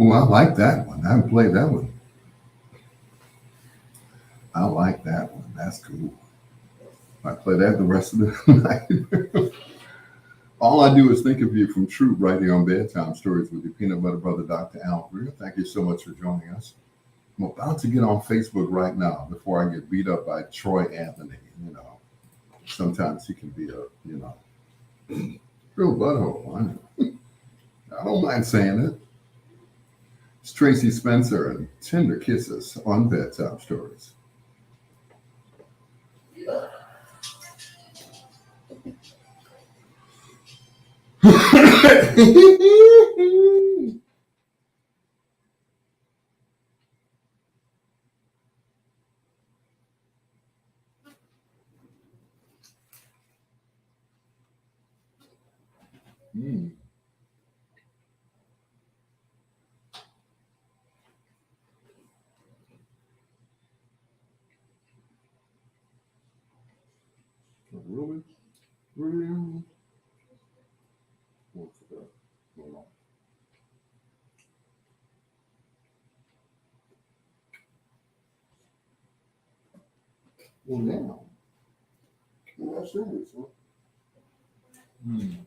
Oh, I like that one. I haven't played that one. I like that one. That's cool. I play that the rest of the night. All I do is think of you from Troop right here on Bedtime Stories with your peanut butter brother, Dr. Al Greer. Thank you so much for joining us. I'm about to get on Facebook right now before I get beat up by Troy Anthony. You know, sometimes he can be a, real butthole. I don't mind saying it. It's Tracy Spencer and Tender Kisses on Bedtime Stories. Mm. Really? Really? What's that? Well, now. Well, that's serious, huh? Mm.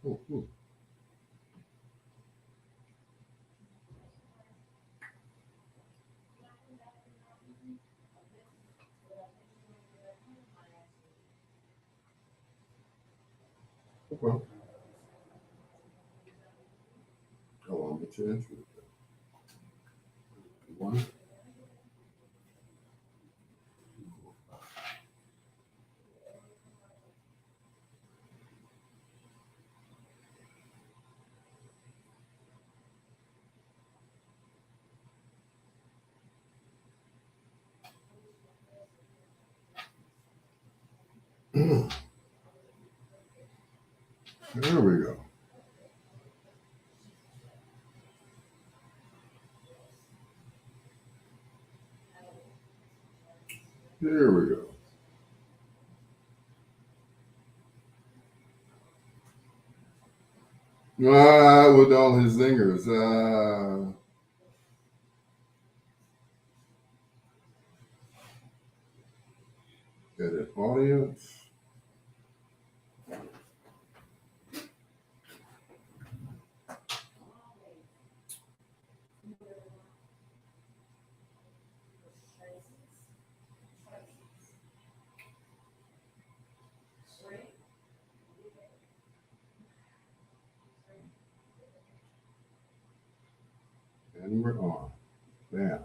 Oh, oh. Okay. Oh, I'll get you into it. One. There we go. There we go. With all his zingers. Edit audience. And we're on. Bam.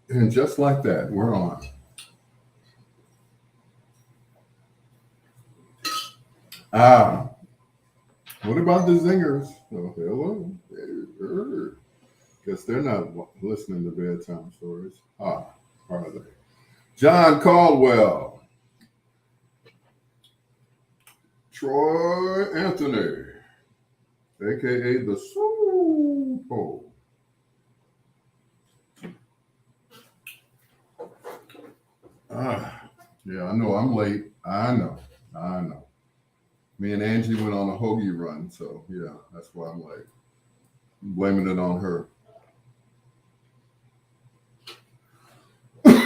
And just like that, we're on. Ah, what about the zingers? Oh, hello. Guess they're not listening to bedtime stories. Ah, are they? John Caldwell, Troy Anthony, aka the Super. Ah, yeah, I know I'm late. I know. Me and Angie went on a hoagie run, so yeah, that's why I'm late. I'm blaming it on her.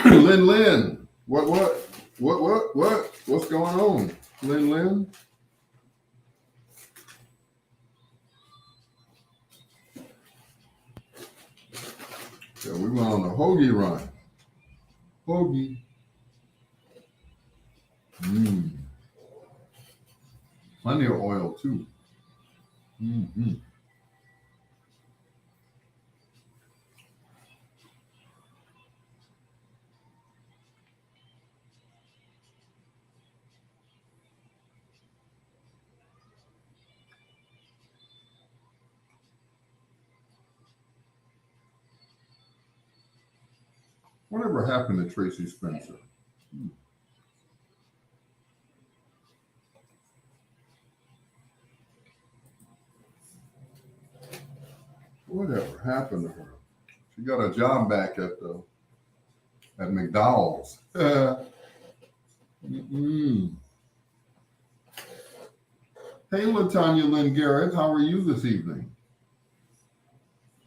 Lynn Lynn, what's going on? Lynn Lynn? Yeah, we went on a hoagie run. Hoagie. Mm. Plenty of oil too. Mm-hmm. Whatever happened to Tracy Spencer? Hmm. Whatever happened to her? She got a job back at McDowell's. Mm-mm. Hey, Latanya Lynn Garrett, how are you this evening?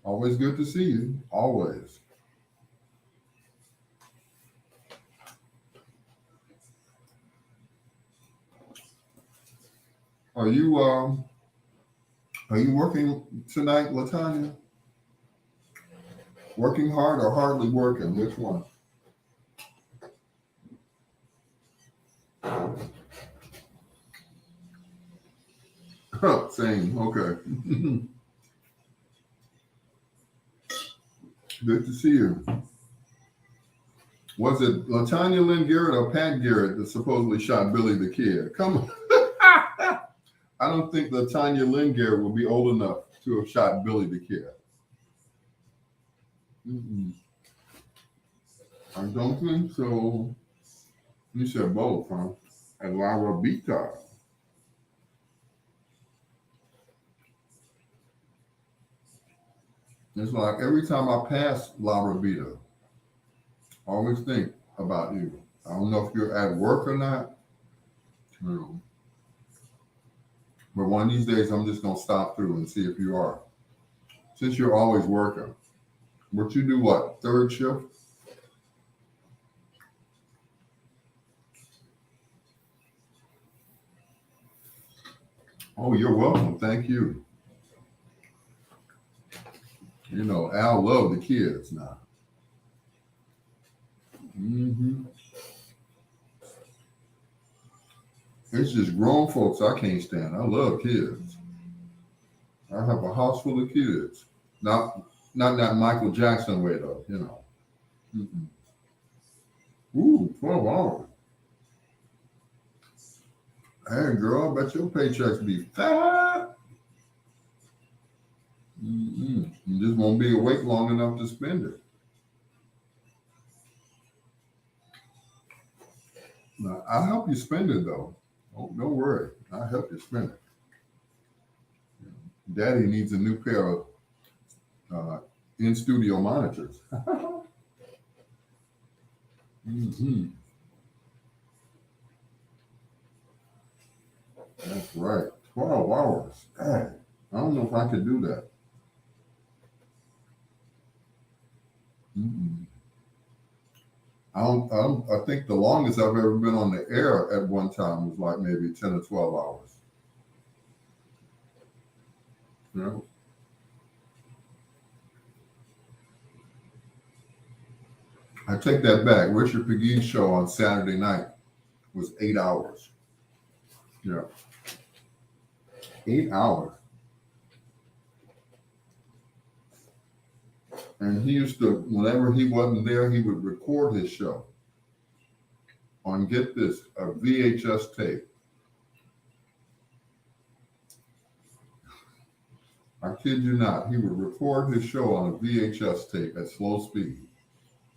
Always good to see you. Always. Are you are you working tonight, Latanya? Working hard or hardly working? Which one? Same. Okay. Good to see you. Was it Latanya Lynn Garrett or Pat Garrett that supposedly shot Billy the Kid? Come on. I don't think Latanya Lynn Garrett will be old enough to have shot Billy the Kid. Mm-mm. I don't think so. You said both, huh? And Lara Bita. It's like every time I pass Lara Bita, I always think about you. I don't know if you're at work or not, you know, but one of these days I'm just gonna stop through and see if you are. Since you're always working, but you do what? Third shift? Oh, you're welcome. Thank you. You know, Al love the kids now. Hmm. It's just grown folks I can't stand. I love kids. I have a house full of kids. Not that Michael Jackson way though, you know. Mm-mm. Ooh, 12 hours. Hey girl, I bet your paychecks be fat. Mm-mm. You just won't be awake long enough to spend it. Now, I'll help you spend it though. Oh, don't worry. I'll help you spend it. Daddy needs a new pair of uh, in studio monitors. Hmm. That's right. 12 hours. Dang. I don't know if I could do that. Mm-mm. I think the longest I've ever been on the air at one time was like maybe 10 or 12 hours. You know? I take that back. Richard Pegue's show on Saturday night was 8 hours. Yeah. 8 hours. And he used to, whenever he wasn't there, he would record his show on, get this, a VHS tape. I kid you not. He would record his show on a VHS tape at slow speed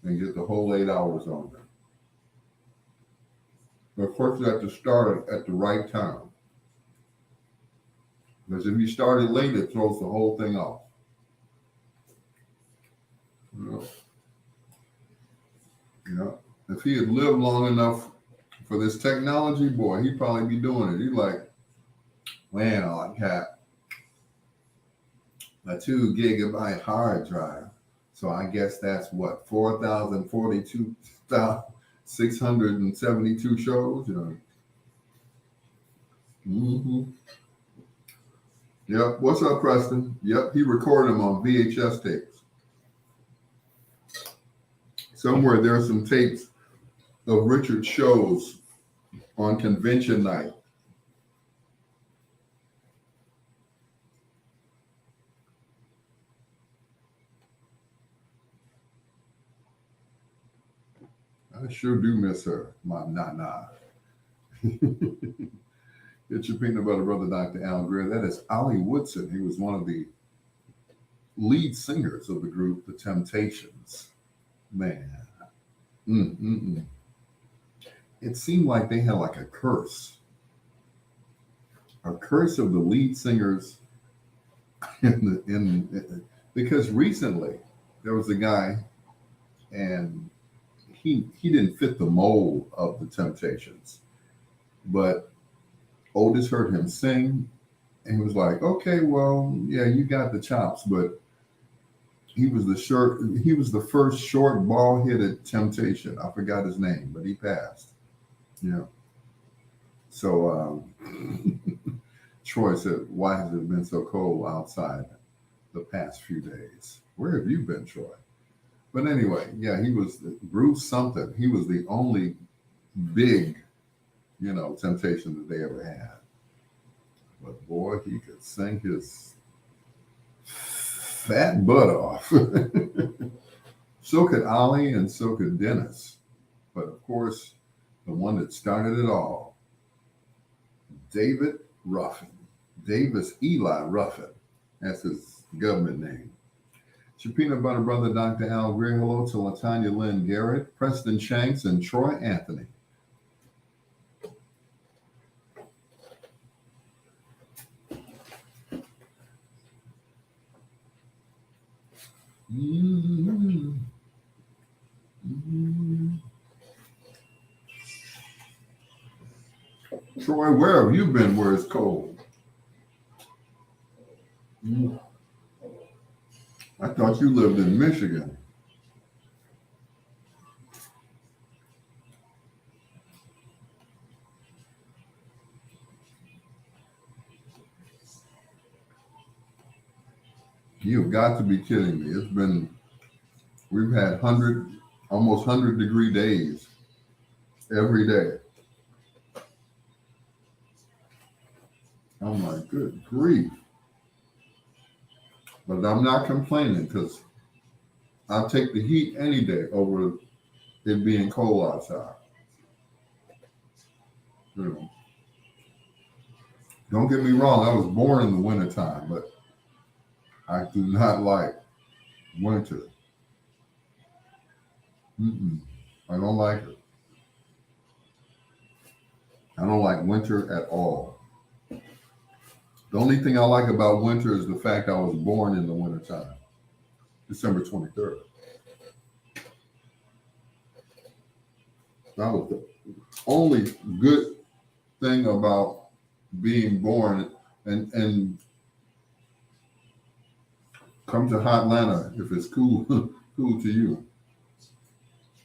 and get the whole 8 hours on there. But of course, you have to start it at the right time. Because if you start it late, it throws the whole thing off. You know? You know? If he had lived long enough for this technology, boy, he'd probably be doing it. He'd like, man, I got a 2 gigabyte hard drive. So I guess that's what, 4,042,672 shows? You know? Mm-hmm. Yep. What's up, Preston? Yep. He recorded them on VHS tapes. Somewhere there's some tapes of Richard shows on convention night. I sure do miss her, my Nana. It's your peanut butter brother, Dr. Al Greer. That is Ollie Woodson. He was one of the lead singers of the group The Temptations. Man, mm, mm, mm. It seemed like they had like a curse of the lead singers because recently there was a guy and he didn't fit the mold of the Temptations, but Otis heard him sing and he was like, okay, well, yeah, you got the chops, but he was the first short ball headed Temptation. I forgot his name, but he passed. Yeah. So Troy said, why has it been so cold outside the past few days? Where have you been, Troy? But anyway, yeah, he was Bruce something. He was the only big, temptation that they ever had. But boy, he could sing his fat butt off. So could Ollie and so could Dennis. But of course, the one that started it all, David Ruffin. Davis Eli Ruffin. That's his government name. It's your peanut butter brother, Dr. Al Greer. Hello to Latanya Lynn Garrett, Preston Shanks, and Troy Anthony. Mm-hmm. Mm-hmm. Troy, where have you been where it's cold? Mm. I thought you lived in Michigan. You've got to be kidding me. We've had almost 100-degree days every day. I'm like, good grief. But I'm not complaining because I'll take the heat any day over it being cold outside. You know, don't get me wrong, I was born in the wintertime, but I do not like winter. Mm-mm. I don't like it. I don't like winter at all. The only thing I like about winter is the fact I was born in the wintertime, December 23rd. That was the only good thing about being born and come to hot Atlanta if it's cool cool to you.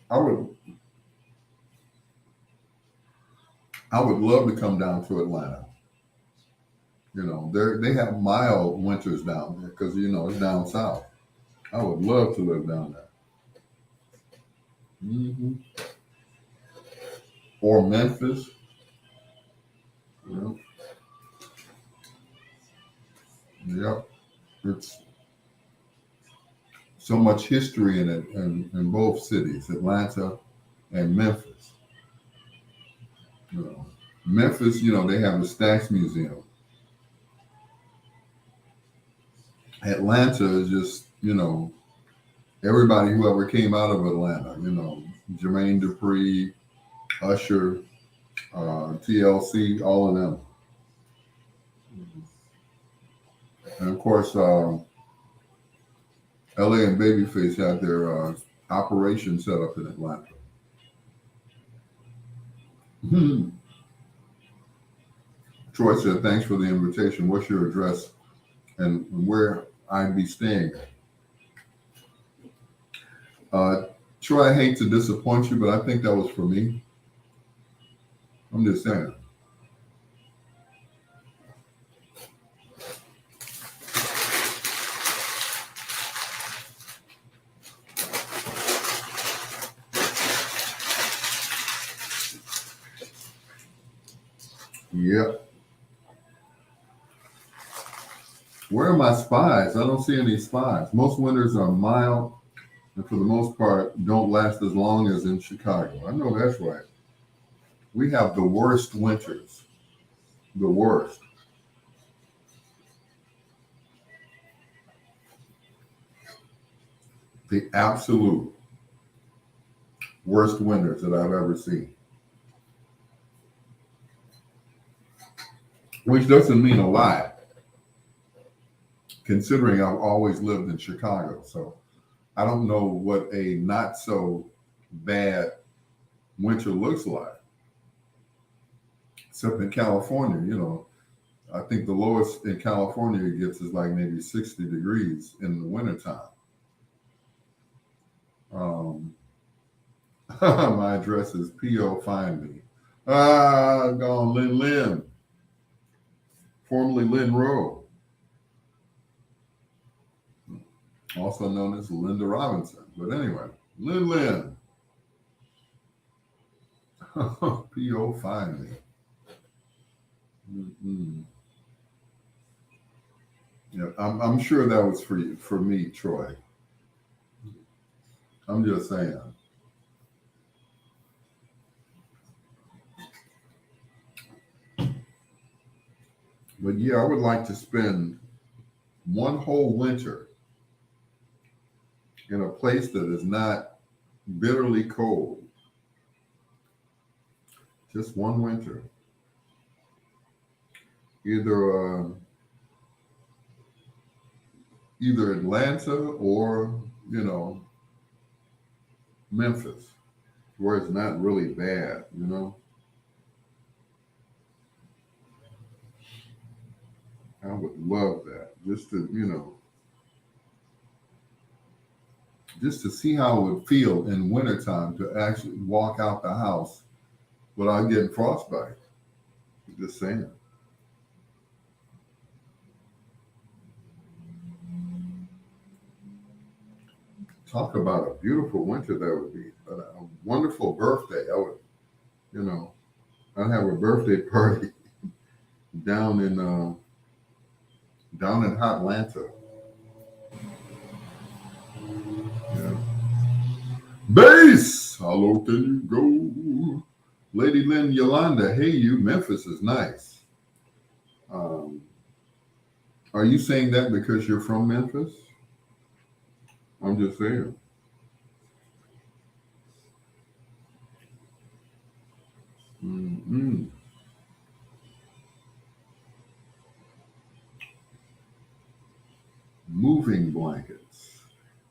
I would I would love to come down to Atlanta. They have mild winters down there because it's down south. I would love to live down there. Hmm. Or Memphis. You know, yep. It's so much history in it in both cities, Atlanta and Memphis. You know, Memphis, they have the Stax Museum. Atlanta is just, everybody who ever came out of Atlanta, Jermaine Dupri, Usher, TLC, all of them. And of course, LA and Babyface had their operation set up in Atlanta. Troy said, thanks for the invitation. What's your address and where I'd be staying? Troy, I hate to disappoint you, but I think that was for me. I'm just saying. Yep. Where are my spies? I don't see any spies. Most winters are mild and for the most part, don't last as long as in Chicago. I know that's right. We have the worst winters, the worst. The absolute worst winters that I've ever seen, which doesn't mean a lot considering I've always lived in Chicago. So I don't know what a not so bad winter looks like, except in California. I think the lowest in California it gets is like maybe 60 degrees in the wintertime. Um, my address is P.O. Find Me. Gone Lynn Lynn, formerly Lynn Rowe, also known as Linda Robinson. But anyway, Lynn Lynn, P.O. Find Me. Mm-mm. Yeah, I'm sure that was for you, for me, Troy. I'm just saying. But yeah, I would like to spend one whole winter in a place that is not bitterly cold. Just one winter. Either either Atlanta or Memphis, where it's not really bad. I would love that. Just to see how it would feel in wintertime to actually walk out the house without getting frostbite. Just saying. Talk about a beautiful winter that would be. A wonderful birthday. You know, I'd have a birthday party down in Hot Atlanta. Yeah. Bass! How low can you go? Lady Lynn Yolanda, hey you, Memphis is nice. Um, are you saying that because you're from Memphis? I'm just saying. Mm-mm. Moving blankets.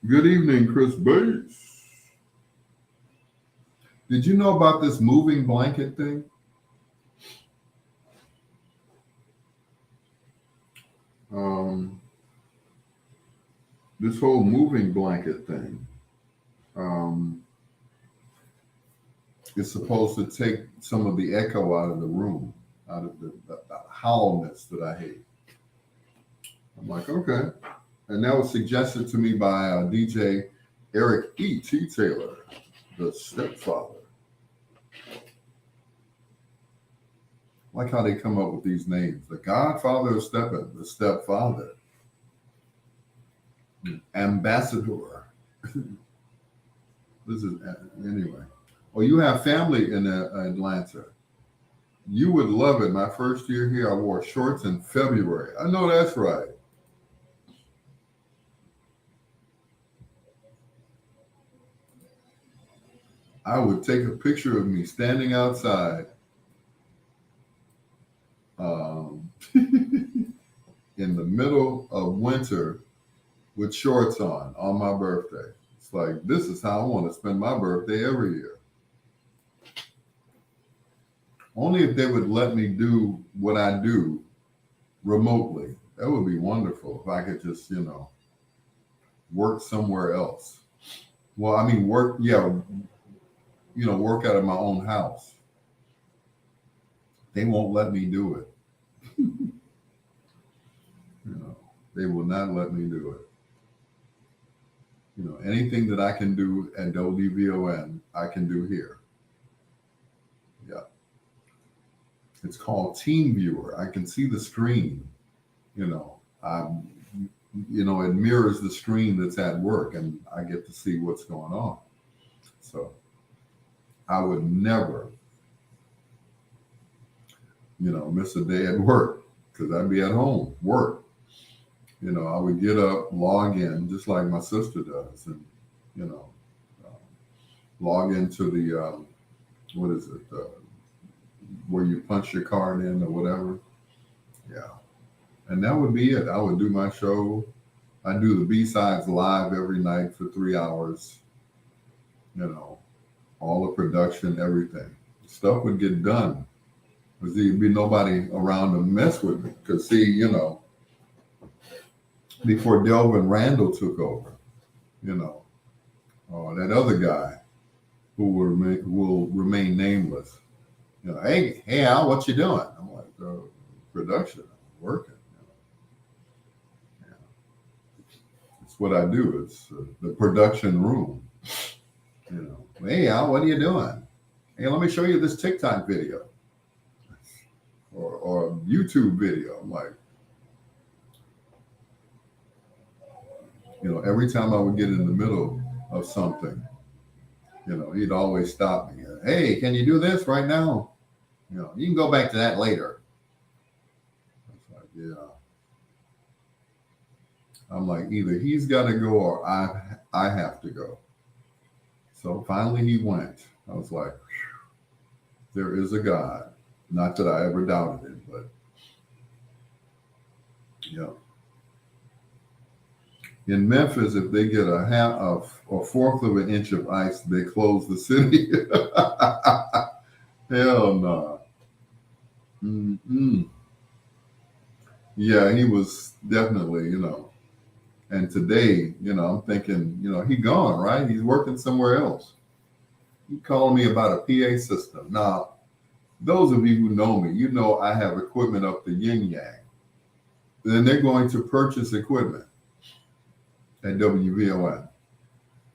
Good evening, Chris Bass. Did you know about this moving blanket thing? Um, this whole moving blanket thing. Um, is supposed to take some of the echo out of the room, out of the howlness that I hate. I'm like, okay. And that was suggested to me by DJ Eric E.T. Taylor, the stepfather. I like how they come up with these names. The Godfather of Steppin', the stepfather, ambassador. This is anyway. Oh, you have family in Atlanta. You would love it. My first year here, I wore shorts in February. I know that's right. I would take a picture of me standing outside in the middle of winter with shorts on my birthday. It's like, this is how I want to spend my birthday every year. Only if they would let me do what I do remotely. That would be wonderful if I could just, work somewhere else. Well, I mean, work, yeah, work out of my own house. They won't let me do it. You know, they will not let me do it. Anything that I can do at WVON, I can do here. Yeah. It's called Team Viewer. I can see the screen. I'm it mirrors the screen that's at work, and I get to see what's going on. So I would never, miss a day at work because I'd be at home, work. I would get up, log in, just like my sister does, and, uh, log into the, what is it, where you punch your card in or whatever. Yeah. And that would be it. I would do my show. I do the B-sides live every night for 3 hours, all the production, everything. Stuff would get done. There'd be nobody around to mess with me. Because, see, before Delvin Randall took over, that other guy who will remain nameless, hey, Al, what you doing? I'm like, production, I'm working. Yeah. It's what I do. It's the production room. Hey, Al, what are you doing? Hey, let me show you this TikTok video or YouTube video. I'm like, every time I would get in the middle of something, he'd always stop me. Hey, can you do this right now? You can go back to that later. It's like, yeah. I'm like, either he's got to go or I have to go. So finally he went. I was like, there is a God. Not that I ever doubted it, but yeah. In Memphis, if they get a fourth of an inch of ice, they close the city. Hell no. Mm-mm. Yeah, he was definitely, And today, I'm thinking, he gone, right? He's working somewhere else. He called me about a PA system. Now, those of you who know me, I have equipment up the yin yang. Then they're going to purchase equipment at WVON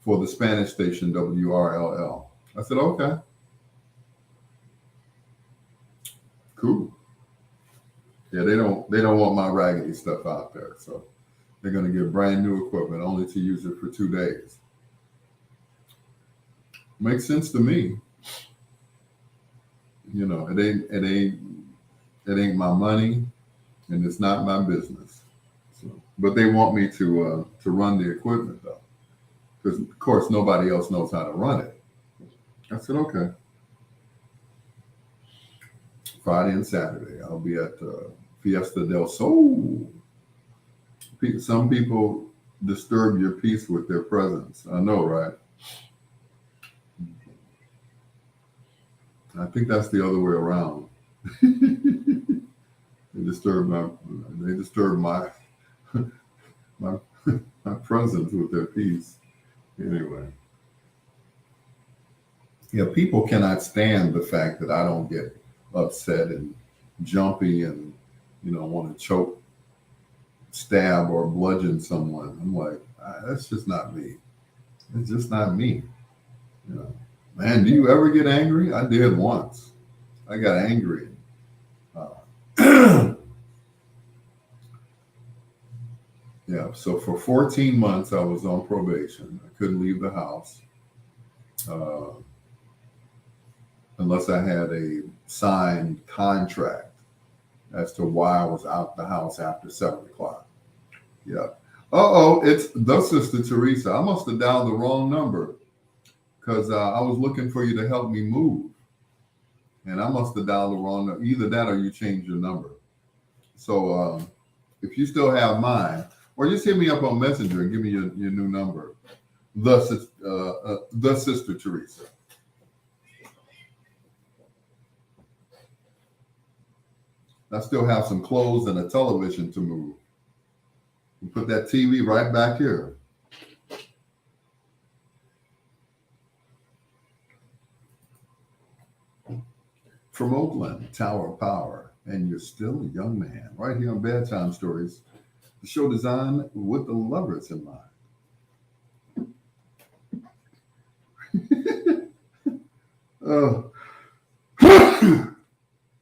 for the Spanish station WRLL. I said, okay. Cool. Yeah, they don't want my raggedy stuff out there. So they're going to get brand new equipment only to use it for 2 days. Makes sense to me. It ain't my money, and it's not my business. So, but they want me to run the equipment though, because of course nobody else knows how to run it. I said, okay. Friday and Saturday, I'll be at Fiesta del Sol. Some people disturb your peace with their presence. I know, right? I think that's the other way around. They disturb my my presence with their peace. Anyway. Yeah, people cannot stand the fact that I don't get upset and jumpy and want to choke, stab, or bludgeon someone. I'm like, that's just not me. It's just not me. Man, do you ever get angry? I did once. I got angry. Yeah, so for 14 months I was on probation. I couldn't leave the house unless I had a signed contract as to why I was out the house after 7 o'clock. Yeah. It's the Sister Teresa. I must have dialed the wrong number because I was looking for you to help me move. And I must have dialed the wrong number. Either that or you changed your number. So if you still have mine, or just hit me up on Messenger and give me your new number. The Sister Teresa. I still have some clothes and a television to move. We put that TV right back here. From Oakland, Tower of Power, and you're still a young man. Right here on Bedtime Stories, the show designed with the lovers in mind.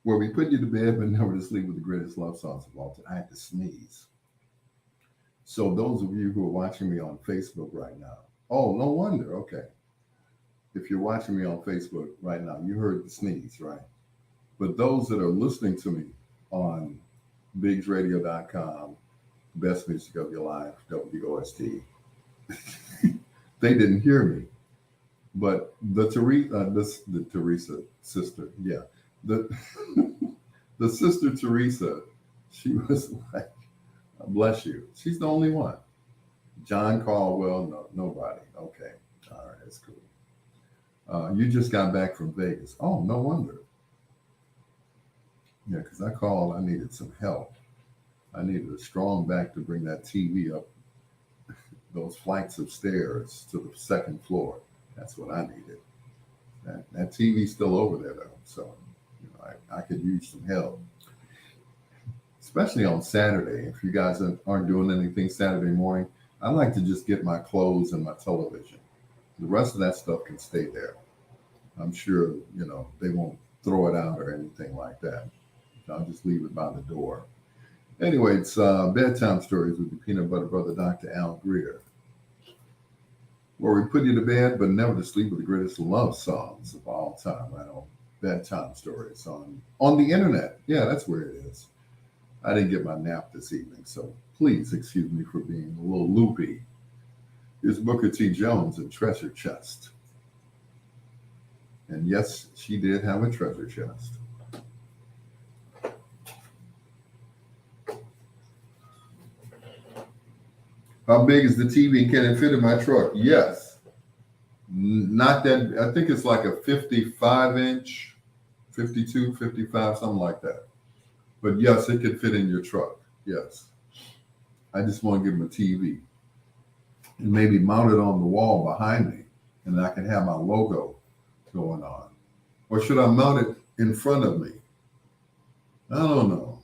Where we put you to bed but never to sleep with the greatest love songs of all time. I had to sneeze. So those of you who are watching me on Facebook right now, oh, no wonder. Okay. If you're watching me on Facebook right now, you heard the sneeze, right? But those that are listening to me on bigsradio.com, best music of your life, WOST, they didn't hear me. But the Teresa sister, yeah, the the sister Teresa, she was like, bless you. She's the only one. John Caldwell, no, nobody. Okay, all right, that's cool. You just got back from Vegas. Oh, no wonder. Yeah, because I called. I needed some help. I needed a strong back to bring that TV up those flights of stairs to the second floor. That's what I needed. That TV's still over there though, so I could use some help, especially on Saturday. If you guys aren't doing anything Saturday morning, I like to just get my clothes and my television. The rest of that stuff can stay there. I'm sure they won't throw it out or anything like that. I'll just leave it by the door. Anyway, it's bedtime stories with the peanut butter brother, Dr. Al Greer, where we put you to bed, but never to sleep with the greatest love songs of all time, right on bedtime stories on the internet. Yeah, that's where it is. I didn't get my nap this evening, so please excuse me for being a little loopy. Here's Booker T. Jones and Treasure Chest. And yes, she did have a treasure chest. How big is the TV? Can it fit in my truck? Yes. Not that, I think it's like a 55 inch, 52, 55, something like that. But yes, it could fit in your truck. Yes. I just want to give them a TV and maybe mount it on the wall behind me, and I can have my logo going on. Or should I mount it in front of me? I don't know.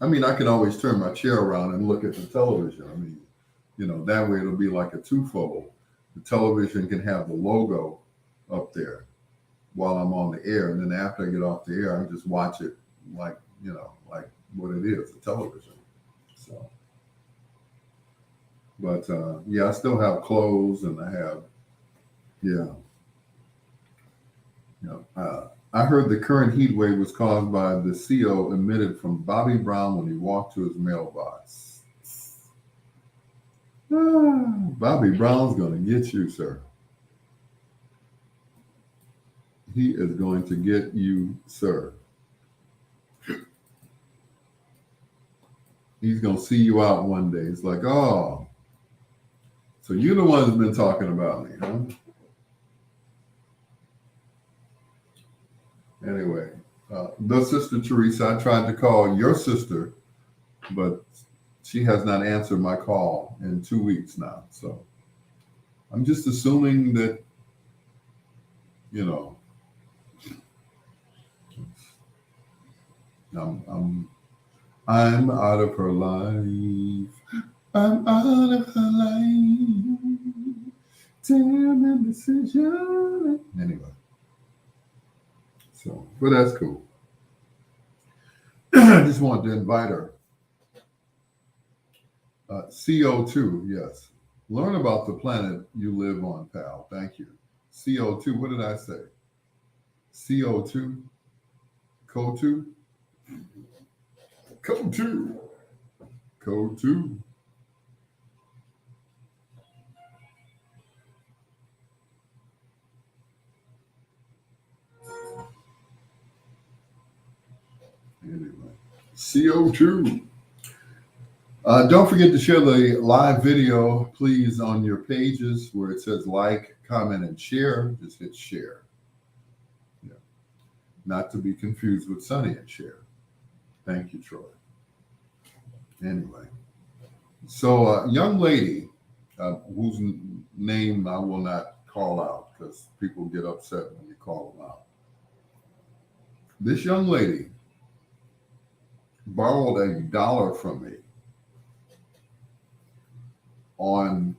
I mean, I can always turn my chair around and look at the television. I mean, that way it'll be like a twofold. The television can have the logo up there while I'm on the air. And then after I get off the air, I just watch it like what it is, the television. So, but yeah, I still have clothes and I have, I heard the current heat wave was caused by the CO emitted from Bobby Brown when he walked to his mailbox. Bobby Brown's going to get you, sir. He is going to get you, sir. He's going to see you out one day. It's like, oh, so you're the one who's been talking about me, huh? Anyway, the sister Teresa, I tried to call your sister, but she has not answered my call in 2 weeks now. So I'm just assuming that, I'm out of her life. I'm out of her life. Damn indecision. Anyway. So, but that's cool. I just wanted to invite her. CO2, yes. Learn about the planet you live on, pal. Thank you. CO2, what did I say? CO2? CO2? Code 2. Code 2. Anyway, CO2. Don't forget to share the live video, please, on your pages where it says like, comment, and share. Just hit share. Yeah. Not to be confused with Sonny and Cher. Thank you, Troy. Anyway, so a young lady whose name I will not call out because people get upset when you call them out. This young lady borrowed $1 from me on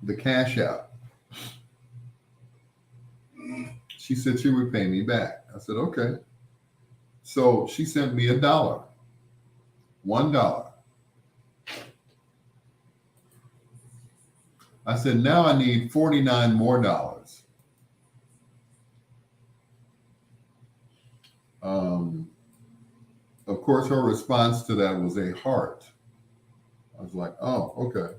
the Cash App. She said she would pay me back. I said, okay. So she sent me $1. $1. I said, now I need $49 more. Um, of course, her response to that was a heart. I was like, oh, okay.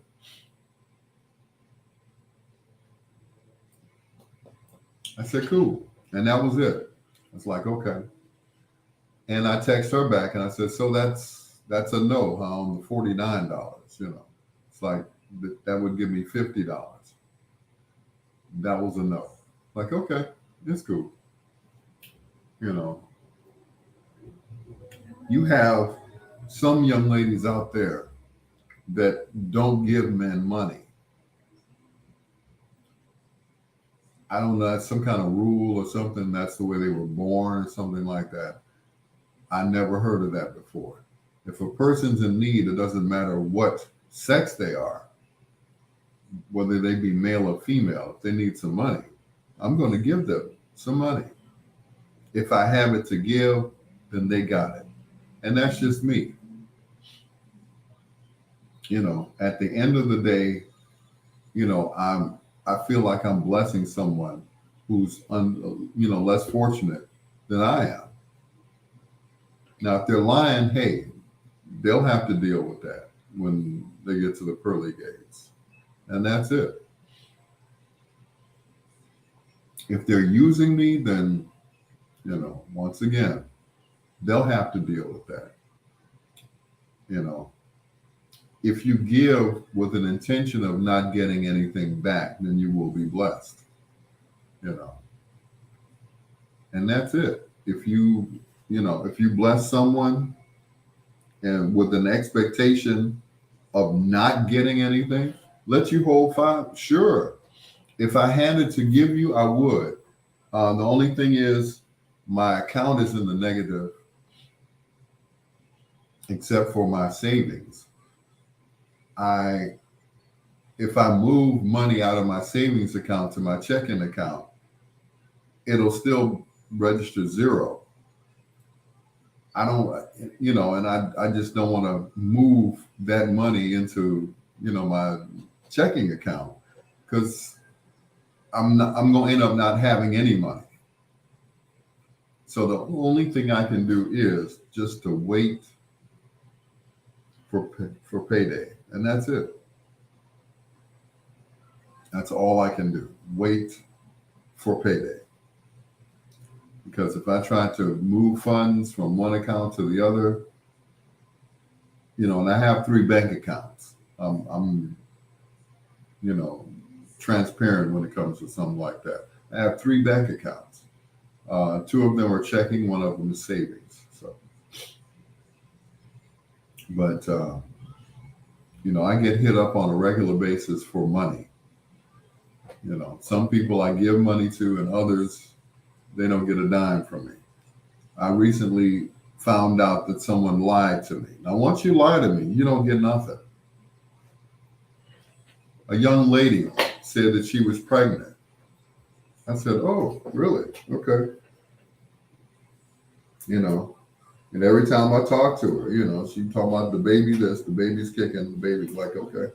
I said, cool. And that was it. I was like, okay. And I text her back and I said, so that's a no, huh, on the $49, you know. It's like that would give me $50. That was a no. Like, okay, it's cool. You know, you have some young ladies out there that don't give men money. I don't know, that's some kind of rule or something. That's the way they were born or something like that. I never heard of that before. If a person's in need, it doesn't matter what sex they are, whether they be male or female. If they need some money, I'm going to give them some money. If I have it to give, then they got it. And that's just me. You know, at the end of the day, you know, I feel like I'm blessing someone who's less fortunate than I am. Now, if they're lying, hey, they'll have to deal with that when they get to the pearly gates. And that's it. If they're using me, then, you know, once again, they'll have to deal with that. You know, if you give with an intention of not getting anything back, then you will be blessed. You know, and that's it. If you bless someone and with an expectation of not getting anything, let you hold five. Sure. If I had it to give you, I would. The only thing is my account is in the negative, except for my savings. If I move money out of my savings account to my checking account, it'll still register zero. I don't, and I just don't want to move that money into, my checking account because I'm going to end up not having any money. So the only thing I can do is just to wait for payday, and that's it. That's all I can do. Wait for payday. Because if I try to move funds from one account to the other, and I have 3 bank accounts. I'm transparent when it comes to something like that. I have 3 bank accounts. 2 of them are checking, 1 of them is savings. So, but I get hit up on a regular basis for money. Some people I give money to, and others they don't get a dime from me. I recently found out that someone lied to me. Now, once you lie to me, you don't get nothing. A young lady said that she was pregnant. I said, "Oh, really? Okay." And every time I talk to her, she talk about the baby this, the baby's kicking, the baby's like, okay.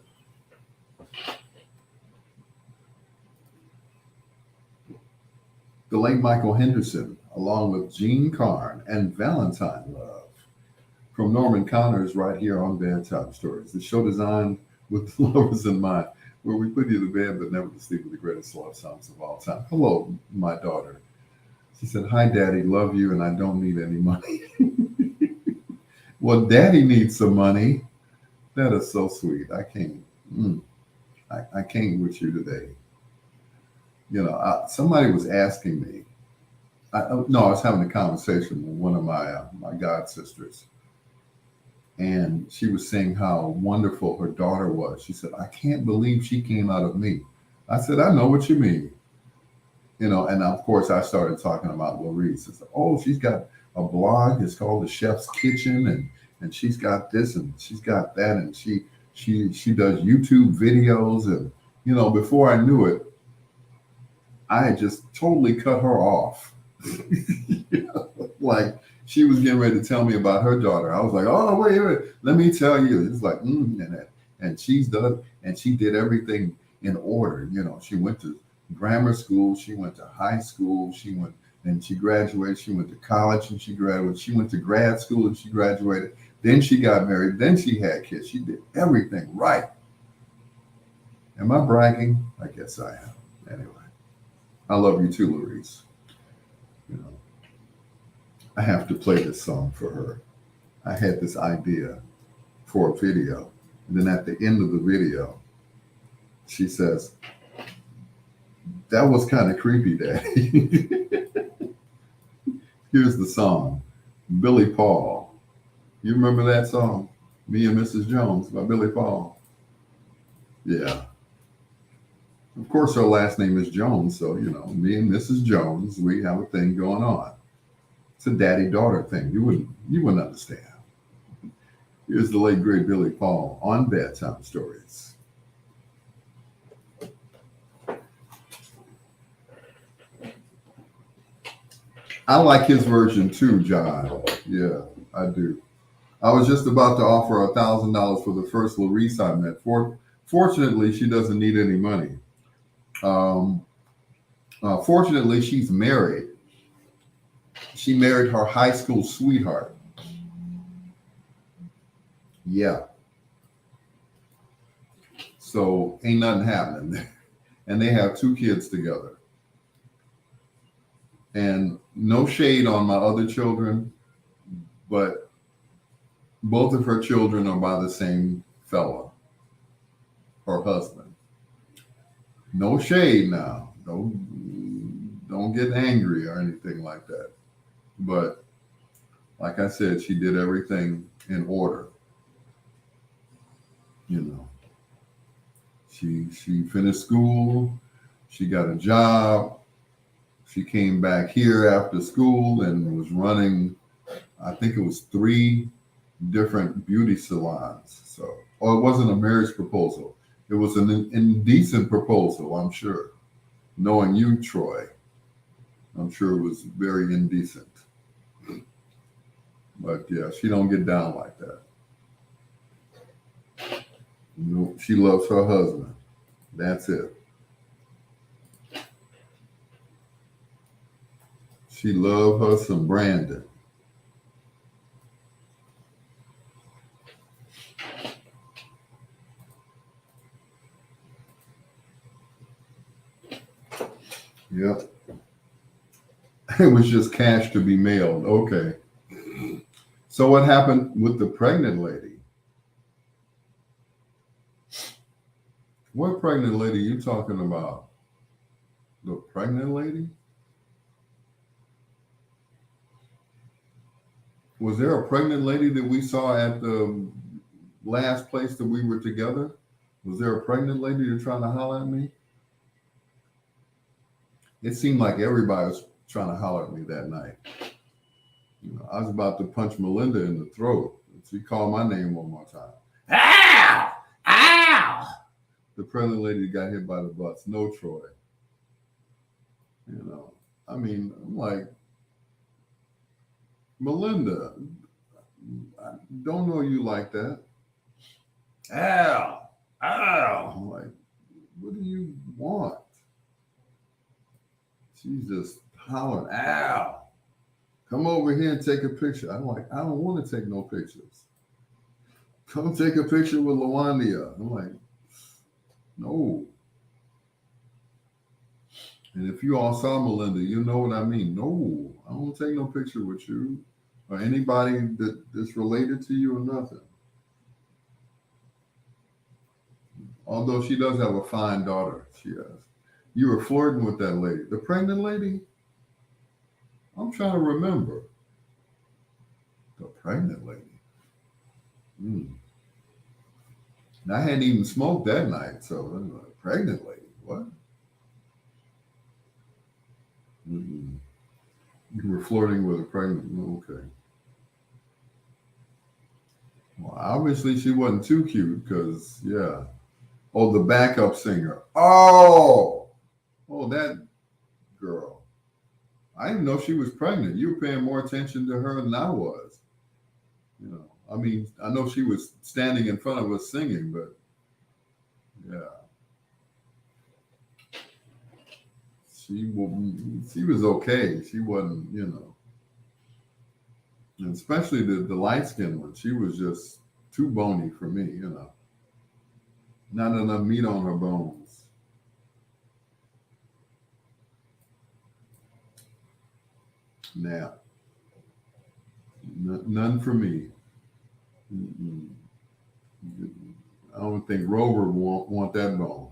The late Michael Henderson, along with Gene Carn and Valentine Love, from Norman Connors right here on Bedtime Stories, the show designed with lovers in mind, where we put you to bed but never to sleep with the greatest love songs of all time. Hello, my daughter. She said, "Hi, Daddy, love you, and I don't need any money." Well, Daddy needs some money. That is so sweet. I can't with you today. Somebody was asking me. I was having a conversation with one of my god sisters, and she was saying how wonderful her daughter was. She said, "I can't believe she came out of me." I said, "I know what you mean." And of course I started talking about Larice. I said, "Oh, she's got a blog. It's called The Chef's Kitchen, and she's got this and she's got that, and she does YouTube videos." And before I knew it, I had just totally cut her off. Like she was getting ready to tell me about her daughter. I was like, "Oh, wait, let me tell you." It's like, and she's done, and she did everything in order. She went to grammar school, she went to high school, and she graduated, she went to college and she graduated, she went to grad school and she graduated, then she got married, then she had kids. She did everything right. Am I bragging? I guess I am. Anyway, I love you too, Louise. You know, I have to play this song for her. I had this idea for a video, and then at the end of the video, she says, "That was kind of creepy, Daddy." Here's the song, Billy Paul. You remember that song, Me and Mrs. Jones by Billy Paul? Yeah. Of course, her last name is Jones, so, me and Mrs. Jones, we have a thing going on. It's a daddy-daughter thing. You wouldn't understand. Here's the late, great Billy Paul on Bedtime Stories. I like his version too, John. Yeah, I do. I was just about to offer $1,000 for the first Larice I met. Fortunately, she doesn't need any money. Fortunately, she's married. She married her high school sweetheart. Yeah. So ain't nothing happening there. And they have 2 kids together. And no shade on my other children, but both of her children are by the same fella, her husband. No shade now. Don't get angry or anything like that. But like I said, she did everything in order. She finished school, she got a job, she came back here after school and was running, I think it was 3 different beauty salons. So, it wasn't a marriage proposal. It was an indecent proposal, I'm sure. Knowing you, Troy, I'm sure it was very indecent. But yeah, she don't get down like that. She loves her husband. That's it. She loved her some Brandon. Yep. It was just cash to be mailed. Okay. So what happened with the pregnant lady? What pregnant lady you talking about? The pregnant lady? Was there a pregnant lady that we saw at the last place that we were together? Was there a pregnant lady that trying to holler at me? It seemed like everybody was trying to holler at me that night. I was about to punch Melinda in the throat. She called my name one more time. Ow! Ow! The pregnant lady got hit by the bus. No, Troy. I'm like, Melinda, I don't know you like that. Ow! Ow! I'm like, what do you want? She's just hollering, ow! Come over here and take a picture. I'm like, I don't want to take no pictures. Come take a picture with LaWandia. I'm like, no. And if you all saw Melinda, you know what I mean. No, I don't take no picture with you or anybody that's related to you or nothing. Although she does have a fine daughter, she has. You were flirting with that lady. The pregnant lady? I'm trying to remember. The pregnant lady. And I hadn't even smoked that night, so pregnant lady, what? You were flirting with a pregnant, okay. Well, obviously she wasn't too cute because, yeah. Oh, the backup singer. Oh, that girl. I didn't know she was pregnant. You were paying more attention to her than I was. I know she was standing in front of us singing, but yeah. she was okay. She wasn't, and especially the light skinned one. She was just too bony for me, not enough meat on her bones. Now, none for me. Mm-mm. I don't think Rover want that bone.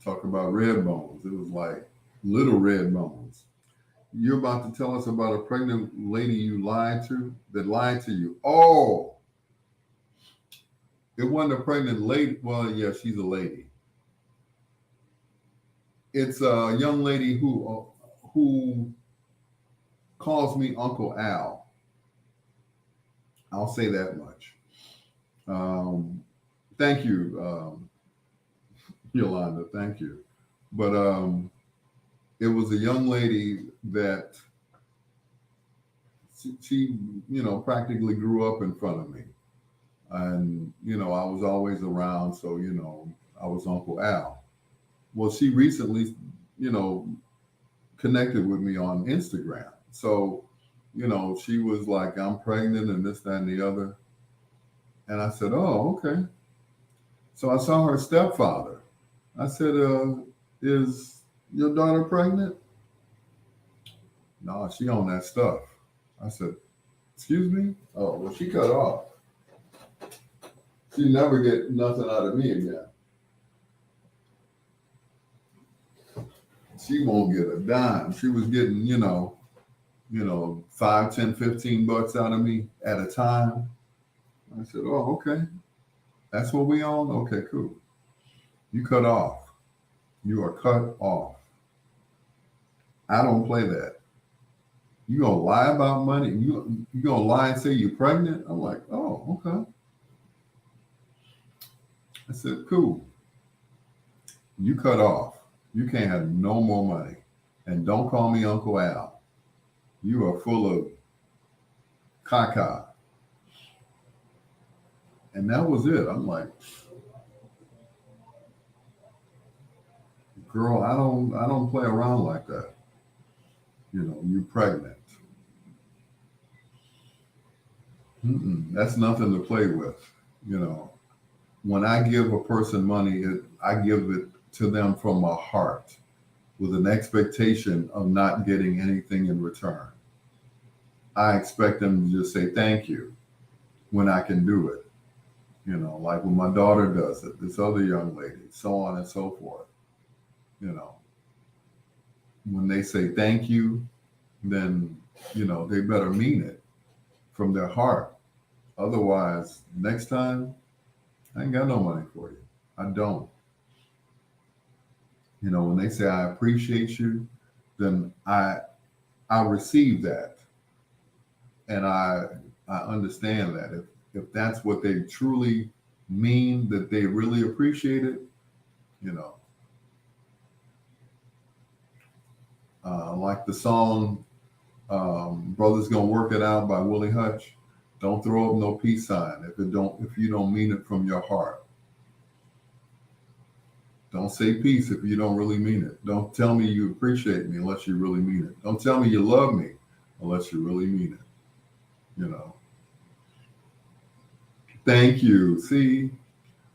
Talk about red bones. It was like little red bones. You're about to tell us about a pregnant lady you lied to that lied to you. Oh, it wasn't a pregnant lady. Well, yeah, she's a lady. It's a young lady who calls me Uncle Al. I'll say that much. Um, Thank you, Yolanda. Thank you. But it was a young lady that she, practically grew up in front of me. And, I was always around. So, I was Uncle Al. Well, she recently, you know, connected with me on Instagram. So, she was like, I'm pregnant and this, that, and the other. And I said, oh, okay. So I saw her stepfather. I said, is your daughter pregnant? No, she on that stuff. I said, excuse me? Oh, well, she cut off. She never get nothing out of me again. She won't get a dime. She was getting, 5, 10, 15 bucks out of me at a time. I said, oh, okay. That's what we on? Okay, cool. You cut off. You are cut off. I don't play that. You gonna lie about money? You gonna lie and say you're pregnant? I'm like, oh, okay. I said, cool. You cut off. You can't have no more money. And don't call me Uncle Al. You are full of caca. And that was it. I'm like, girl, I don't play around like that. You pregnant. That's nothing to play with. You know, when I give a person money, I give it to them from my heart with an expectation of not getting anything in return. I expect them to just say thank you when I can do it. Like when my daughter does it, this other young lady, so on and so forth. You know, when they say thank you, then, they better mean it from their heart. Otherwise, next time, I ain't got no money for you. I don't. When they say I appreciate you, then I receive that, and I understand that if that's what they truly mean, that they really appreciate it, you know, like the song "Brothers Gonna Work It Out" by Willie Hutch. Don't throw up no peace sign if you don't mean it from your heart. Don't say peace if you don't really mean it. Don't tell me you appreciate me unless you really mean it. Don't tell me you love me unless you really mean it. You know. Thank you. See,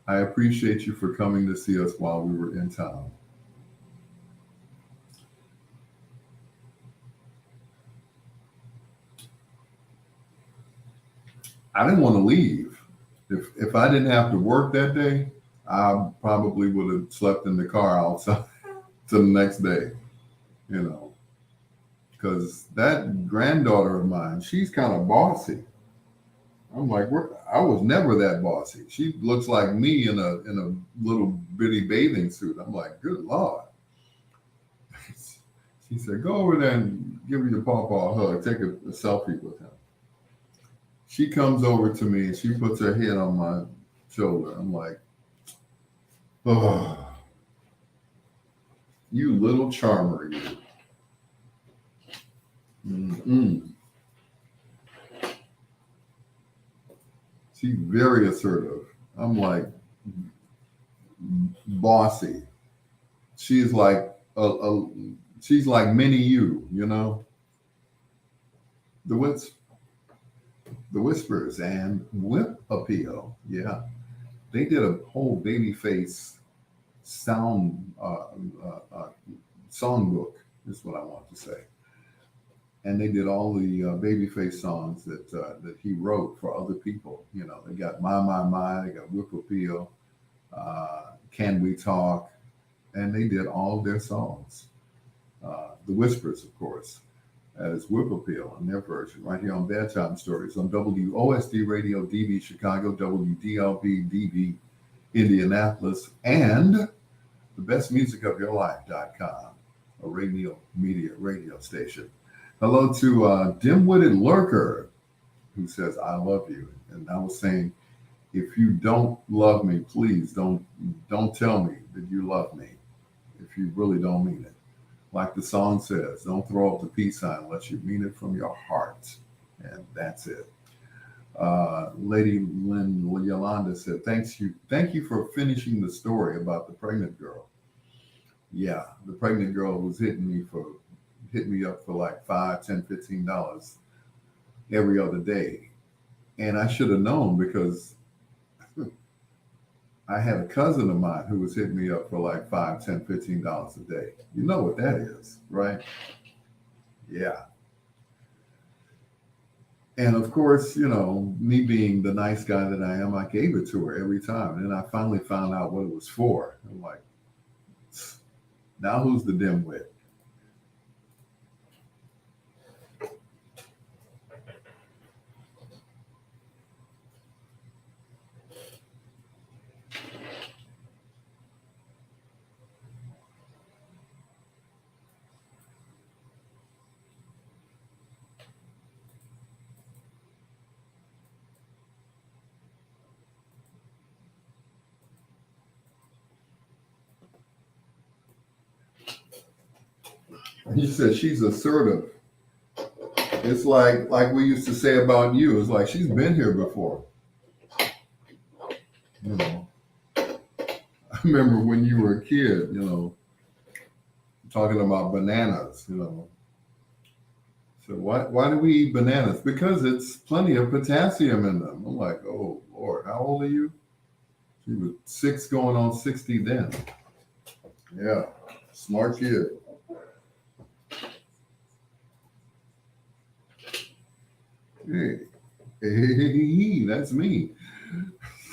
I appreciate you for coming to see us while we were in town. I didn't want to leave. If I didn't have to work that day, I probably would have slept in the car outside to the next day. You know, because that granddaughter of mine, she's kind of bossy. I'm like, I was never that bossy. She looks like me in a little bitty bathing suit. I'm like, good Lord. She said, go over there and give your papa a hug. Take a selfie with him. She comes over to me and she puts her head on my shoulder. I'm like, oh, you little charmer, you. Mm-mm. She's very assertive. I'm like, bossy. She's like she's like mini you, you know. The Whis- the Whispers and Whip Appeal. Yeah, they did a whole Babyface sound songbook. Is what I want to say. And they did all the Babyface songs that he wrote for other people. You know, they got My, they got Whip Appeal, Can We Talk, and they did all their songs. The Whispers, of course, as Whip Appeal in their version, right here on Bedtime Stories on WOSD Radio, DB Chicago, WDLB DB Indianapolis, and the bestmusicofyourlife.com, a radio media radio station. Hello to Dim-Witted Lurker, who says, I love you. And I was saying, if you don't love me, please don't tell me that you love me if you really don't mean it. Like the song says, don't throw up the peace sign unless you mean it from your heart. And that's it. Lady Lynn Yolanda said, thank you for finishing the story about the pregnant girl. Yeah, the pregnant girl was hit me up for like $5, $10, $15 every other day. And I should have known because I had a cousin of mine who was hitting me up for like $5, $10, $15 a day. You know what that is, right? Yeah. And of course, you know, me being the nice guy that I am, I gave it to her every time. And then I finally found out what it was for. I'm like, now who's the dimwit? He said she's assertive. It's like we used to say about you. It's like she's been here before. You know, I remember when you were a kid. You know, talking about bananas. You know, so why do we eat bananas? Because it's plenty of potassium in them. I'm like, oh Lord, how old are you? She was 6 going on 60 then. Yeah, smart kid. Hey, hey, that's me.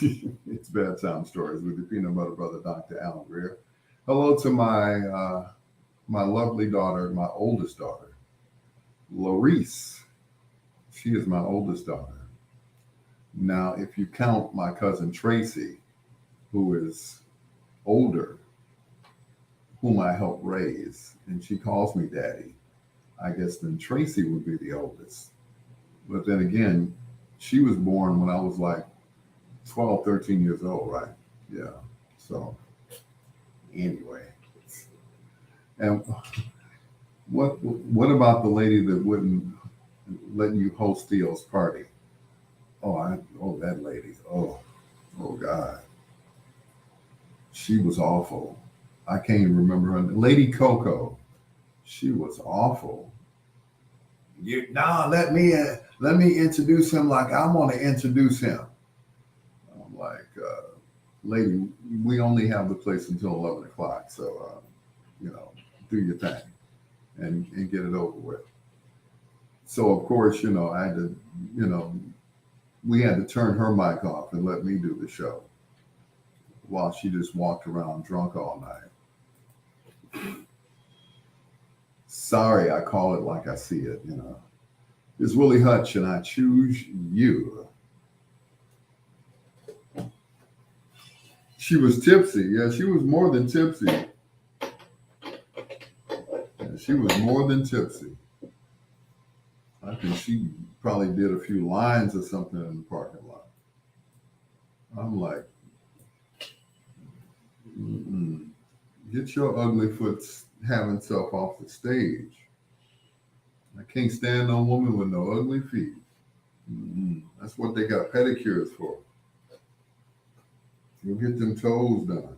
It's Bedtime Stories with the Peanut Butter Brother, Dr. Alan Greer. Hello to my lovely daughter, my oldest daughter, Larice. She is my oldest daughter. Now, if you count my cousin Tracy, who is older, whom I helped raise, and she calls me daddy, I guess then Tracy would be the oldest. But then again, she was born when I was like 12, 13 years old, right? Yeah. So anyway, and what about the lady that wouldn't let you host Theo's party? Oh that lady. Oh God, she was awful. I can't even remember her. Lady Coco. She was awful. Let me introduce him like I want to introduce him. I'm like, lady, we only have the place until 11 o'clock, so you know, do your thing and get it over with. So of course, you know, I had to, you know, we had to turn her mic off and let me do the show while she just walked around drunk all night. Sorry, I call it like I see it, you know. It's Willie Hutch, and I choose you. She was tipsy. Yeah, she was more than tipsy. Yeah, she was more than tipsy. I think she probably did a few lines or something in the parking lot. I'm like, mm-mm. Get your ugly foot having self off the stage. I can't stand no woman with no ugly feet. Mm-mm. That's what they got pedicures for. You'll get them toes done.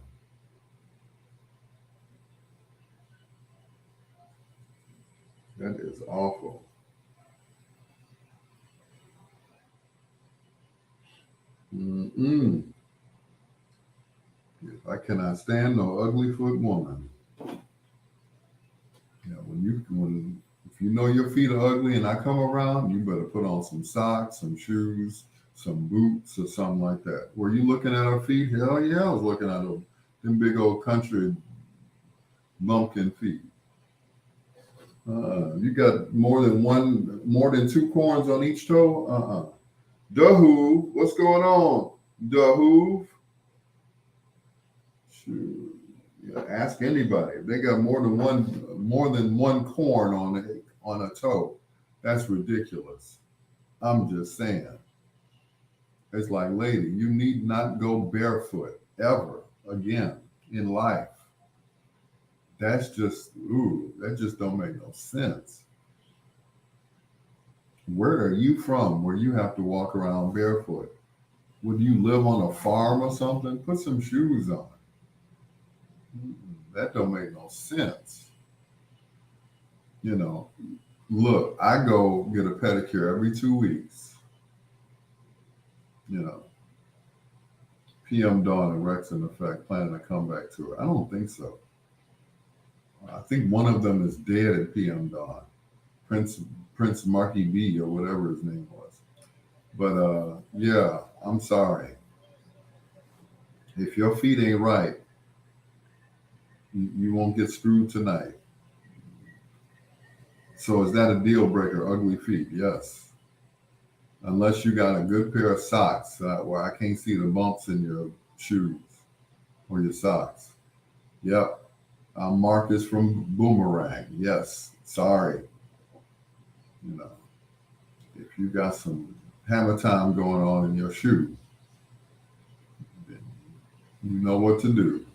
awful. Mm-mm. I cannot stand no ugly foot woman. Yeah, when if you know your feet are ugly and I come around, you better put on some socks, some shoes, some boots, or something like that. Were you looking at her feet? Hell yeah, I was looking at them big old country bumpkin feet. You got more than two corns on each toe? Dahoov, what's going on? Dahoov? Shoot. Yeah, ask anybody. If they got more than one corn on a toe, that's ridiculous. I'm just saying. It's like, lady, you need not go barefoot ever again in life. That just don't make no sense. Where are you from where you have to walk around barefoot? Would you live on a farm or something? Put some shoes on. That don't make no sense. You know, look, I go get a pedicure every 2 weeks. You know, PM Dawn and Rex in effect planning to come back to it. I don't think so. I think one of them is dead at PM Dawn. Prince Marky B or whatever his name was. But yeah, I'm sorry. If your feet ain't right, you won't get screwed tonight. So is that a deal breaker? Ugly feet? Yes. Unless you got a good pair of socks where I can't see the bumps in your shoes or your socks. Yep. I'm Marcus from Boomerang. Yes. Sorry. You know, if you got some hammer time going on in your shoe, then you know what to do.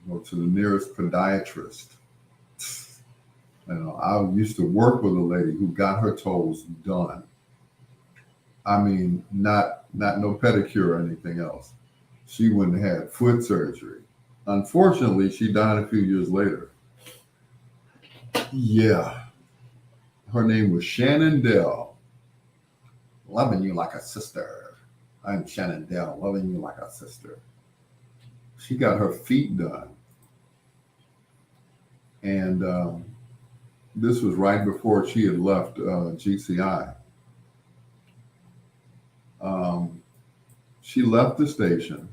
Go to the nearest podiatrist. You know, I used to work with a lady who got her toes done. I mean, not no pedicure or anything else. She went and had foot surgery. Unfortunately, she died a few years later. Yeah. Her name was Shannon Dell. Loving you like a sister. I'm Shannon Dell, loving you like a sister. She got her feet done. And this was right before she had left GCI. She left the station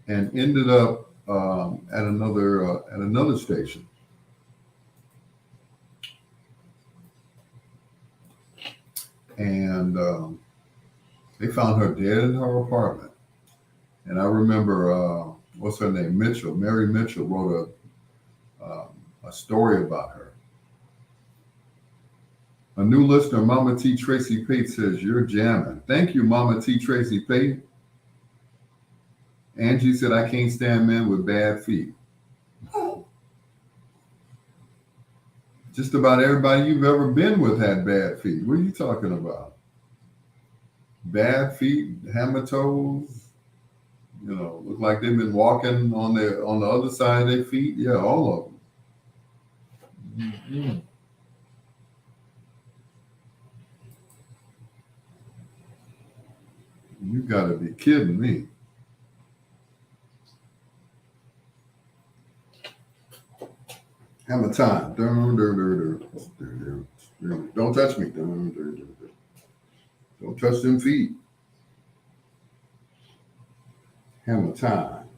and ended up at another station. And they found her dead in her apartment. And I remember what's her name? Mitchell. Mary Mitchell wrote a story about her. A new listener, Mama T. Tracy Pate, says, you're jamming. Thank you, Mama T. Tracy Pate. Angie said, I can't stand men with bad feet. Just about everybody you've ever been with had bad feet. What are you talking about? Bad feet, hammer toes, you know, look like they've been walking on the other side of their feet. Yeah, all of them. Mm-hmm. You gotta be kidding me. Hammer time. Don't touch me. Don't touch them feet. Hammer time.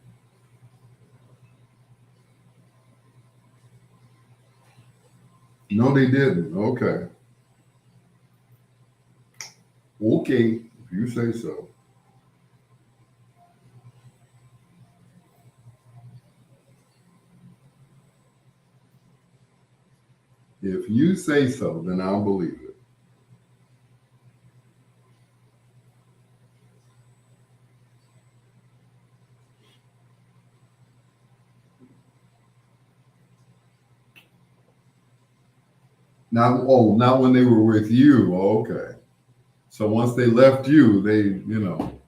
No, they didn't. Okay. Okay, if you say so. If you say so, then I'll believe it. Not when they were with you. Okay. So once they left you, they, you know,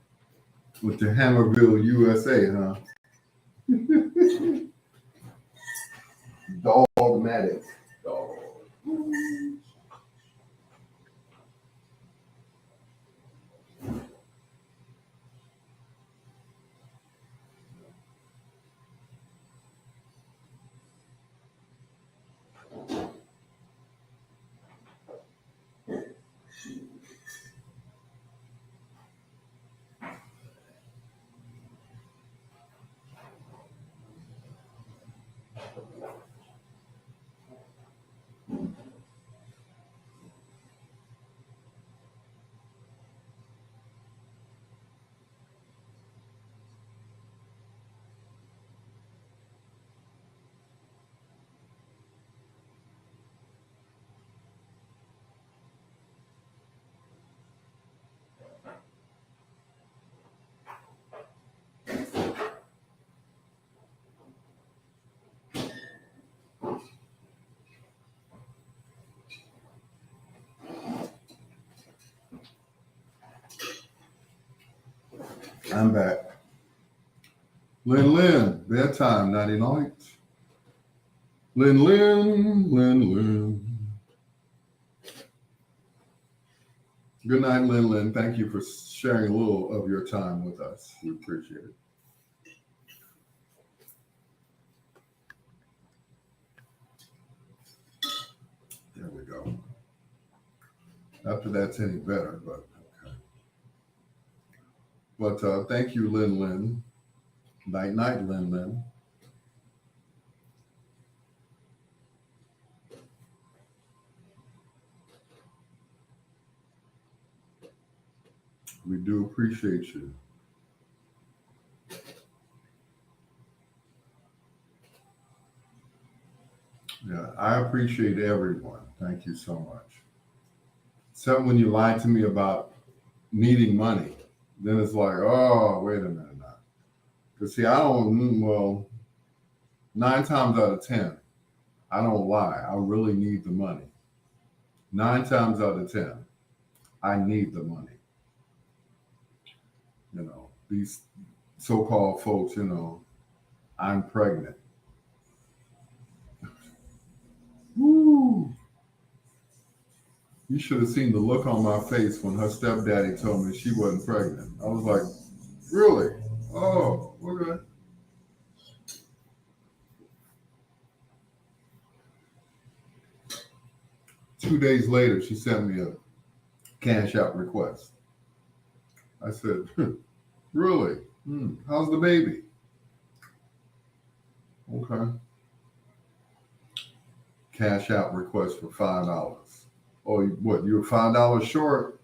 went to Hammerville, USA, huh? Dog automatic. Oh. I'm back. Lynn, bedtime, nighty night. Lynn. Good night, Lynn. Thank you for sharing a little of your time with us. We appreciate it. There we go. Not that that's any better, but okay. But thank you, Lynn. Night, Lynn. We do appreciate you. Yeah, I appreciate everyone. Thank you so much. Except when you lied to me about needing money, then it's like, oh, wait a minute now. Because see, I don't, well, 9 times out of 10, I don't lie. I really need the money. 9 times out of 10, I need the money. You know, these so-called folks, you know, I'm pregnant. Woo! You should have seen the look on my face when her stepdaddy told me she wasn't pregnant. I was like, really? Oh, okay. 2 days later, she sent me a cash out request. I said, really? How's the baby? Okay. Cash out request for $5. Oh, what? You were $5 short?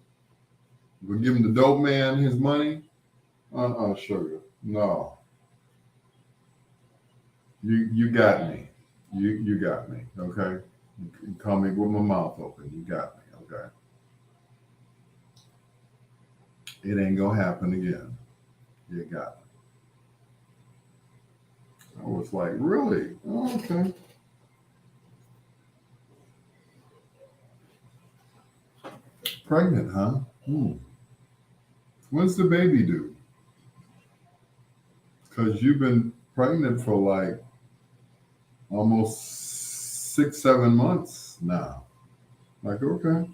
We're giving the dope man his money? Sugar. No. You got me. You got me. Okay. You can call me with my mouth open. You got me. Okay. It ain't gonna happen again. You got me. I was like, really? Oh, okay. Pregnant, huh? When's the baby due? Because you've been pregnant for like almost 6, 7 months now. Like, okay.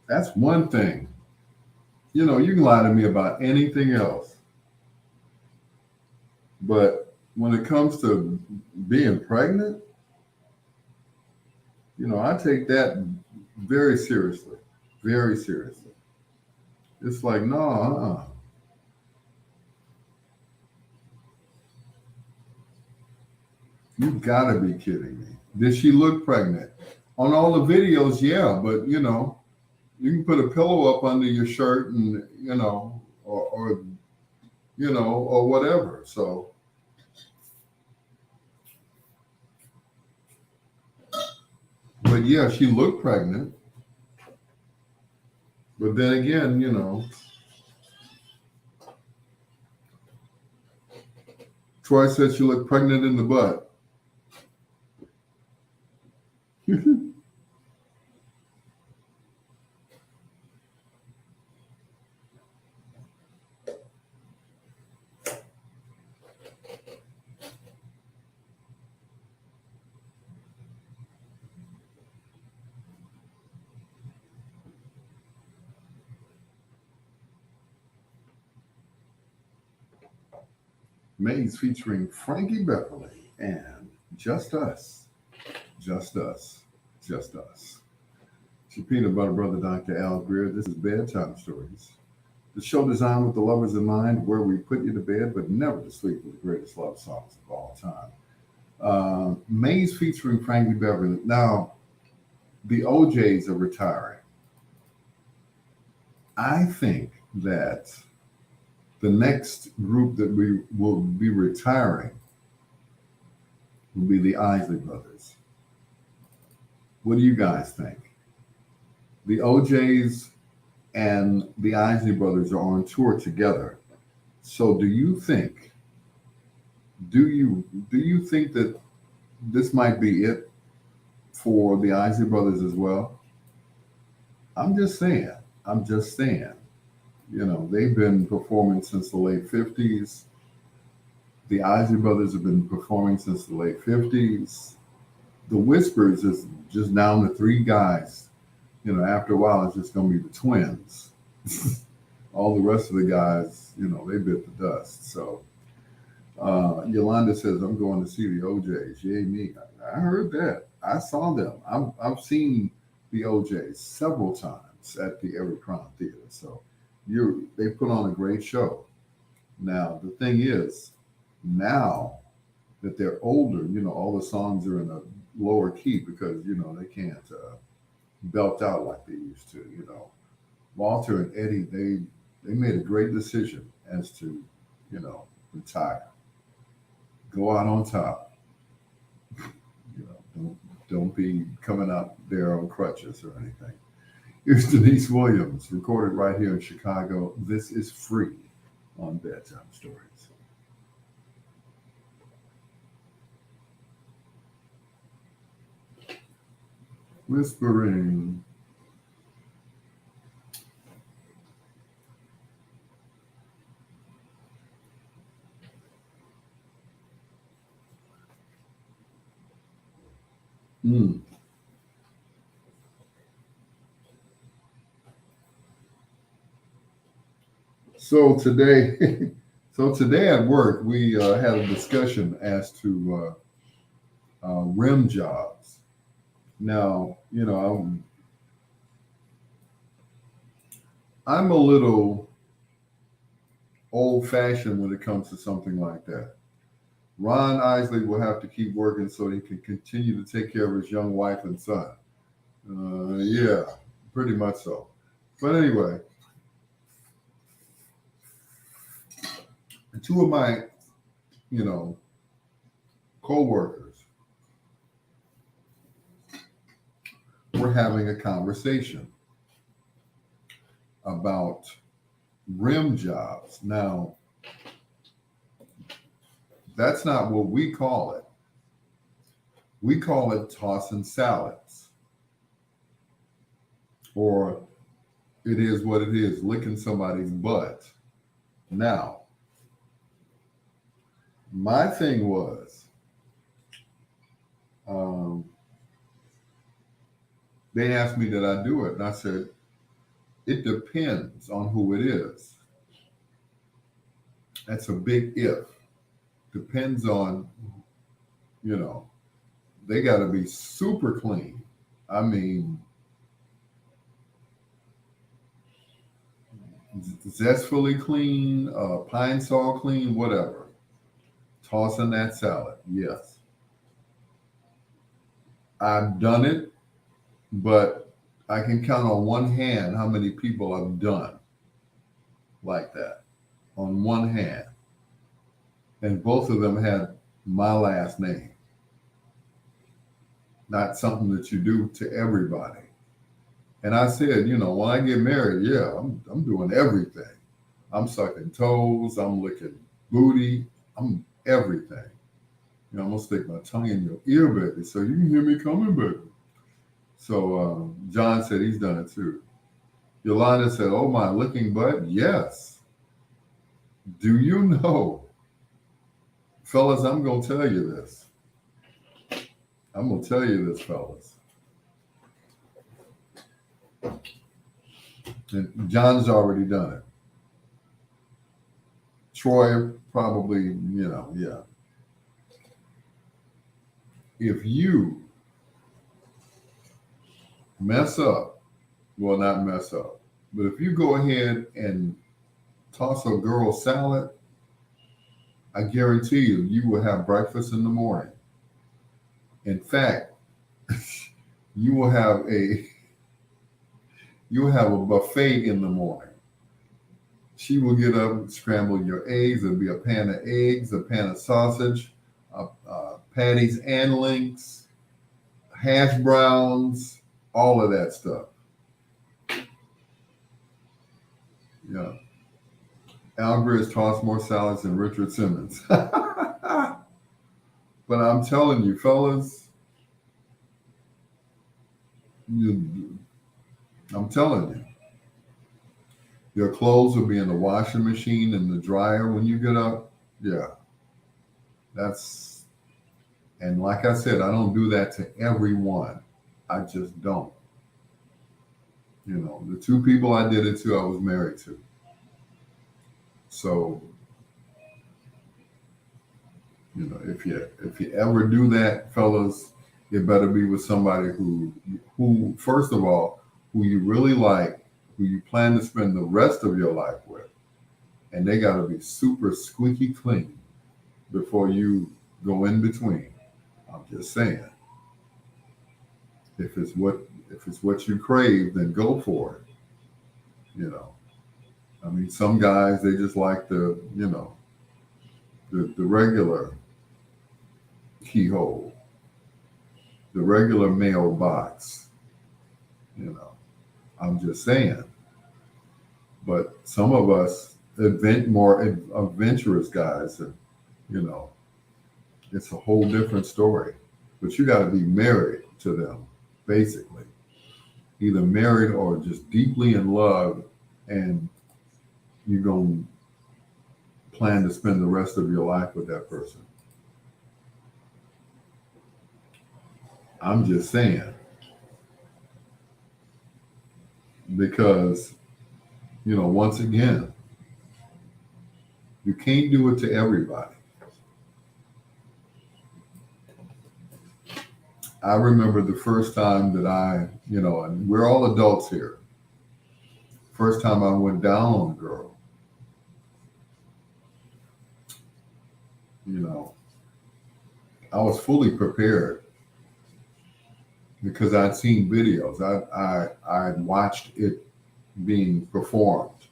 That's one thing. You know, you can lie to me about anything else. But when it comes to being pregnant, you know, I take that very seriously. Very seriously. It's like, no, you gotta be kidding me. Did she look pregnant? On all the videos, yeah, but you know, you can put a pillow up under your shirt and you know, or you know, or whatever. So but yeah, she looked pregnant. But then again, you know, Troy said she looked pregnant in the butt. Maze featuring Frankie Beverly and Just Us, Just Us, Just Us. It's your peanut butter brother, Dr. Al Greer. This is Bedtime Stories, the show designed with the lovers in mind, where we put you to bed but never to sleep with the greatest love songs of all time. Maze featuring Frankie Beverly. Now, the OJs are retiring. I think that the next group that we will be retiring will be the Isley Brothers. What do you guys think? The OJs and the Isley Brothers are on tour together. So do you think that this might be it for the Isley Brothers as well? I'm just saying. I'm just saying. They've been performing since the late 50s. The Isley Brothers have been performing since the late 50s. The Whispers is just down to three guys. After a while, it's just going to be the twins. All the rest of the guys, they bit the dust. So Yolanda says, I'm going to see the OJs. Yay, me. I heard that. I saw them. I've seen the OJs several times at the Every Crown Theater. So they put on a great show. Now, the thing is, now that they're older, all the songs are in a lower key because, they can't belt out like they used to. Walter and Eddie, they made a great decision as to, retire. Go out on top. Don't be coming out there on crutches or anything. Here's Denise Williams, recorded right here in Chicago. This is free on Bedtime Stories. Whispering. Mm. So today, so today at work, we had a discussion as to rim jobs. Now, I'm a little old fashioned when it comes to something like that. Ron Isley will have to keep working so he can continue to take care of his young wife and son. Yeah, pretty much so. But anyway, two of my, you know, co-workers were having a conversation about rim jobs. Now, that's not what we call it. We call it tossing salads, or it is what it is, licking somebody's butt. Now, my thing was, they asked me did I do it, and I said it depends on who it is. That's a big if. Depends on, you know, they got to be super clean. I mean, zestfully clean, pine sol clean, whatever. Tossing that salad, yes. I've done it, but I can count on one hand how many people I've done like that. On one hand. And both of them had my last name. Not something that you do to everybody. And I said, you know, when I get married, yeah, I'm doing everything. I'm sucking toes, I'm licking booty, I'm everything. You know, I'm gonna stick my tongue in your ear, baby, so you can hear me coming, baby. So John said he's done it too. Yolanda said, oh, my licking butt? Yes. Do you know, fellas, I'm gonna tell you this. I'm gonna tell you this, fellas. And John's already done it. Troy probably, yeah. If you mess up, well, not mess up, but if you go ahead and toss a girl salad, I guarantee you, you will have breakfast in the morning. In fact, you will have a you will have a buffet in the morning. She will get up and scramble your eggs. There'll be a pan of eggs, a pan of sausage, patties and links, hash browns, all of that stuff. Yeah. Al Greer has tossed more salads than Richard Simmons. But I'm telling you, fellas, I'm telling you, your clothes will be in the washing machine and the dryer when you get up. Yeah, that's, and like I said, I don't do that to everyone. I just don't. The two people I did it to, I was married to. So, if you ever do that, fellas, it better be with somebody who first of all, who you really like, who you plan to spend the rest of your life with, and they got to be super squeaky clean before you go in between. I'm just saying, if it's what you crave, then go for it. I mean, some guys, they just like the regular keyhole, the regular mailbox. I'm just saying. But some of us more adventurous guys, and you know, it's a whole different story. But you got to be married to them, basically, either married or just deeply in love, and you're going to plan to spend the rest of your life with that person. I'm just saying, because, once again, you can't do it to everybody. I remember the first time that and we're all adults here. First time I went down on a girl, I was fully prepared because I'd seen videos. I'd watched it being performed.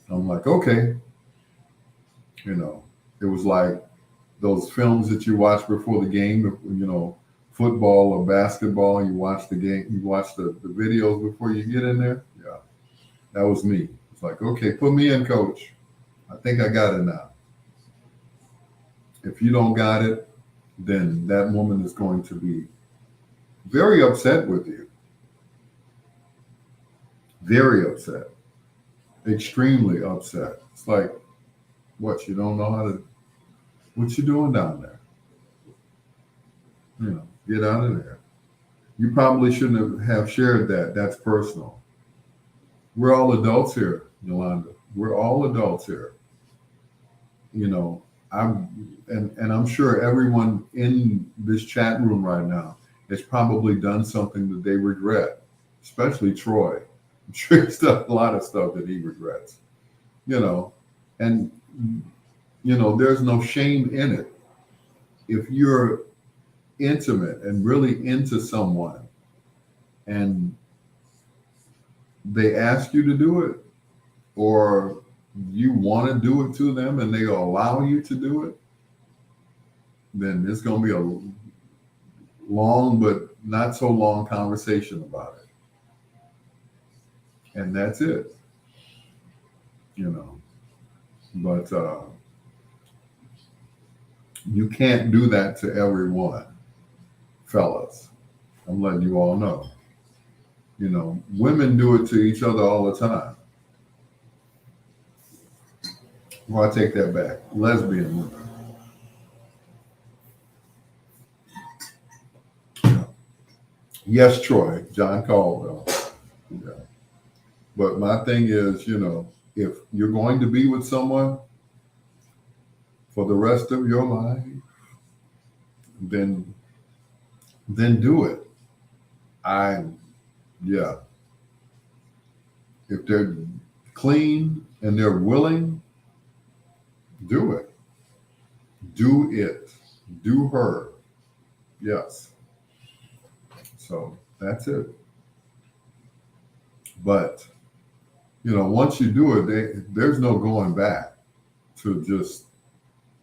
I'm like, okay, it was like those films that you watch before the game, football or basketball. You watch the game, you watch the videos before you get in there. Yeah, that was me. It's like, okay, put me in, coach. I think I got it now. If you don't got it, then that woman is going to be very upset with you. Very upset. Extremely upset. It's like, what, you don't know how to, what you doing down there? Get out of there. You probably shouldn't have shared that. That's personal. We're all adults here, Yolanda. We're all adults here. I'm sure everyone in this chat room right now has probably done something that they regret, especially Troy. I'm sure he's done a lot of stuff that he regrets. And there's no shame in it. If you're intimate and really into someone and they ask you to do it, or you want to do it to them and they allow you to do it, then there's going to be a long but not so long conversation about it. And that's it. But you can't do that to everyone, fellas. I'm letting you all know. Women do it to each other all the time. Well, I take that back. Lesbian women. Yes, Troy, John Caldwell. Yeah. But my thing is, if you're going to be with someone, for the rest of your life, then do it. I yeah. If they're clean and they're willing, do it. Do it. Do her. Yes. So that's it. But once you do it, there's no going back to just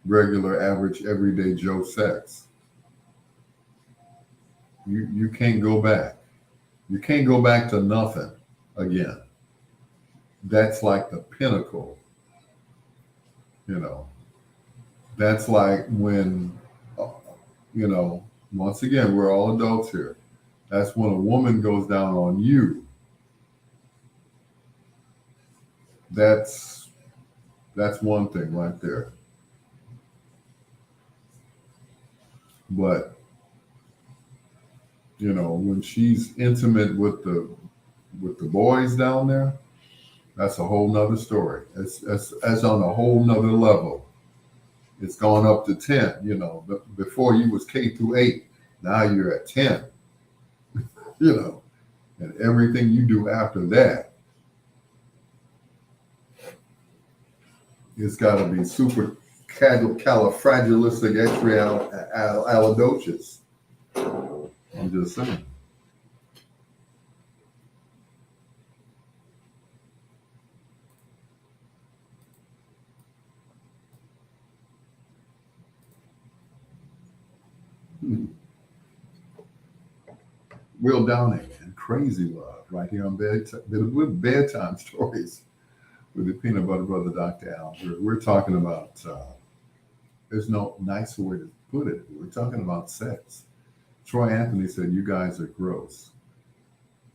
regular, average, everyday Joe sex. You can't go back. You can't go back to nothing again. That's like the pinnacle. You know, that's like when, uh, once again, we're all adults here. That's when a woman goes down on you. That's one thing right there. But when she's intimate with the boys down there, that's a whole nother story. It's on a whole nother level. It's gone up to 10. Before you was K through 8. Now you're at 10. And everything you do after that, it's got to be super califragilisticexpialidocious. I'm just saying. Will Downing and Crazy Love right here on Bedtime Stories with the Peanut Butter Brother, Dr. Al. We're talking about, there's no nicer way to put it. We're talking about sex. Troy Anthony said, you guys are gross.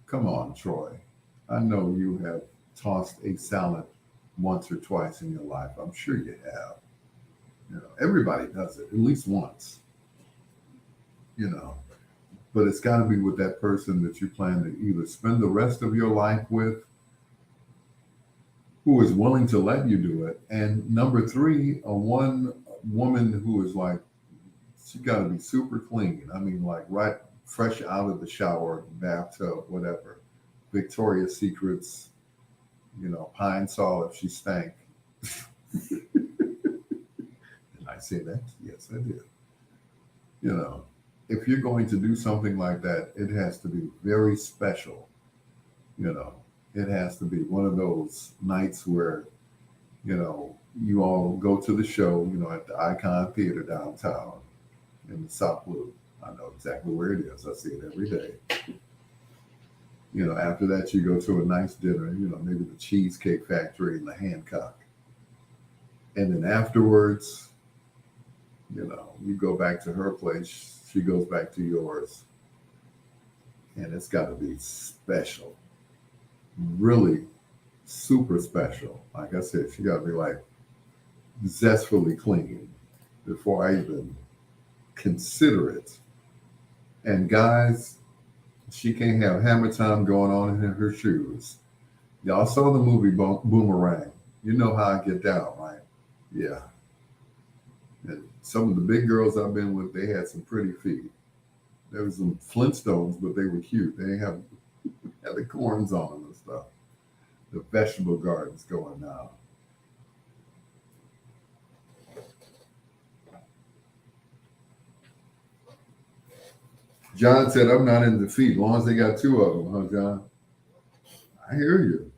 Come on, Troy. I know you have tossed a salad once or twice in your life. I'm sure you have. Everybody does it at least once. But it's got to be with that person that you plan to either spend the rest of your life with, who is willing to let you do it, and number three, a one woman who is like, she got to be super clean. I mean, like right fresh out of the shower, bathtub, whatever. Victoria's Secrets, Pine Sol if she stank. Did I say that? Yes, I did. If you're going to do something like that, it has to be very special. It has to be one of those nights where, you all go to the show, at the Icon Theater downtown in the South Loop. I know exactly where it is. I see it every day. After that, you go to a nice dinner, maybe the Cheesecake Factory in the Hancock. And then afterwards, you go back to her place. She goes back to yours. And it's got to be special. Really super special. Like I said, she got to be like zestfully clean before I even consider it. And guys, she can't have hammer time going on in her shoes. Y'all saw the movie Boomerang. You know how I get down, right? Yeah. And some of the big girls I've been with, they had some pretty feet. There was some Flintstones, but they were cute. They had the corns on them and stuff. The vegetable gardens going now. John said, I'm not in the feet, as long as they got two of them, huh, John? I hear you.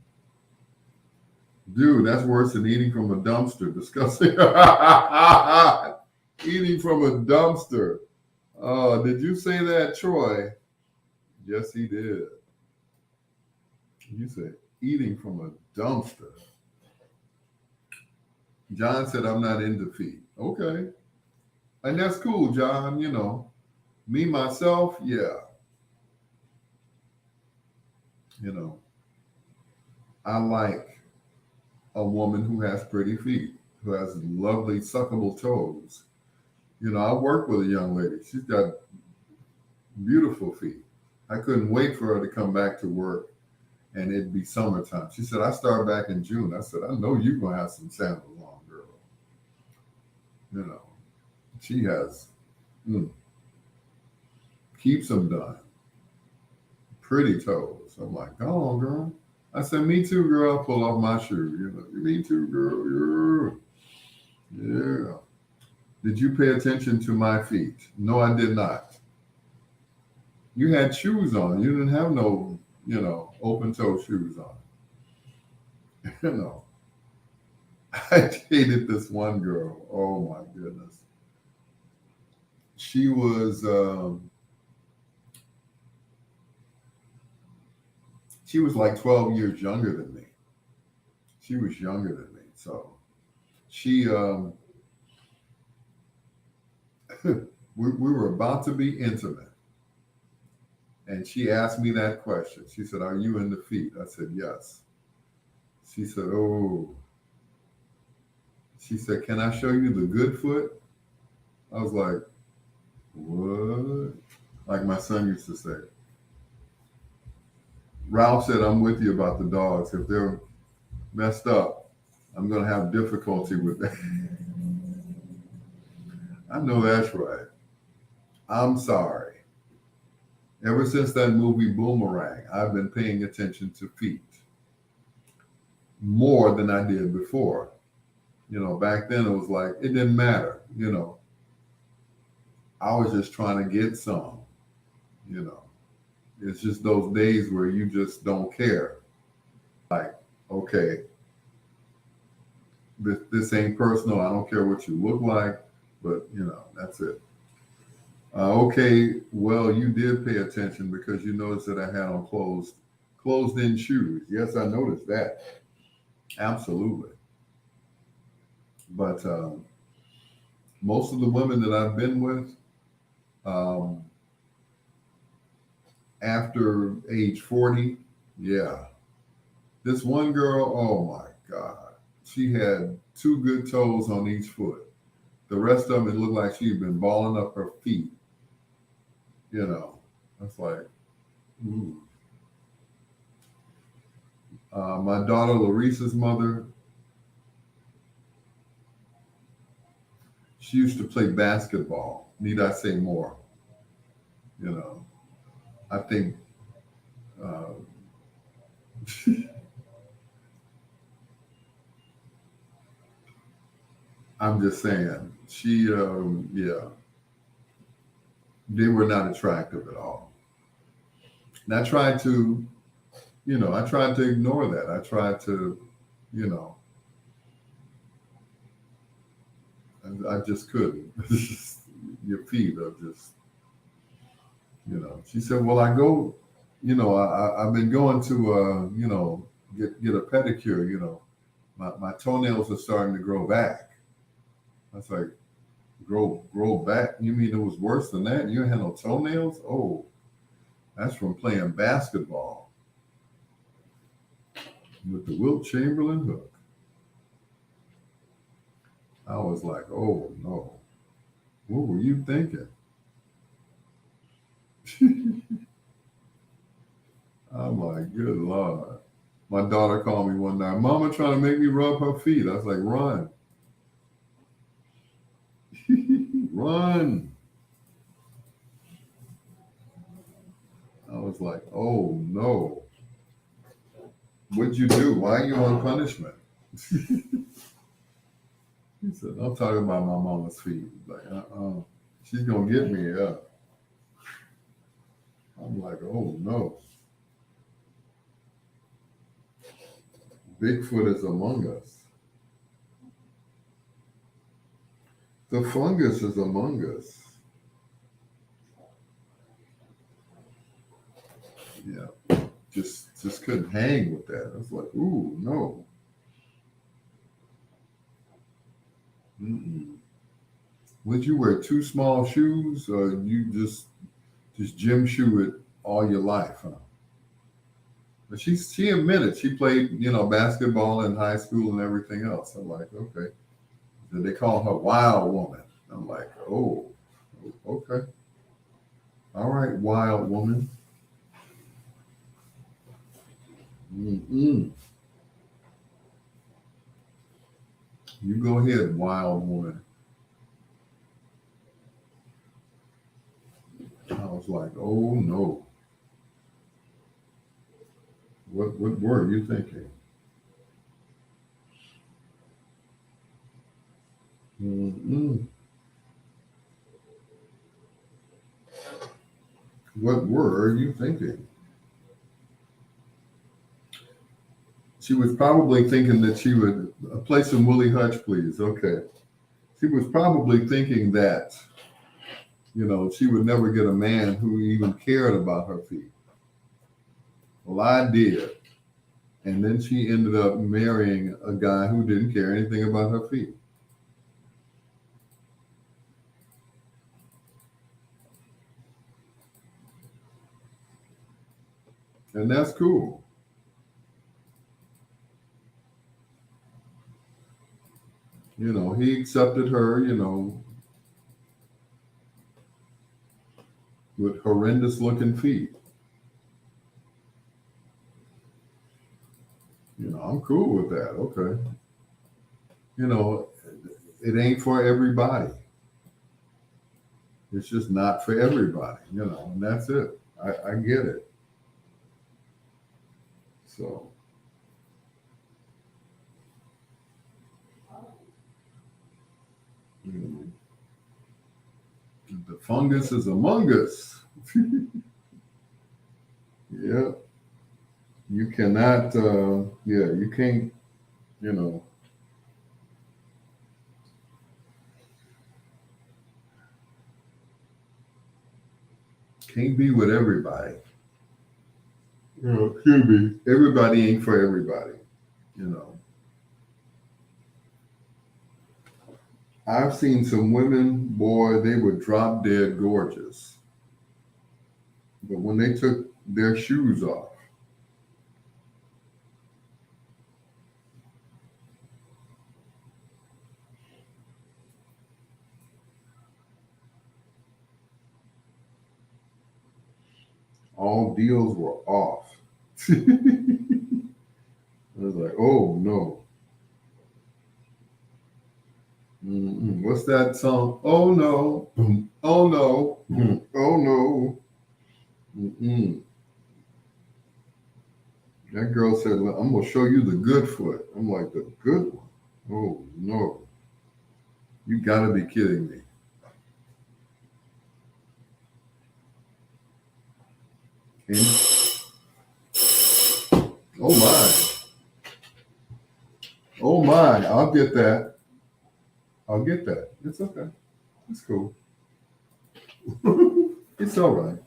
Dude, that's worse than eating from a dumpster. Disgusting. Eating from a dumpster. Oh, did you say that, Troy? Yes, he did. You said eating from a dumpster. John said, I'm not in defeat. Okay. And that's cool, John. Me, myself, yeah. I like a woman who has pretty feet, who has lovely, suckable toes. I work with a young lady. She's got beautiful feet. I couldn't wait for her to come back to work and it'd be summertime. She said, I start back in June. I said, I know you're going to have some sandals on, girl. You know, she has mm, keeps them done. Pretty toes. I'm like, go on, girl. I said, me too, girl. I pull off my shoe. You know, me too, girl. Yeah. Yeah. Did you pay attention to my feet? No, I did not. You had shoes on. You didn't have no, open toe shoes on. You know, I dated this one girl. Oh my goodness. She was she was like 12 years younger than me. She was younger than me. So she we were about to be intimate, and she asked me that question. She said, "Are you in the feet?" I said, "Yes." She said, "Oh." She said, "Can I show you the good foot?" I was like, "What?" Like my son used to say. Ralph said, "I'm with you about the dogs. If they're messed up, I'm going to have difficulty with that." I know that's right. I'm sorry. Ever since that movie Boomerang, I've been paying attention to feet more than I did before. Back then it was like, it didn't matter. I was just trying to get some, you know. It's just those days where you just don't care. Like, okay, this ain't personal. I don't care what you look like, but that's it. Okay, well, you did pay attention because you noticed that I had on closed-in shoes. Yes, I noticed that. Absolutely. But most of the women that I've been with, um, after age 40, yeah. This one girl, oh my God, she had two good toes on each foot. The rest of them, it looked like she'd been balling up her feet. You know, it's like, ooh. My daughter Larissa's mother, she used to play basketball. Need I say more? You know, I think uh, I'm just saying she, yeah, they were not attractive at all. And I tried to, I tried to ignore that. I tried to, you know, I just couldn't. Your feet are just, She said, "Well, I go, I've been going to, get a pedicure. My toenails are starting to grow back." I was like, "Grow back? You mean it was worse than that? You had no toenails? Oh, that's from playing basketball with the Wilt Chamberlain hook." I was like, "Oh no, what were you thinking?" I'm like, "Good Lord." My daughter called me one night. Mama trying to make me rub her feet. I was like, "Run, run." I was like, "Oh no, what'd you do? Why are you on punishment?" He said, "I'm talking about my mama's feet." Like, she's gonna get me up. I'm like, "Oh no, Bigfoot is among us. The fungus is among us." Yeah, just couldn't hang with that. I was like, "Ooh, no." Mm-mm. Would you wear two small shoes, or you just gym shoe it all your life, huh? But she admitted she played, basketball in high school and everything else. I'm like, okay. And they call her Wild Woman. I'm like, oh, okay. All right, Wild Woman. Mm-mm. You go ahead, Wild Woman. I was like, oh no, what were you thinking? Mm-mm. What were you thinking? She was probably thinking that she would play some Willie Hutch, please. Okay. She was probably thinking that, she would never get a man who even cared about her feet. Well, I did. And then she ended up marrying a guy who didn't care anything about her feet. And that's cool. He accepted her, with horrendous looking feet. I'm cool with that. Okay. You know, it ain't for everybody. It's just not for everybody, and that's it. I get it. So, you know, the fungus is among us. Yeah. You cannot, yeah, you can't, you know, can't be with everybody. Excuse me. Everybody ain't for everybody, you know. I've seen some women, boy, they were drop dead gorgeous. But when they took their shoes off, all deals were off. I was like, oh no. Mm-mm. What's that song? Oh no. Oh no. Oh no. Mm-mm. That girl said, "Well, I'm going to show you the good foot." I'm like, the good one? Oh no. You got to be kidding me. And, oh my. Oh my. I'll get that. I'll get that. It's okay. It's cool. It's all right.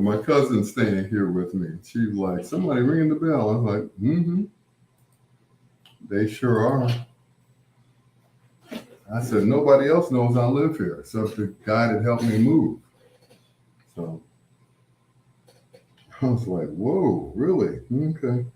My cousin's staying here with me. She's like, somebody ringing the bell. I was like, mm-hmm. They sure are. I said, nobody else knows I live here except the guy that helped me move. So I was like, whoa, really? Okay.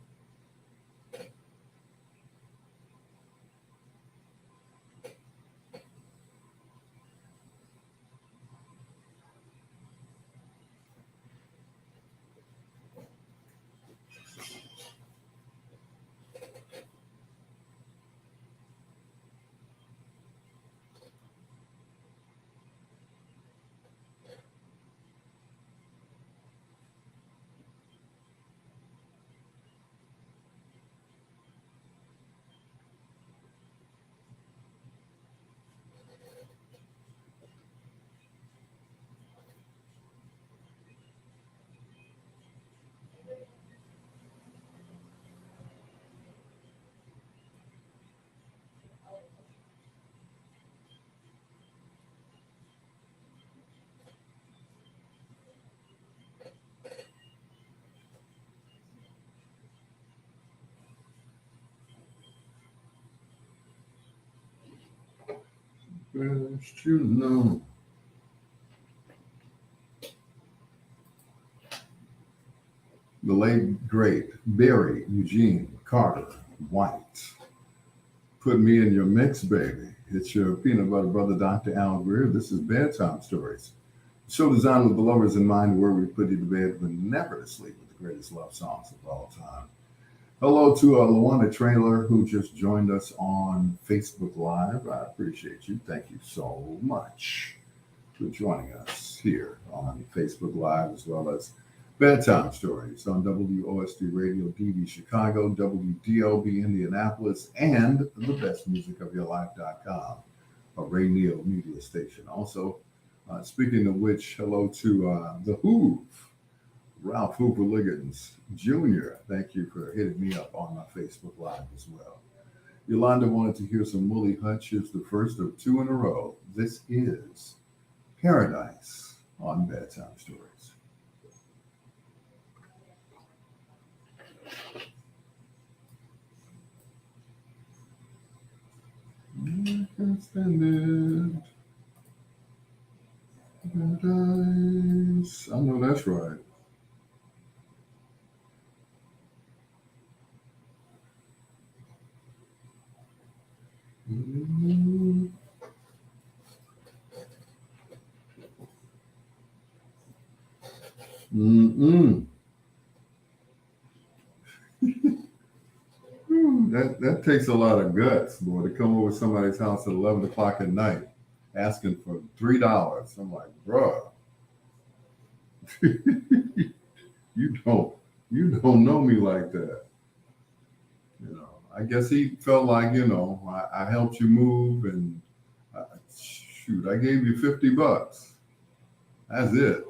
best you know. The late great Barry Eugene Carter White. Put me in your mix, baby. It's your peanut butter brother, Dr. Al Greer. This is Bedtime Stories. The show designed with the lovers in mind, where we put you to bed but never to sleep with the greatest love songs of all time. Hello to Luana Trailer, who just joined us on Facebook Live. I appreciate you. Thank you so much for joining us here on Facebook Live, as well as Bedtime Stories on WOSD Radio DV Chicago, WDLB Indianapolis, and the bestmusicofyourlife.com, a Ray Neal media station. Also, speaking of which, hello to the Hoove, Ralph Hoover Liggins Jr. Thank you for hitting me up on my Facebook Live as well. Yolanda wanted to hear some Willie Hutch. Here's the first of two in a row. This is Paradise on Bedtime Stories. I can't stand it. Paradise. I know that's right. Mm-mm. That takes a lot of guts, boy, to come over to somebody's house at 11 o'clock at night asking for $3. I'm like, bruh, you don't you don't know me like that. I guess he felt like, I helped you move, and shoot, I gave you $50. That's it.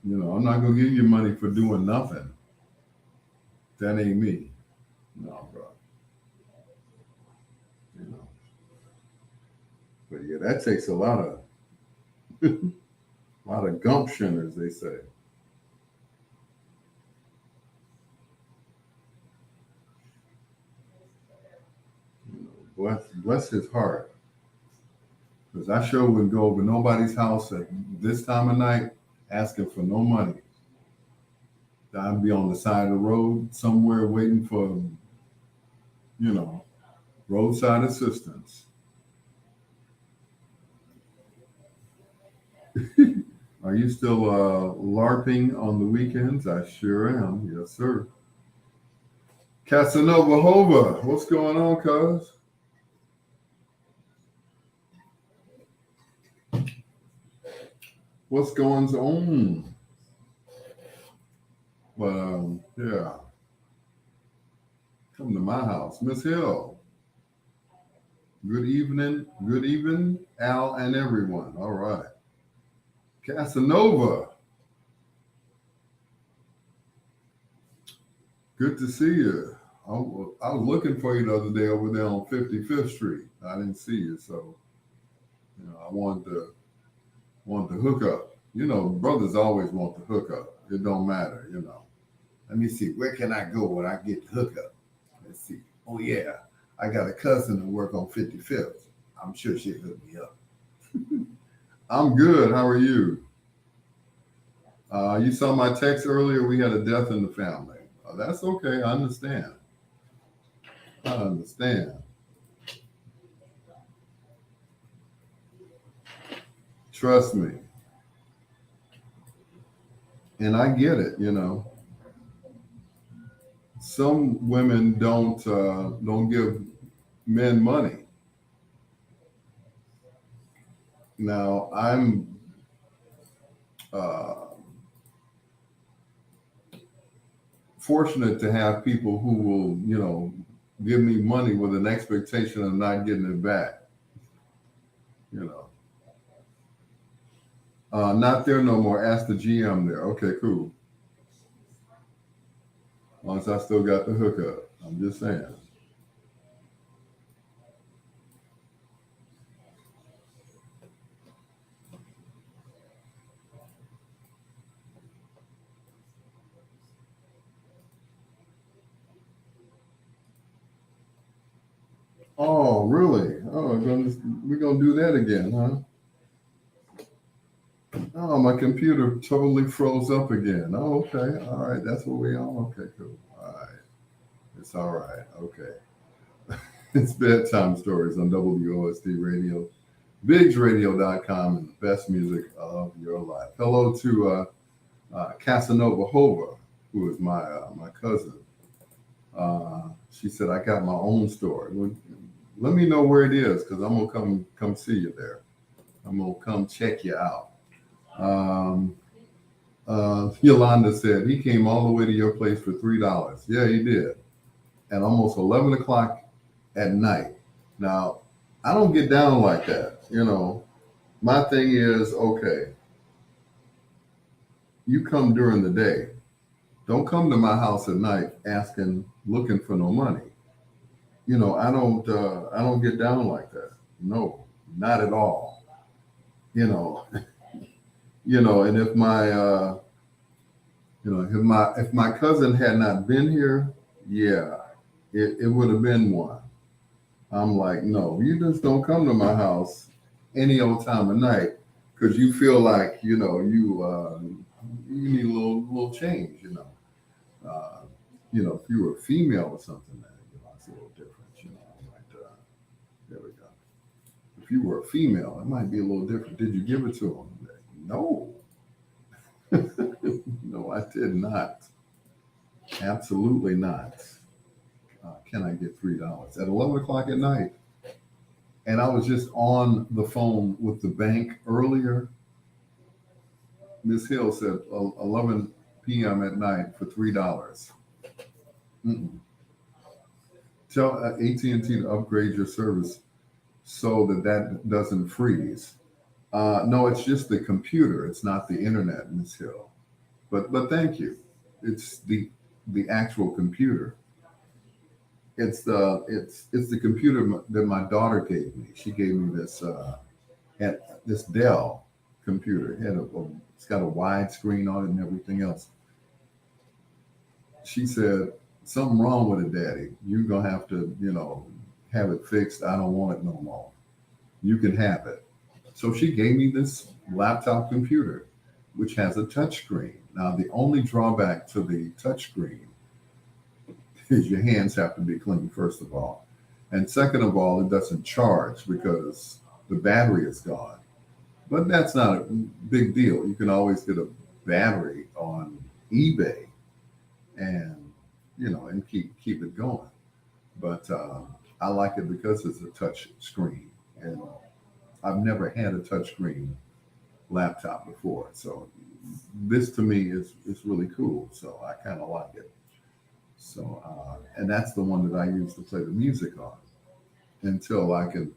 I'm not gonna give you money for doing nothing. That ain't me. No, bro. You know. But yeah, that takes a lot of gumption, as they say. Bless his heart. Because I sure wouldn't go over nobody's house at this time of night asking for no money. I'd be on the side of the road somewhere waiting for, you know, roadside assistance. Are you still LARPing on the weekends? I sure am. Yes, sir. Casanova Hova, what's going on, cuz? What's going on? But yeah, come to my house. Miss Hill, good evening. Good evening, Al and everyone. All right. Casanova, good to see you. I was looking for you the other day over there on 55th Street. I didn't see you, so I wanted to hook up. Brothers always want to hook up. It don't matter. Let me see. Where can I go when I get to hook up? Let's see. Oh yeah, I got a cousin who work on 55th. I'm sure she'll hook me up. I'm good. How are you? You saw my text earlier. We had a death in the family. That's okay. I understand. I understand. Trust me. And I get it. Some women don't give men money. Now I'm uh, fortunate to have people who will, give me money with an expectation of not getting it back. You know, not there no more. Ask the GM there. Okay, cool. As long as I still got the hookup. I'm just saying. Oh, really? Oh, we're gonna do that again, huh? Oh, my computer totally froze up again. Oh, okay. All right. That's what we on. Okay, cool. All right. It's all right. Okay. It's bedtime stories on WOSD Radio, BiggsRadio.com, and the best music of your life. Hello to Casanova Hova, who is my cousin. She said, I got my own store. Well, let me know where it is because I'm gonna come see you there. I'm gonna come check you out. Um, Yolanda said he came all the way to your place for $3. Yeah, he did. At almost 11 o'clock at night. Now, I don't get down like that. My thing is, okay, you come during the day. Don't come to my house at night looking for no money. I don't get down like that. No, not at all. You know, and if my cousin had not been here, yeah, it would have been one. I'm like, no, you just don't come to my house any old time of night because you feel like you need a little change. If you were a female or something, then it's a little different. There we go. If you were a female, it might be a little different. Did you give it to him? No, no, I did not. Absolutely not. Can I get $3 at 11 o'clock at night? And I was just on the phone with the bank earlier. Miss Hill said 11 p.m. at night for $3. Mm-mm. Tell AT&T to upgrade your service so that doesn't freeze. No, it's just the computer. It's not the internet, Miss Hill. But thank you. It's the actual computer. It's the computer that my daughter gave me. She gave me this Dell computer. It's got a wide screen on it and everything else. She said, something wrong with it, Daddy. You're gonna have to, have it fixed. I don't want it no more. You can have it. So she gave me this laptop computer, which has a touch screen. Now, the only drawback to the touch screen is your hands have to be clean, first of all. And second of all, it doesn't charge because the battery is gone. But that's not a big deal. You can always get a battery on eBay and and keep it going. But I like it because it's a touch screen, and I've never had a touch screen laptop before. So this to me is really cool. So I kind of like it. So and that's the one that I use to play the music on until I can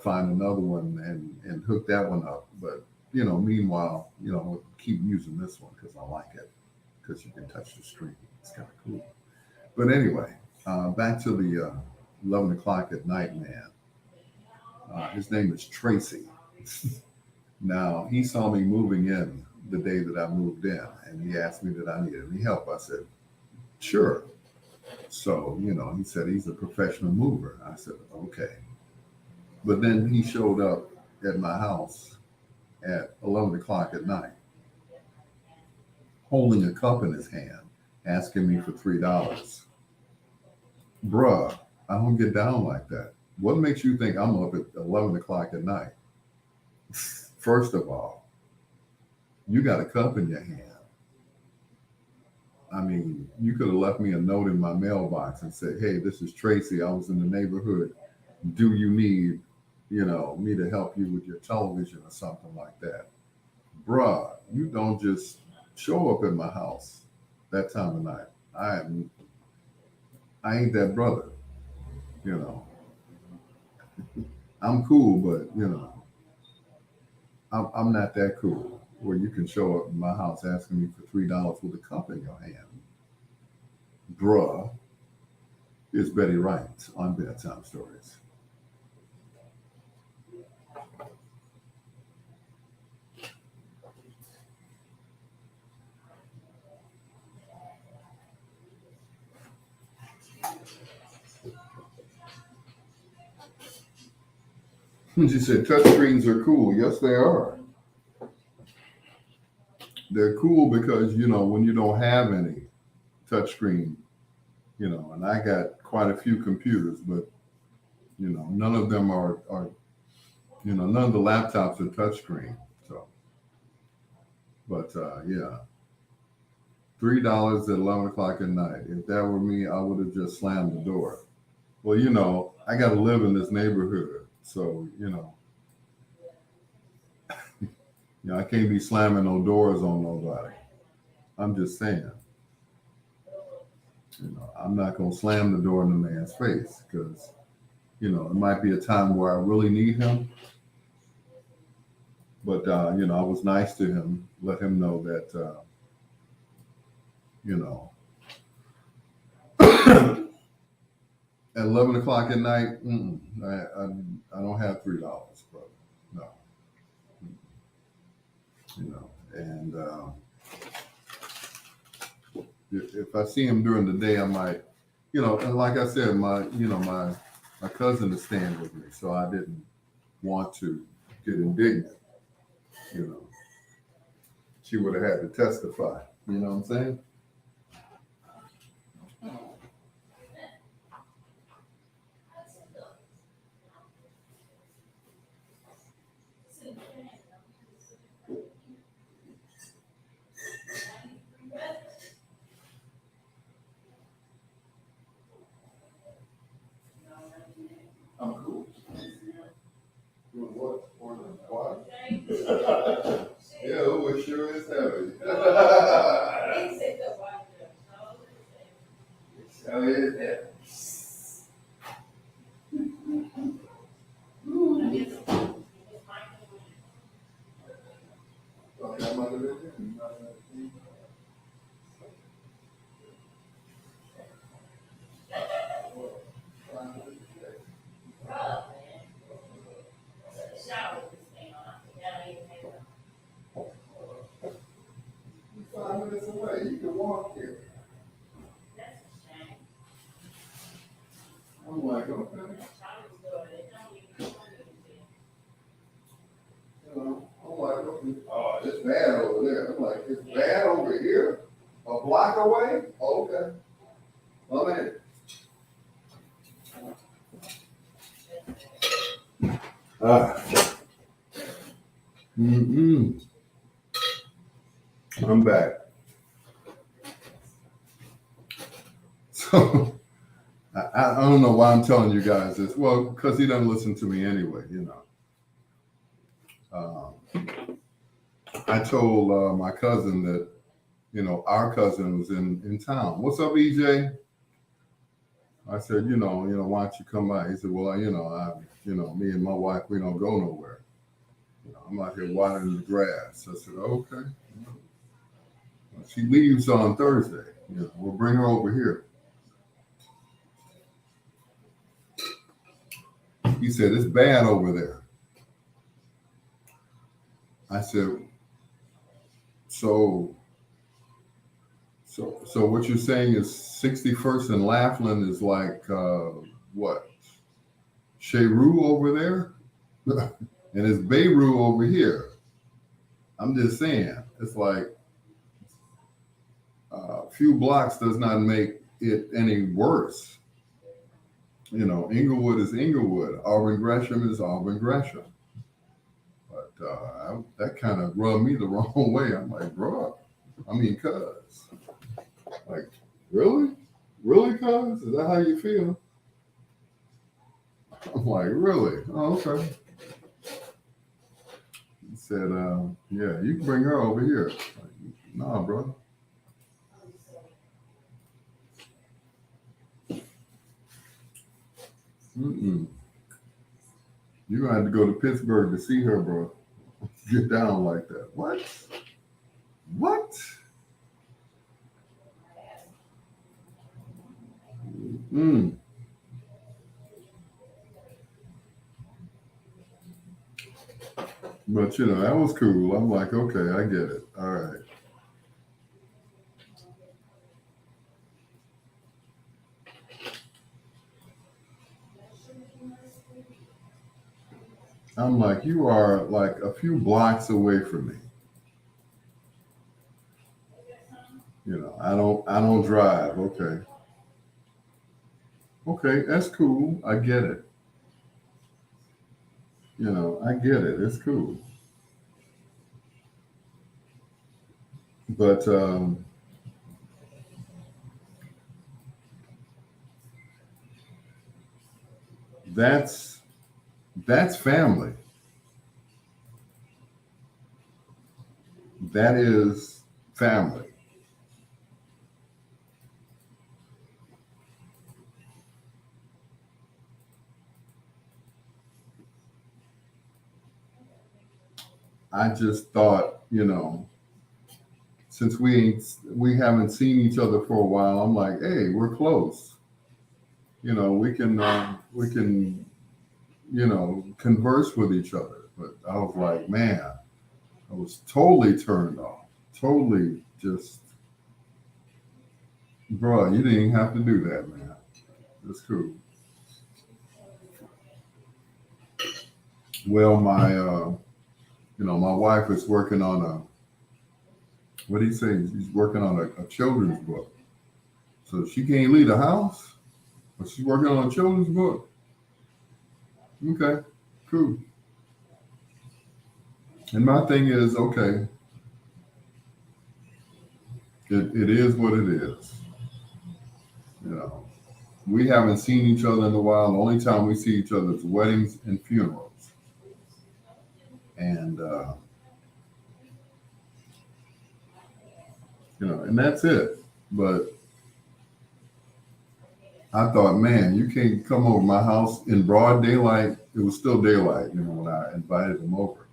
find another one and hook that one up. But meanwhile, I'll keep using this one because I like it because you can touch the screen. It's kind of cool. But anyway, back to the 11 o'clock at night man. His name is Tracy. Now, he saw me moving in the day that I moved in, and he asked me that I needed any help. I said, sure. So, he said he's a professional mover. I said, okay. But then he showed up at my house at 11 o'clock at night, holding a cup in his hand, asking me for $3. Bruh, I don't get down like that. What makes you think I'm up at 11 o'clock at night? First of all, you got a cup in your hand. I mean, you could have left me a note in my mailbox and said, hey, this is Tracy. I was in the neighborhood. Do you need, me to help you with your television or something like that? Bruh, you don't just show up at my house that time of night. I ain't that brother, you know. I'm cool, but I'm not that cool where you can show up in my house asking me for $3 with a cup in your hand. Bruh, is Betty Wright on Bedtime Stories. She said touchscreens are cool. Yes, they are. They're cool because when you don't have any touchscreen, and I got quite a few computers, but none of them are none of the laptops are touchscreen. So, but yeah, $3 at 11 o'clock at night. If that were me, I would have just slammed the door. Well, I got to live in this neighborhood, so I can't be slamming no doors on nobody. I'm just saying, I'm not gonna slam the door in the man's face because it might be a time where I really need him. But I was nice to him, let him know that you know at 11 o'clock at night, I don't have $3, brother. No, and if I see him during the day, I might, and like I said, my cousin is staying with me, so I didn't want to get indignant. You know, she would have had to testify. You know what I'm saying? I'm cool. Doing what? Ordering water? Yeah, it sure is heavy. Sure is heavy. Okay, I'm under it. You're 5 minutes away. You can walk here. I'm like, okay. I'm like, okay. Oh, it's bad over there. I'm like, it's bad over here? A block away? Okay. Well, man. Ah. I'm back. So I don't know why I'm telling you guys this. Well, because he doesn't listen to me anyway, I told my cousin that, our cousin was in town. What's up, EJ? I said, why don't you come by? He said, well, me and my wife, we don't go nowhere. I'm out here watering the grass. I said, okay. She leaves on Thursday. We'll bring her over here. He said, it's bad over there. I said, so what you're saying is 61st and Laughlin is like, what? Cheru over there? And it's Beirut over here. I'm just saying, it's like a few blocks does not make it any worse. Inglewood is Inglewood. Auburn Gresham is Auburn Gresham. But that kind of rubbed me the wrong way. I'm like, bro, cuz. Like, really? Really, cuz? Is that how you feel? I'm like, really? Oh, okay. He said, yeah, you can bring her over here. Like, nah, bro. You're going to have to go to Pittsburgh to see her, bro. Get down like that. What? What? But, that was cool. I'm like, okay, I get it. All right. I'm like, you are like a few blocks away from me. I don't drive. Okay. Okay, that's cool. I get it. I get it. It's cool. But that's that's family. That is family. I just thought, since we haven't seen each other for a while, I'm like, hey, we're close. We can converse with each other. But I was like, man, I was totally turned off. Totally just, bro, you didn't even have to do that, man. That's cool. Well, my wife is working on what do you say? She's working on a children's book. So she can't leave the house, but she's working on a children's book. Okay, cool. And my thing is, okay, it is what it is. You know, we haven't seen each other in a while. The only time we see each other is weddings and funerals. And, and that's it. But I thought, man, you can't come over my house in broad daylight. It was still daylight, when I invited them over.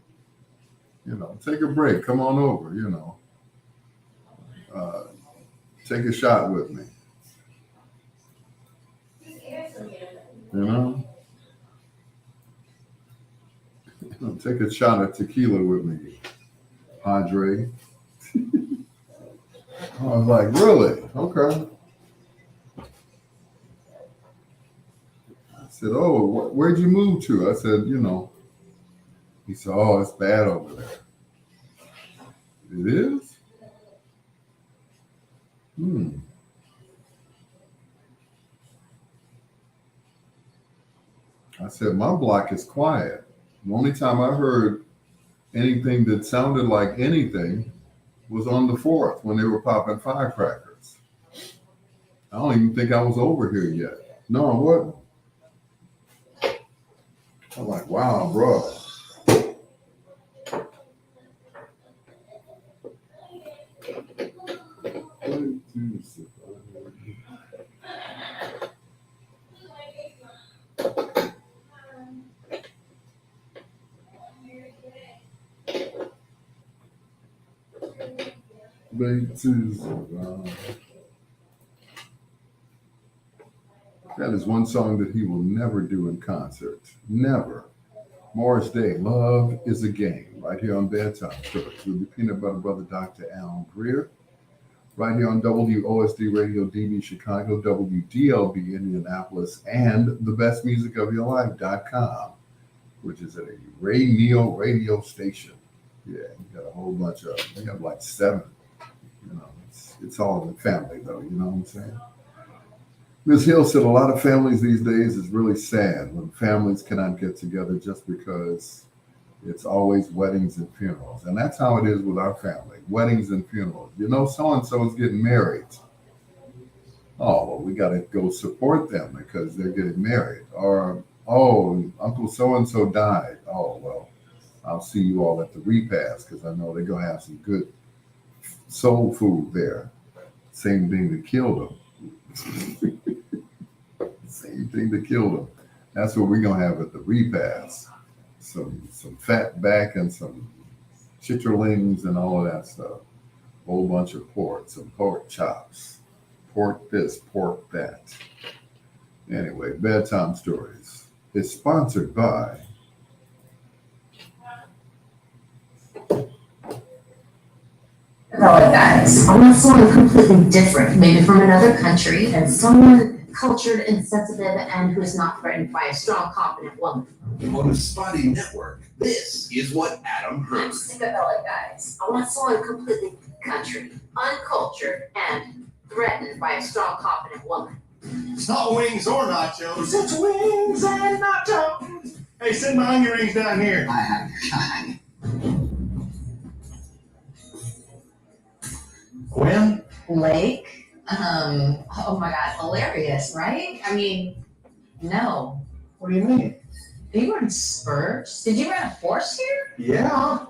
Take a break, come on over, uh, take a shot with me, you know, take a shot of tequila with me, Padre. I was like, really? Okay. I said, oh, where'd you move to? I said, he said, oh, it's bad over there. It is? Hmm. I said, my block is quiet. The only time I heard anything that sounded like anything was on the 4th when they were popping firecrackers. I don't even think I was over here yet. No, I wasn't. I'm like, wow, bro. That is one song that he will never do in concert. Never. Morris Day, Love is a Game, right here on Bedtime Stories with the Peanut Butter Brother, Dr. Al Greer, right here on WOSD Radio DB Chicago, WDLB Indianapolis, and thebestmusicofyourlife.com, which is a Ray Neal radio station. Yeah, you got a whole bunch of them. We have like 7. It's all in the family, though. You know what I'm saying? Ms. Hill said a lot of families these days is really sad when families cannot get together just because it's always weddings and funerals. And that's how it is with our family, weddings and funerals. So-and-so is getting married. Oh, well, we got to go support them because they're getting married. Or, oh, Uncle so-and-so died. Oh, well, I'll see you all at the repast because I know they're going to have some good soul food there. Same thing that killed them. Same thing that killed them. That's what we're going to have at the repast. Some fat back and some chitterlings and all of that stuff. Whole bunch of pork, some pork chops, pork this, pork that. Anyway, Bedtime Stories is sponsored by Guys, I want someone completely different, maybe from another country, and someone cultured and sensitive and who is not threatened by a strong, confident woman. On a spotty network, this is what Adam I'm heard. sick of LA guys. I want someone completely country, uncultured, and threatened by a strong, confident woman. It's not wings or nachos. It's wings and nachos. Hey, send my onion rings down here. I have your kind. Gwen? Lake. Oh my God, hilarious, right? I mean, no. What do you mean? You were in spurts. Did you rent a horse here? Yeah.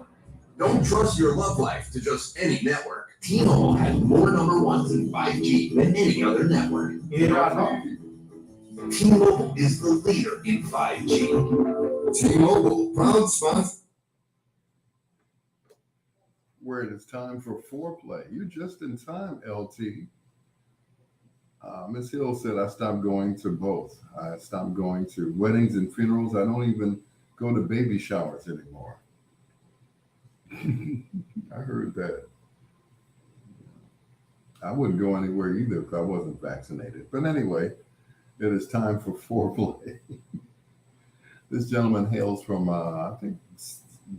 Don't trust your love life to just any network. T-Mobile has more number ones in 5G than any other network. You know, I know. T-Mobile is the leader in 5G. T-Mobile, proud sponsor. Where it is time for foreplay. You're just in time, LT. Miss Hill said, I stopped going to both. I stopped going to weddings and funerals. I don't even go to baby showers anymore. I heard that. I wouldn't go anywhere either if I wasn't vaccinated. But anyway, it is time for foreplay. This gentleman hails from, I think,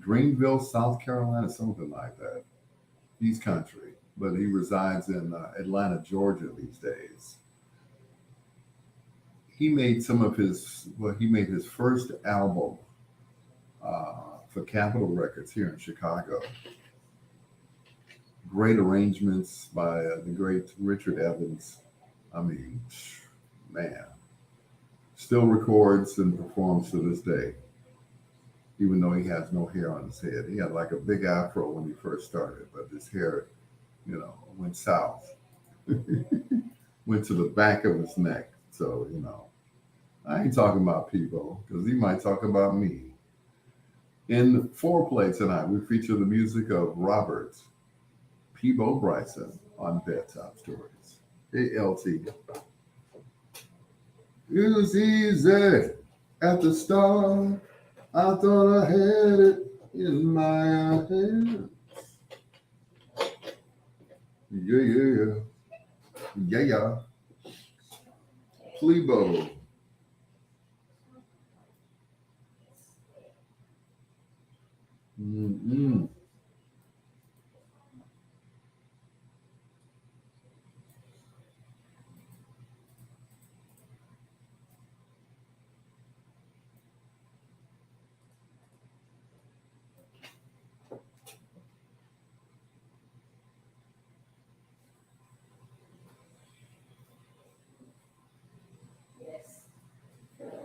Greenville, South Carolina, something like that. He's country, but he resides in Atlanta, Georgia these days. He made he made his first album for Capitol Records here in Chicago. Great arrangements by the great Richard Evans. I mean, man, still records and performs to this day, even though he has no hair on his head. He had like a big afro when he first started, but his hair, went south. Went to the back of his neck. So, I ain't talking about people because he might talk about me. In foreplay tonight, we feature the music of Robert Peebo Bryson on Bedtime Stories. Hey, LT. It was easy at the start. I thought I had it in my hands. Yeah. Peebo. Mm-mm.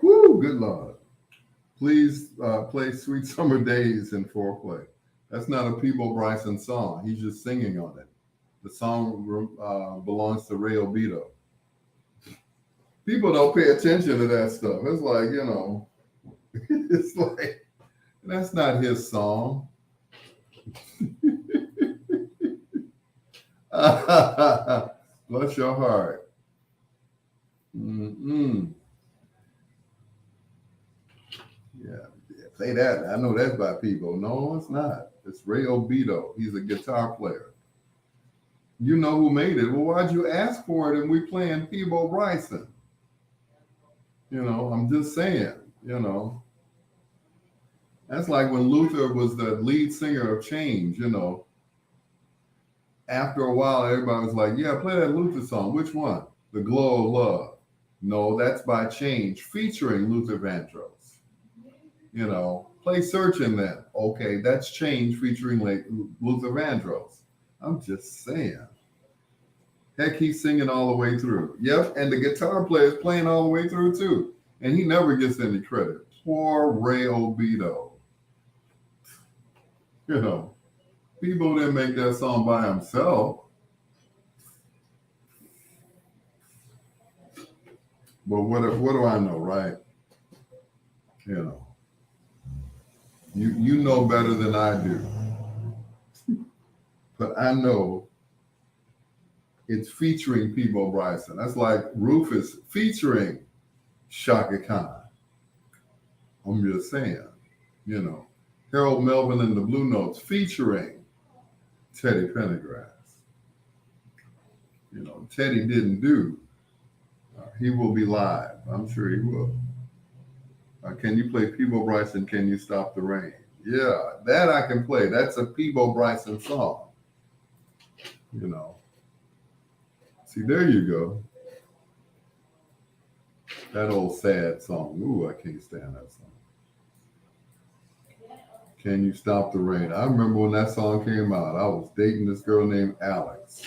Woo, good Lord. Please play Sweet Summer Days in foreplay. That's not a Peebo Bryson song. He's just singing on it. The song belongs to Ray Obito. People don't pay attention to that stuff. It's like, it's like, that's not his song. Bless your heart. Mm-mm. Yeah, play that. I know that's by Peebo. No, it's not. It's Ray Obito. He's a guitar player. You know who made it. Well, why'd you ask for it and we playing Peebo Bryson? I'm just saying, That's like when Luther was the lead singer of Change, After a while, everybody was like, yeah, play that Luther song. Which one? The Glow of Love. No, that's by Change, featuring Luther Vandross. Play Searching then. Okay, that's Change featuring Luther Vandross. I'm just saying. Heck, he's singing all the way through. Yep, and the guitar player is playing all the way through too. And he never gets any credit. Poor Ray Obito. Peebo didn't make that song by himself. But what do I know, right? You know better than I do. But I know it's featuring Peebo Bryson. That's like Rufus featuring Shaka Khan. I'm just saying, Harold Melvin and the Blue Notes featuring Teddy Pendergrass. Teddy didn't do He will be live. I'm sure he will. Can you play Peebo Bryson, Can You Stop the Rain? Yeah, that I can play. That's a Peebo Bryson song. You know. See, there you go. That old sad song. Ooh, I can't stand that song. Can You Stop the Rain? I remember when that song came out. I was dating this girl named Alex.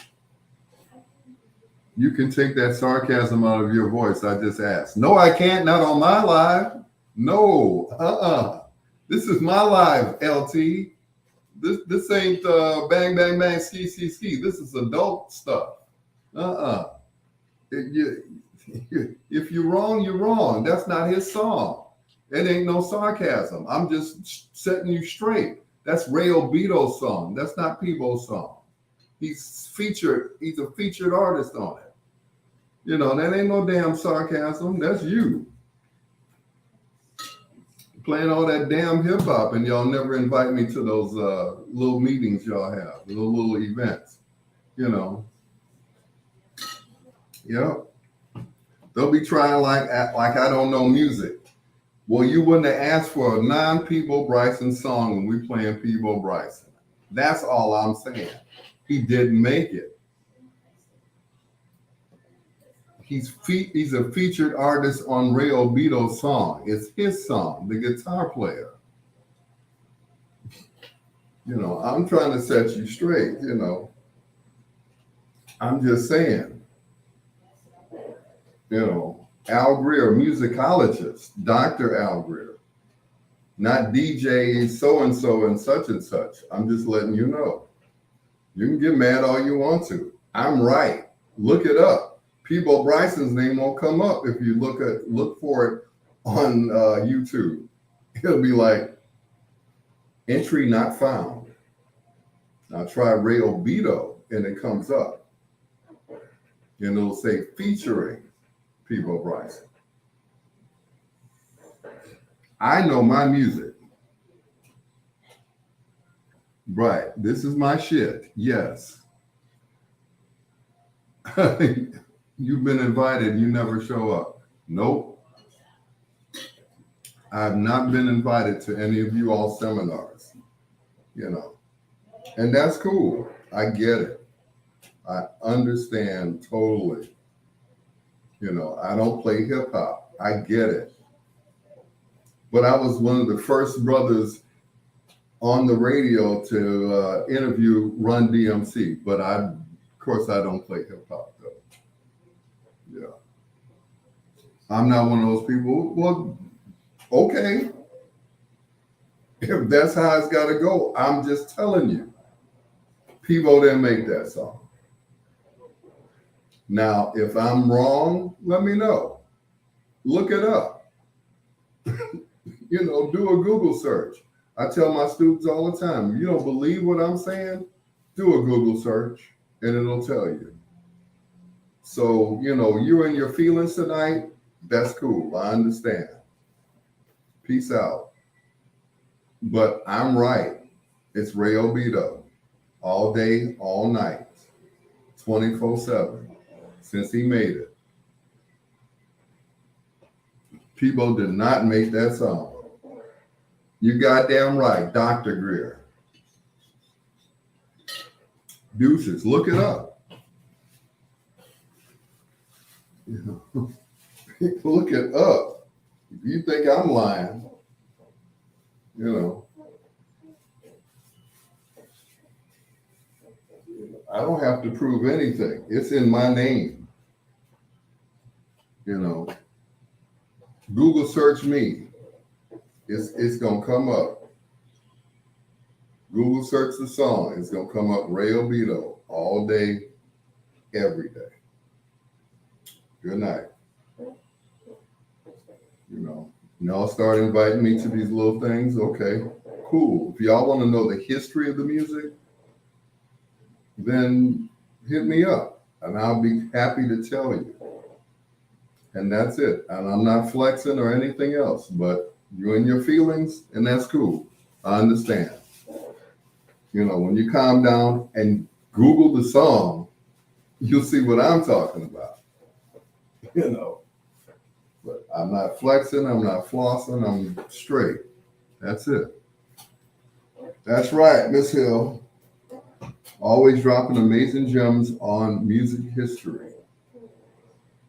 You can take that sarcasm out of your voice. I just asked. No, I can't. Not on my live. No. This is my live, LT. This ain't bang, bang, bang, ski, ski, ski. This is adult stuff. If you're wrong, you're wrong. That's not his song. It ain't no sarcasm. I'm just setting you straight. That's Ray Obito's song. That's not Peebo's song. He's a featured artist on it. You know, that ain't no damn sarcasm. That's you. Playing all that damn hip hop, and y'all never invite me to those little meetings y'all have, little events. You know. Yep. They'll be trying like I don't know music. Well, you wouldn't have asked for a non-Peebo Bryson song when we playing Peebo Bryson. That's all I'm saying. He didn't make it. He's a featured artist on Ray Obito's song. It's his song, the guitar player. You know, I'm trying to set you straight, you know. I'm just saying. You know, Al Greer, musicologist, Dr. Al Greer, not DJ so-and-so and such and such. I'm just letting you know. You can get mad all you want to. I'm right. Look it up. Peebo Bryson's name won't come up if you look for it on YouTube. It'll be like, entry not found. Now try Ray Obito and it comes up. And it'll say featuring Peebo Bryson. I know my music. Right. This is my shit. Yes. You've been invited. You never show up. Nope. I've not been invited to any of you all seminars. You know. And that's cool. I get it. I understand totally. You know, I don't play hip hop. I get it. But I was one of the first brothers on the radio to interview Run DMC. But of course, I don't play hip hop though. Yeah. I'm not one of those people. Well, okay. If that's how it's got to go, I'm just telling you. Peebo didn't make that song. Now, if I'm wrong, let me know. Look it up. You know, do a Google search. I tell my students all the time, if you don't believe what I'm saying, do a Google search and it'll tell you. So, you know, you're in your feelings tonight, that's cool. I understand. Peace out. But I'm right. It's Ray Obito. All day, all night. 24/7. Since he made it. Peebo did not make that song. You goddamn right, Dr. Greer. Deuces, look it up. You know, look it up. If you think I'm lying, you know, I don't have to prove anything. It's in my name. You know, Google search me. It's gonna come up. Google search the song. It's gonna come up Ray Obito all day, every day. Good night. You know, y'all start inviting me to these little things. Okay, cool. If y'all want to know the history of the music, then hit me up and I'll be happy to tell you. And that's it. And I'm not flexing or anything else, but you're in your feelings and that's cool. I understand. You know, when you calm down and Google the song, you'll see what I'm talking about. you know. But I'm not flexing, I'm not flossing, I'm straight. That's it. That's right, Miss Hill. Always dropping amazing gems on music history.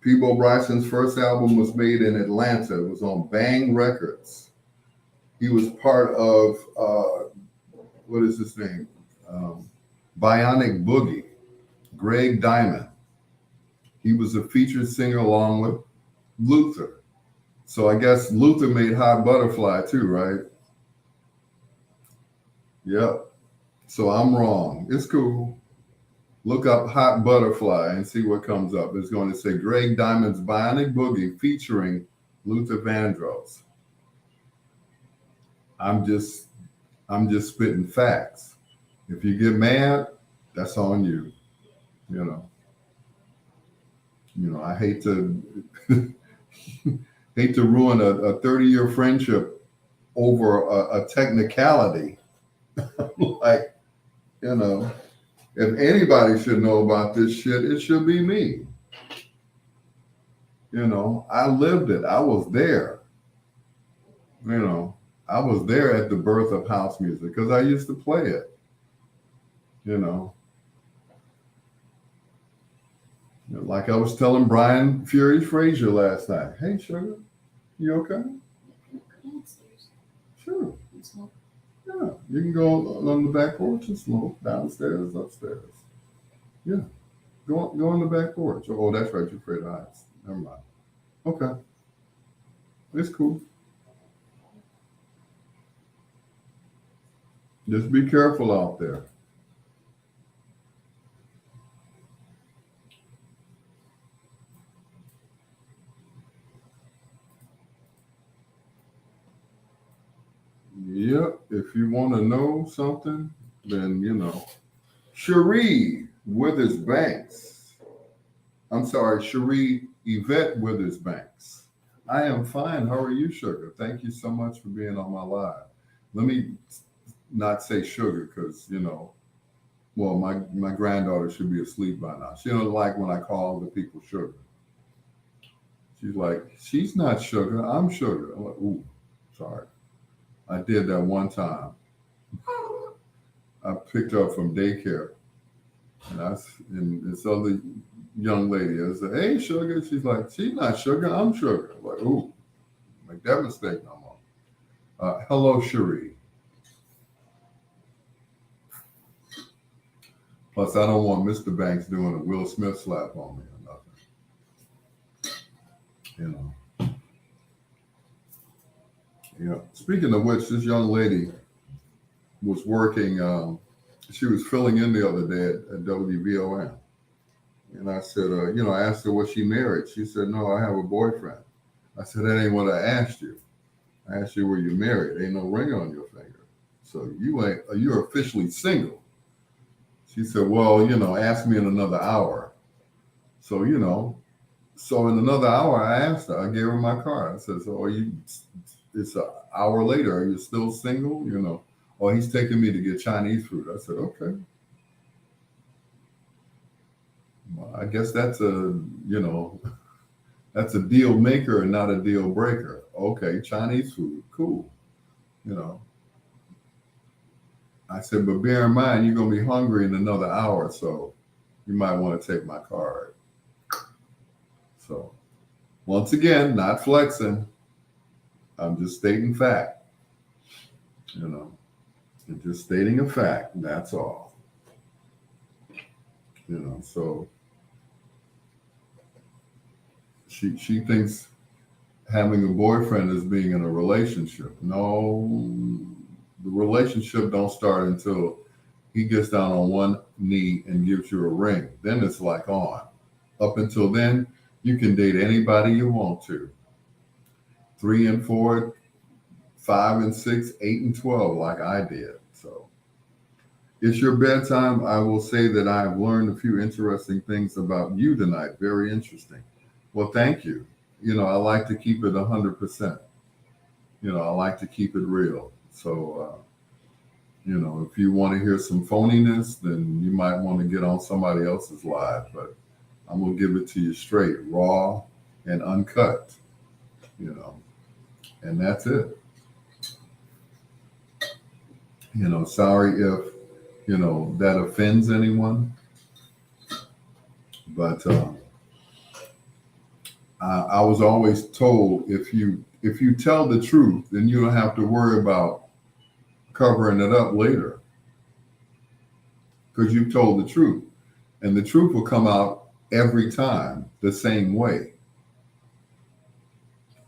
Peabo Bryson's first album was made in Atlanta. It was on Bang Records. He was part of, what is his name? Bionic Boogie, Greg Diamond. He was a featured singer along with Luther. So I guess Luther made Hot Butterfly too, right? Yep. So I'm wrong. It's cool. Look up Hot Butterfly and see what comes up. It's going to say Greg Diamond's Bionic Boogie featuring Luther Vandross. I'm just spitting facts. If you get mad, that's on you. You know, I hate to hate to ruin a 30-year friendship over a technicality. Like, you know, if anybody should know about this shit, it should be me. You know, I lived it. I was there. You know, I was there at the birth of house music because I used to play it. You know, like I was telling Brian Fury Frazier last night. Hey, sugar, you okay? Sure. Yeah, you can go on the back porch and smoke downstairs, upstairs. Yeah, go on the back porch. Oh, that's right, you're afraid of heights. Never mind. Okay, it's cool. Just be careful out there. Yep, if you want to know something, then you know. Cherie Withers Banks. I'm sorry, Cherie Yvette Withers Banks. I am fine. How are you, sugar? Thank you so much for being on my live. Let me not say sugar because, you know, well, my granddaughter should be asleep by now. She don't like when I call the people sugar. She's like, she's not sugar. I'm sugar. I'm like, ooh, sorry. I did that one time. I picked her up from daycare. And this other young lady, I said, hey, sugar. She's like, she's not sugar. I'm sugar. I'm like, ooh, make that mistake no more. Hello, Cherie. Plus, I don't want Mr. Banks doing a Will Smith slap on me or nothing. You know. Yeah. Speaking of which, this young lady was working. She was filling in the other day at WVON, and I said, I asked her was she married. She said, no, I have a boyfriend. I said, that ain't what I asked you. I asked you were you married. Ain't no ring on your finger, so you're officially single. She said, well, ask me in another hour. So in another hour, I asked her. I gave her my card. I said, so it's an hour later. Are you still single? Oh, he's taking me to get Chinese food. I said, okay. Well, I guess that's that's a deal maker and not a deal breaker. Okay, Chinese food, cool. I said, but bear in mind, you're going to be hungry in another hour, so you might want to take my card. So, once again, not flexing. I'm just stating fact. I'm just stating a fact, and that's all. So she thinks having a boyfriend is being in a relationship. No, the relationship don't start until he gets down on one knee and gives you a ring. Then it's like on. Up until then, you can date anybody you want to. 3 and 4, 5 and 6, 8 and 12, like I did. So it's your bedtime. I will say that I've learned a few interesting things about you tonight. Very interesting. Well, thank you. I like to keep it 100%. I like to keep it real. So, if you want to hear some phoniness, then you might want to get on somebody else's live. But I'm going to give it to you straight, raw, and uncut, and that's it. Sorry if, that offends anyone, but I was always told if you tell the truth, then you don't have to worry about covering it up later because you've told the truth, and the truth will come out every time the same way.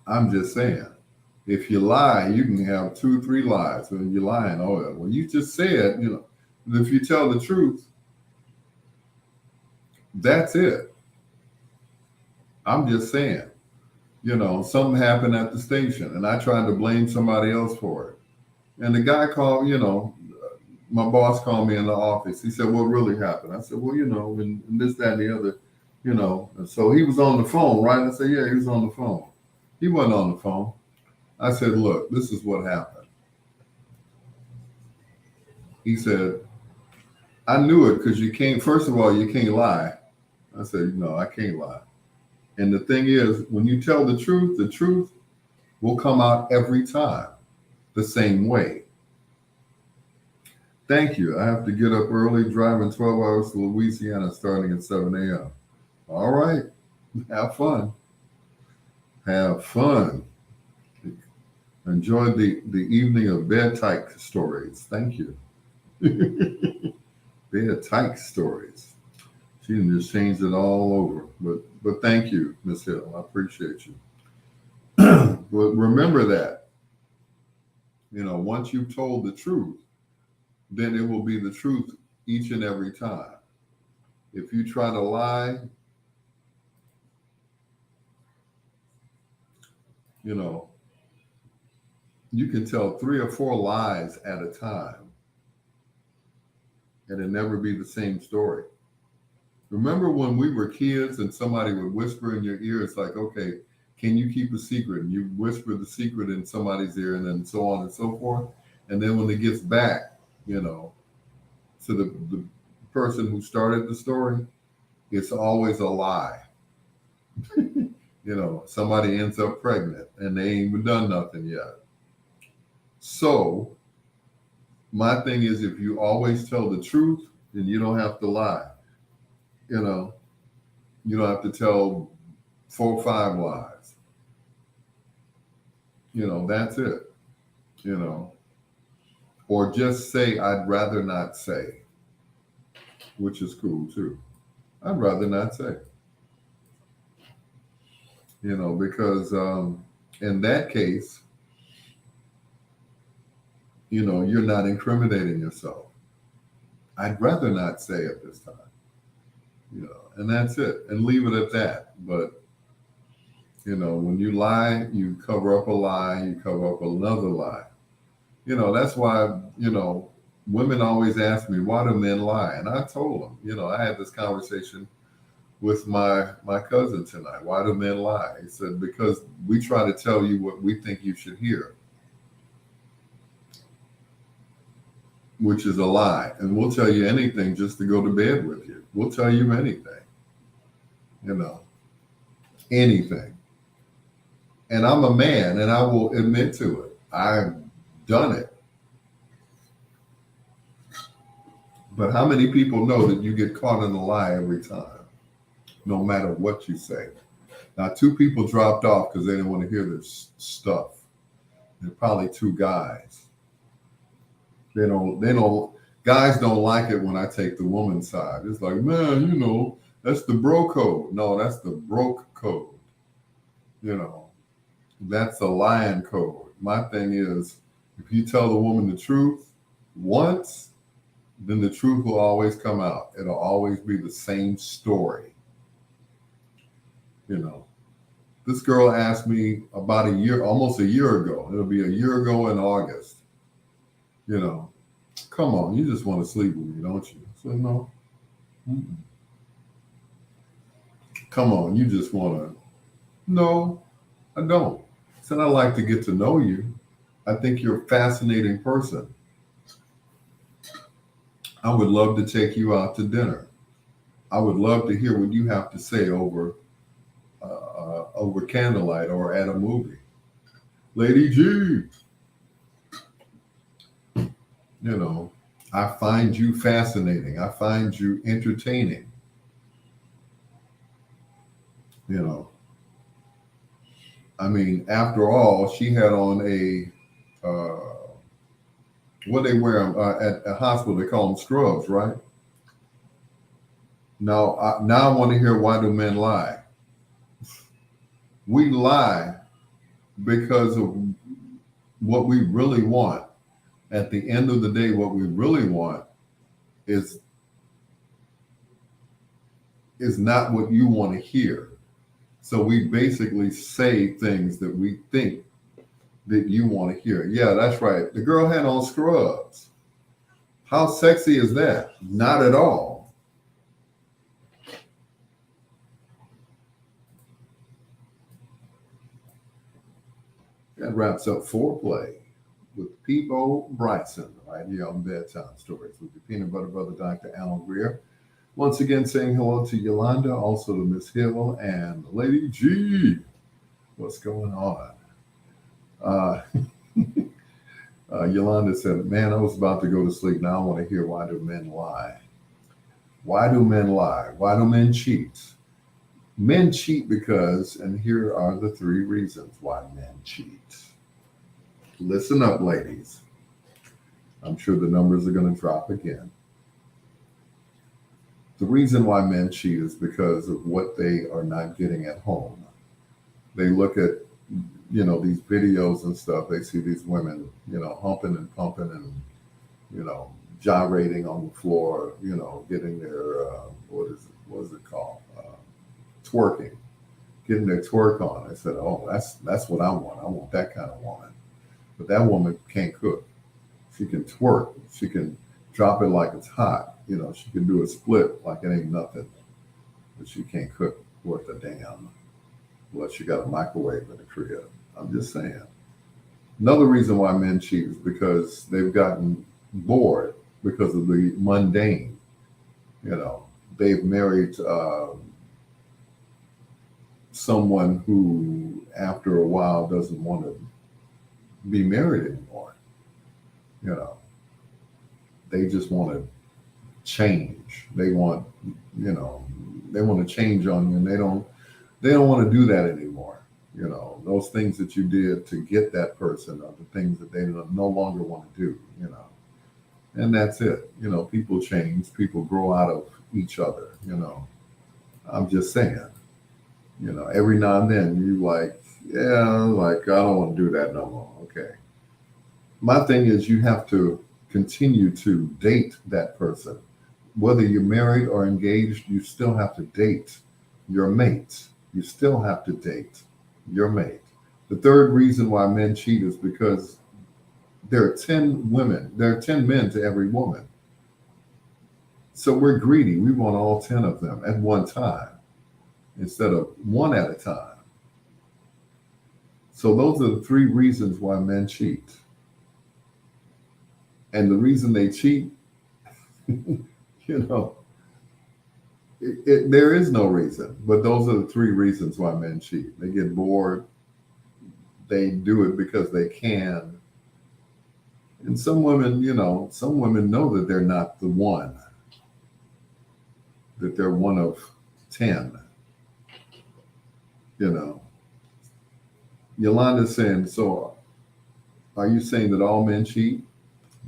I'm just saying, if you lie, you can have 2, 3 lies. When you're lying, well, you just said, if you tell the truth, that's it. I'm just saying, something happened at the station and I tried to blame somebody else for it. And the guy called, my boss called me in the office. He said, what really happened? I said, well, and this, that, and the other, And so he was on the phone, right? I said, yeah, he was on the phone. He wasn't on the phone. I said, look, this is what happened. He said, I knew it because first of all, you can't lie. I said, no, I can't lie. And the thing is, when you tell the truth will come out every time the same way. Thank you. I have to get up early, driving 12 hours to Louisiana starting at 7 a.m. All right. Have fun. Have fun. Enjoy the evening of bedtime stories. Thank you. Bedtime stories. She can just change it all over. But thank you, Miss Hill. I appreciate you. But remember that, once you've told the truth, then it will be the truth each and every time. If you try to lie, you can tell 3 or 4 lies at a time, and it never be the same story. Remember when we were kids and somebody would whisper in your ear, it's like, okay, can you keep a secret? And you whisper the secret in somebody's ear and then so on and so forth. And then when it gets back, to the person who started the story, it's always a lie. Somebody ends up pregnant and they ain't even done nothing yet. So my thing is, if you always tell the truth, then you don't have to lie. You don't have to tell 4 or 5 lies. That's it. Or just say, I'd rather not say, which is cool too. I'd rather not say. Because in that case, you're not incriminating yourself. I'd rather not say at this time. And that's it. And leave it at that. But, when you lie, you cover up a lie, you cover up another lie. That's why, women always ask me, why do men lie? And I told them, I had this conversation with my cousin tonight. Why do men lie? He said, because we try to tell you what we think you should hear, which is a lie. And we'll tell you anything just to go to bed with you. We'll tell you anything, anything. And I'm a man and I will admit to it. I've done it. But how many people know that you get caught in a lie every time, no matter what you say? Now, 2 people dropped off because they didn't want to hear this stuff. They're probably 2 guys. Guys don't like it when I take the woman's side. It's like, man, that's the bro code. No, that's the broke code. That's the lion code. My thing is, if you tell the woman the truth once, then the truth will always come out. It'll always be the same story. This girl asked me about almost a year ago. It'll be a year ago in August. Come on, you just want to sleep with me, don't you? I said, no. Mm-mm. Come on, you just want to. No, I don't. I said, I'd like to get to know you. I think you're a fascinating person. I would love to take you out to dinner. I would love to hear what you have to say over over candlelight or at a movie. Lady G, I find you fascinating. I find you entertaining. I mean, after all, she had on a what they wear at a hospital. They call them scrubs, right? Now I want to hear, why do men lie? We lie because of what we really want. At the end of the day, what we really want is not what you want to hear. So we basically say things that we think that you want to hear. Yeah, that's right. The girl had on scrubs. How sexy is that? Not at all. That wraps up foreplay with Peebo Bryson right here on Bedtime Stories with the peanut butter brother, Dr. Alan Greer. Once again, saying hello to Yolanda, also to Miss Hill and Lady G. What's going on? Yolanda said, man, I was about to go to sleep. Now I want to hear, why do men lie? Why do men lie? Why do men cheat? Men cheat because, and here are the 3 reasons why men cheat. Listen up, ladies. I'm sure the numbers are going to drop again. The reason why men cheat is because of what they are not getting at home. They look at, these videos and stuff. They see these women, humping and pumping and, gyrating on the floor, getting their, what is it called? Twerking, getting their twerk on. I said, oh, that's what I want. I want that kind of woman. But that woman can't cook. She can twerk. She can drop it like it's hot. She can do a split like it ain't nothing. But she can't cook worth a damn. Unless she got a microwave in the crib. I'm just saying. Another reason why men cheat is because they've gotten bored because of the mundane. They've married someone who, after a while, doesn't want to be married anymore. They just want to change. They want, they want to change on you, and they don't want to do that anymore. Those things that you did to get that person are the things that they no longer want to do. And that's it. People change. People grow out of each other. I'm just saying. Every now and then you I don't want to do that no more. Okay. My thing is, you have to continue to date that person. Whether you're married or engaged, you still have to date your mate. You still have to date your mate. The 3rd reason why men cheat is because there are 10 women. There are 10 men to every woman. So we're greedy. We want all 10 of them at one time instead of one at a time. So those are the 3 reasons why men cheat. And the reason they cheat, there is no reason, but those are the 3 reasons why men cheat. They get bored. They do it because they can. And some women know that they're not the one, that they're one of 10. Yolanda's saying, so are you saying that all men cheat?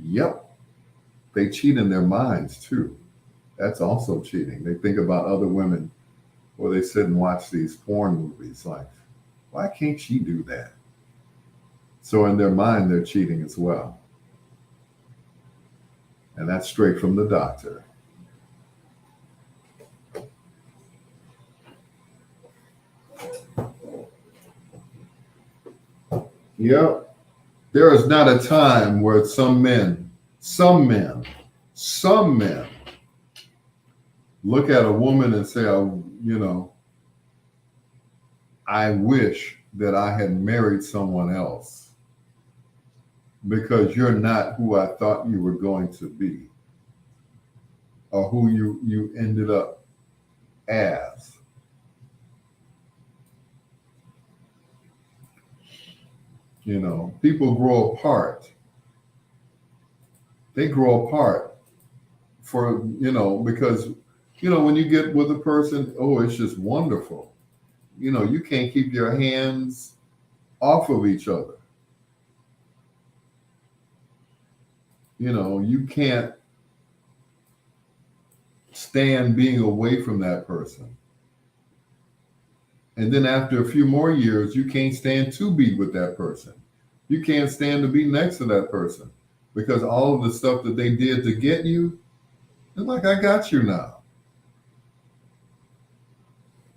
Yep. They cheat in their minds too. That's also cheating. They think about other women, or they sit and watch these porn movies like, why can't she do that? So in their mind, they're cheating as well. And that's straight from the doctor. Yep. There is not a time where some men look at a woman and say, I wish that I had married someone else because you're not who I thought you were going to be or who you ended up as. You know, people grow apart. They grow apart for, because, when you get with a person, oh, it's just wonderful. You can't keep your hands off of each other. You can't stand being away from that person. And then after a few more years, you can't stand to be with that person. You can't stand to be next to that person because all of the stuff that they did to get you, it's like, I got you now.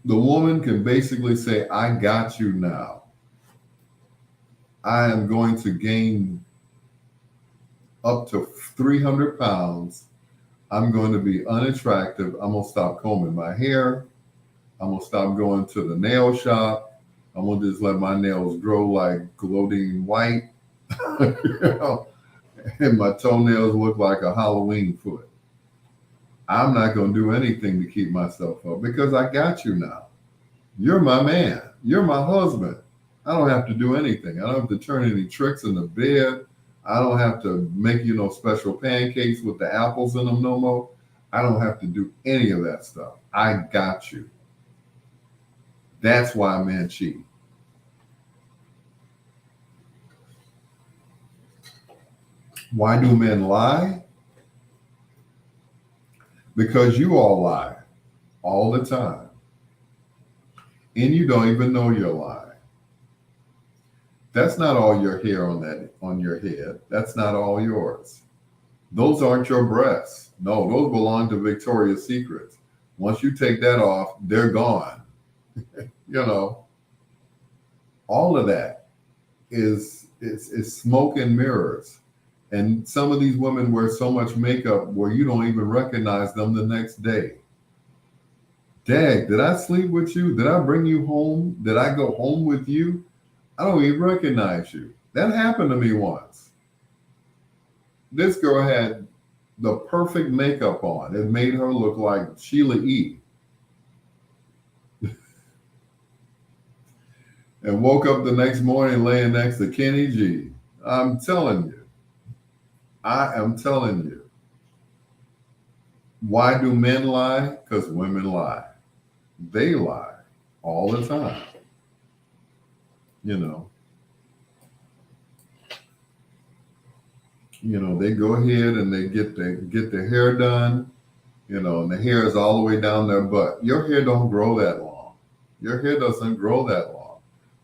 The woman can basically say, I got you now. I am going to gain up to 300 pounds. I'm going to be unattractive. I'm going to stop combing my hair. I'm going to stop going to the nail shop. I'm going to just let my nails grow like gloating white. And my toenails look like a Halloween foot. I'm not going to do anything to keep myself up because I got you now. You're my man. You're my husband. I don't have to do anything. I don't have to turn any tricks in the bed. I don't have to make you no special pancakes with the apples in them no more. I don't have to do any of that stuff. I got you. That's why men cheat. Why do men lie? Because you all lie all the time. And you don't even know you're lying. That's not all your hair on your head. That's not all yours. Those aren't your breasts. No, those belong to Victoria's Secret. Once you take that off, they're gone. All of that is smoke and mirrors. And some of these women wear so much makeup where you don't even recognize them the next day. Dag, did I sleep with you? Did I bring you home? Did I go home with you? I don't even recognize you. That happened to me once. This girl had the perfect makeup on. It made her look like Sheila E. And woke up the next morning laying next to Kenny G. I'm telling you. I am telling you. Why do men lie? Because women lie. They lie all the time. They go ahead and they get their hair done, and the hair is all the way down their butt. Your hair don't grow that long. Your hair doesn't grow that long.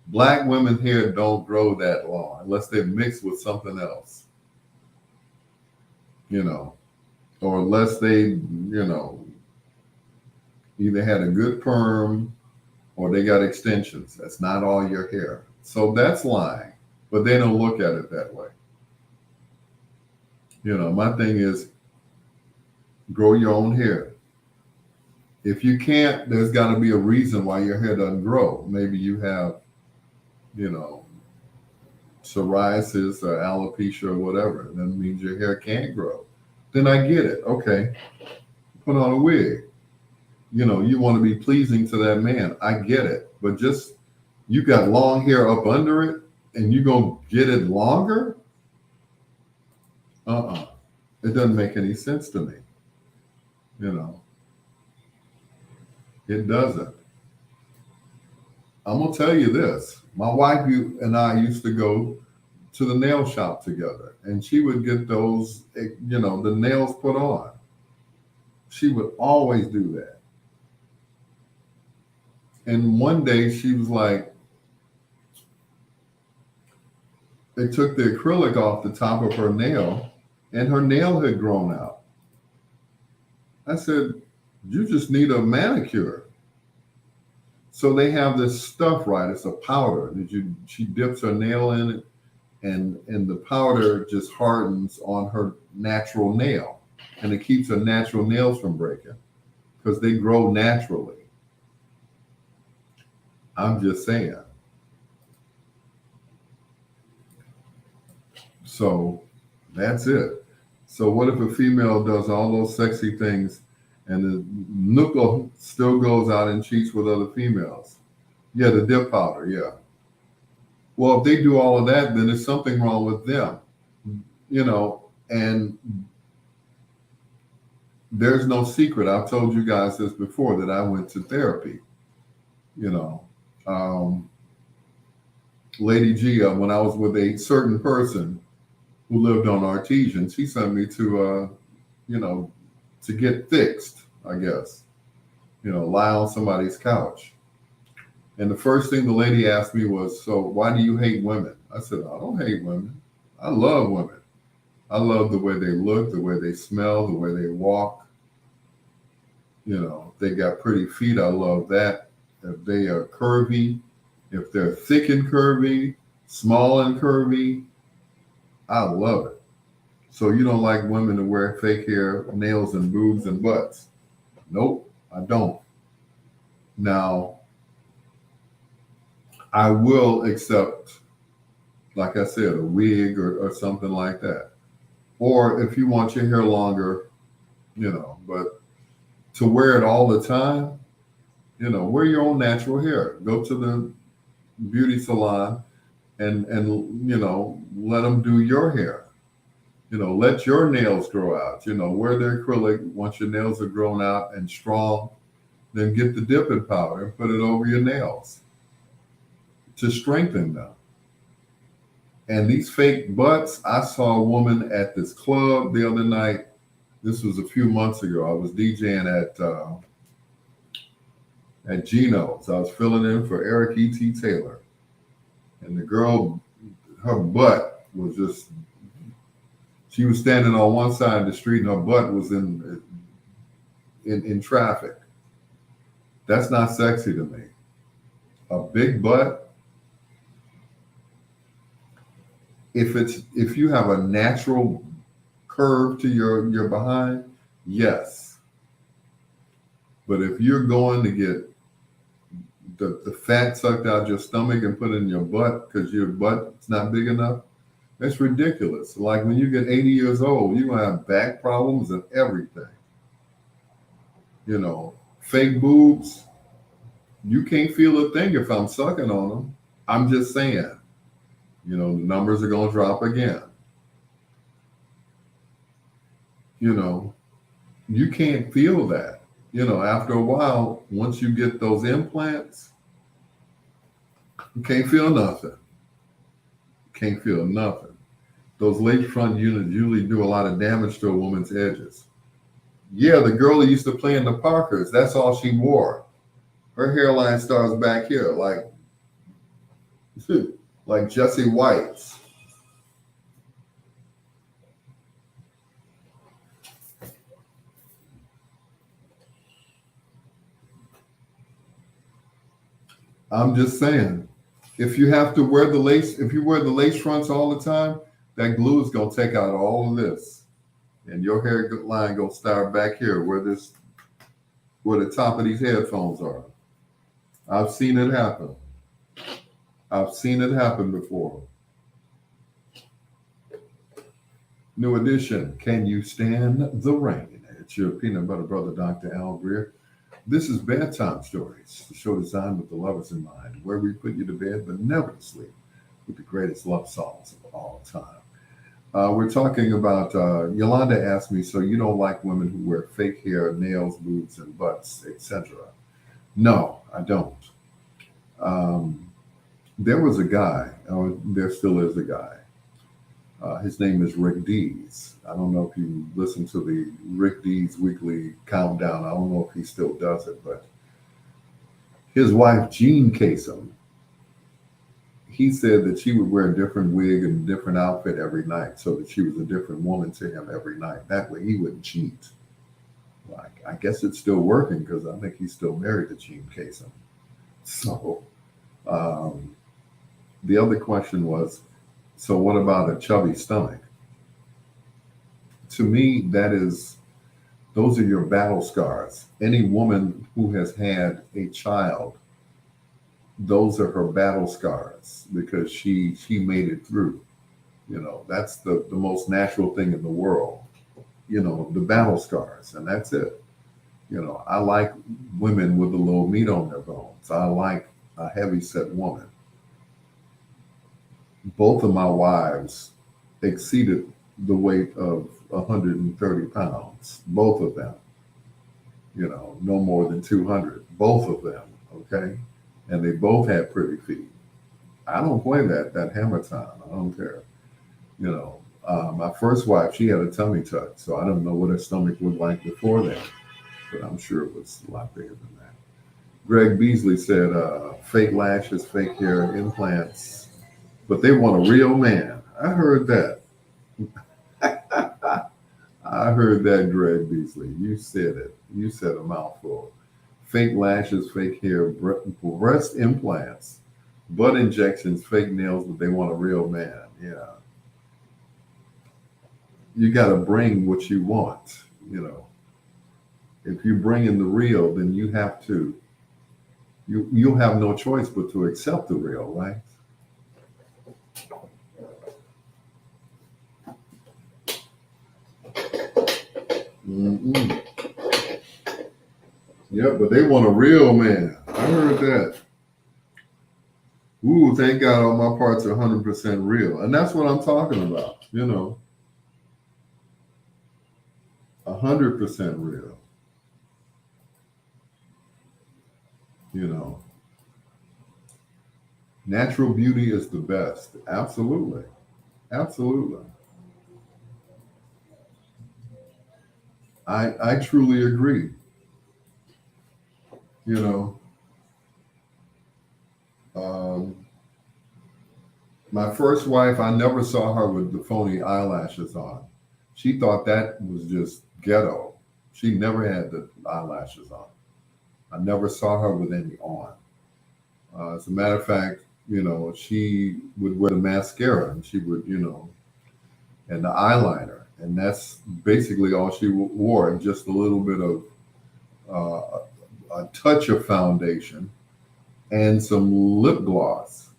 Black women's hair don't grow that long unless they're mixed with something else. Or unless they, either had a good perm or they got extensions. That's not all your hair. So that's lying, but they don't look at it that way. My thing is grow your own hair. If you can't, there's got to be a reason why your hair doesn't grow. Maybe you have, psoriasis or alopecia or whatever. That means your hair can't grow. Then I get it. Okay, put on a wig. You want to be pleasing to that man. I get it. But just, you got long hair up under it and you gonna get it longer? It doesn't make any sense to me. It doesn't. I'm gonna tell you this. My wife and I used to go to the nail shop together, and she would get those, the nails put on. She would always do that. And one day she was like, they took the acrylic off the top of her nail and her nail had grown out. I said, you just need a manicure. So they have this stuff, right? It's a powder that she dips her nail in it, and the powder just hardens on her natural nail, and it keeps her natural nails from breaking because they grow naturally. I'm just saying. So that's it. So what if a female does all those sexy things and the knuckle still goes out and cheats with other females? Yeah, the dip powder, yeah. Well, if they do all of that, then there's something wrong with them, and there's no secret. I've told you guys this before that I went to therapy, you know. Lady G, when I was with a certain person who lived on Artesian, she sent me to, to get fixed, I guess, lie on somebody's couch. And the first thing the lady asked me was, so why do you hate women? I said, I don't hate women. I love women. I love the way they look, the way they smell, the way they walk. They got pretty feet. I love that. If they are curvy, if they're thick and curvy, small and curvy, I love it. So you don't like women to wear fake hair, nails, and boobs and butts? Nope, I don't. Now, I will accept, like I said, a wig or something like that. Or if you want your hair longer, but to wear it all the time, wear your own natural hair. Go to the beauty salon and let them do your hair. Let your nails grow out. Wear the acrylic. Once your nails are grown out and strong, then get the dipping powder and put it over your nails to strengthen them. And these fake butts, I saw a woman at this club the other night. This was a few months ago. I was DJing at Geno's. I was filling in for Eric E.T. Taylor. And the girl, her butt was just, she was standing on one side of the street and her butt was in traffic. That's not sexy to me. A big butt, if you have a natural curve to your behind, yes. But if you're going to get the fat sucked out your stomach and put in your butt because your butt's not big enough, that's ridiculous. Like when you get 80 years old, you're going to have back problems and everything. Fake boobs, you can't feel a thing if I'm sucking on them. I'm just saying. The numbers are going to drop again. You can't feel that. After a while, once you get those implants, you can't feel nothing. Can't feel nothing. Those lakefront units usually do a lot of damage to a woman's edges. Yeah, the girl that used to play in the Parkers, that's all she wore. Her hairline starts back here, like Jesse White's. I'm just saying, if you have to wear the lace, if you wear the lace fronts all the time, that glue is gonna take out all of this, and your hairline gonna start back here where the top of these headphones are. I've seen it happen. I've seen it happen before. New edition. Can you stand the rain? It's your peanut butter brother, Dr. Al Greer. This is Bedtime Stories, the show designed with the lovers in mind, where we put you to bed but never to sleep with the greatest love songs of all time. We're talking about, Yolanda asked me, so you don't like women who wear fake hair, nails, boobs, and butts, etc. No, I don't. There was a guy, or there still is a guy. His name is Rick Dees. I don't know if you listen to the Rick Dees weekly countdown. I don't know if he still does it, but his wife, Jean Kasem, he said that she would wear a different wig and a different outfit every night so that she was a different woman to him every night. That way he wouldn't cheat. Like, I guess it's still working because I think he's still married to Jean Kasem. So the other question was, so what about a chubby stomach? To me, those are your battle scars. Any woman who has had a child, those are her battle scars because she made it through. That's the most natural thing in the world. The battle scars, and that's it. I like women with a little meat on their bones. I like a heavy set woman. both of my wives exceeded the weight of 130 pounds, both of them, no more than 200, both of them, okay? And they both had pretty feet. I don't play that hammer time. I don't care. My first wife, she had a tummy tuck, so I don't know what her stomach looked like before that, but I'm sure it was a lot bigger than that. Greg Beasley said, fake lashes, fake hair, implants, but they want a real man. I heard that. I heard that, Greg Beasley. You said it. You said a mouthful. Fake lashes, fake hair, breast implants, butt injections, fake nails, but they want a real man. Yeah. You got to bring what you want. If you bring in the real, then you have to. You'll have no choice but to accept the real, right? Mm-mm. Yeah, but they want a real man. I heard that. Ooh, thank God all my parts are 100% real. And that's what I'm talking about, 100% real. Natural beauty is the best. Absolutely. Absolutely. I truly agree. You know, my first wife, I never saw her with the phony eyelashes on. She thought that was just ghetto. She never had the eyelashes on. I never saw her with any on. As a matter of fact, she would wear the mascara and she would, and the eyeliner. And that's basically all she wore, and just a little bit of a touch of foundation and some lip gloss.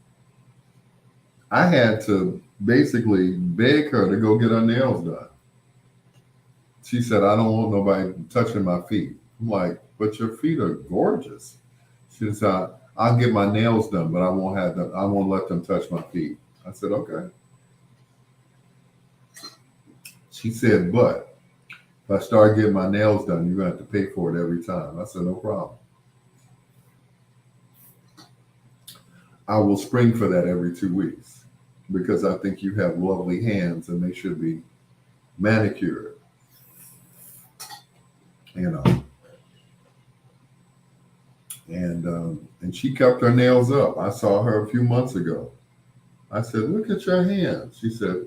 I had to basically beg her to go get her nails done. She said, I don't want nobody touching my feet. I'm like, but your feet are gorgeous. She said, I'll get my nails done, but I won't let them touch my feet. I said, okay. She said, but if I start getting my nails done, you're going to have to pay for it every time. I said, no problem. I will spring for that every 2 weeks because I think you have lovely hands and they should be manicured. And she kept her nails up. I saw her a few months ago. I said, look at your hands. She said,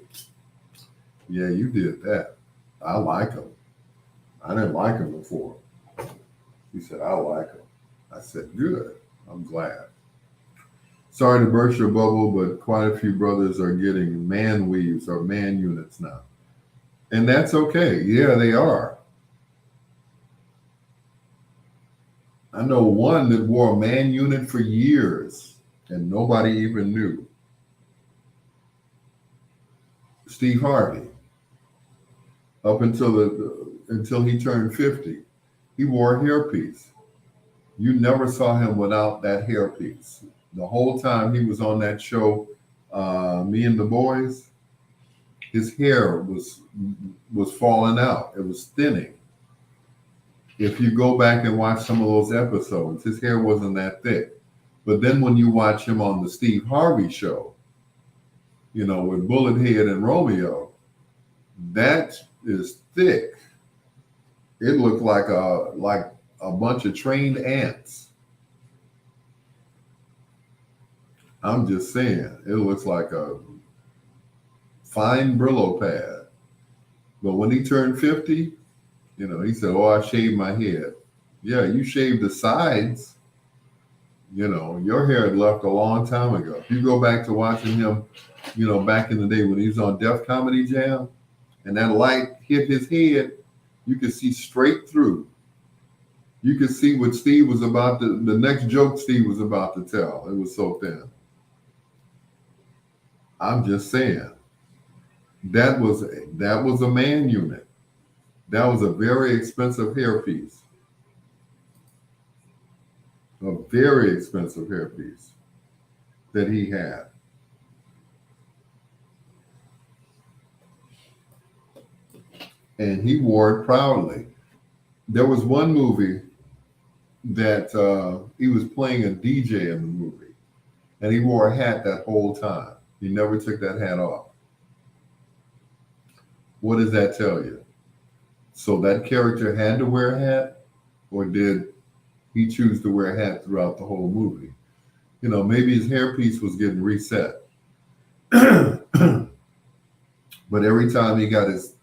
yeah, you did that. I like them. I didn't like them before. She said, I like them. I said, good. I'm glad. Sorry to burst your bubble, but quite a few brothers are getting man weaves or man units now. And that's okay. Yeah, they are. I know one that wore a man unit for years and nobody even knew. Steve Harvey, up until he turned 50, he wore a hairpiece. You never saw him without that hairpiece. The whole time he was on that show, Me and the Boys, his hair was falling out. It was thinning. If you go back and watch some of those episodes, his hair wasn't that thick. But then when you watch him on the Steve Harvey show, with Bullethead and Romeo, that is thick. It looked like a bunch of trained ants. I'm just saying, it looks like a fine Brillo pad. But when he turned 50, he said, oh, I shaved my head. Yeah, you shaved the sides. Your hair had left a long time ago. If you go back to watching him, back in the day when he was on Def Comedy Jam and that light hit his head, you could see straight through. You could see what Steve was the next joke Steve was about to tell. It was so thin. I'm just saying, that was a man unit. That was a very expensive hairpiece. A very expensive hairpiece that he had. and he wore it proudly. There was one movie that he was playing a DJ in the movie, and he wore a hat that whole time. He never took that hat off. What does that tell you? So that character had to wear a hat, or did he choose to wear a hat throughout the whole movie? You know, maybe his hairpiece was getting reset. But every time he got his,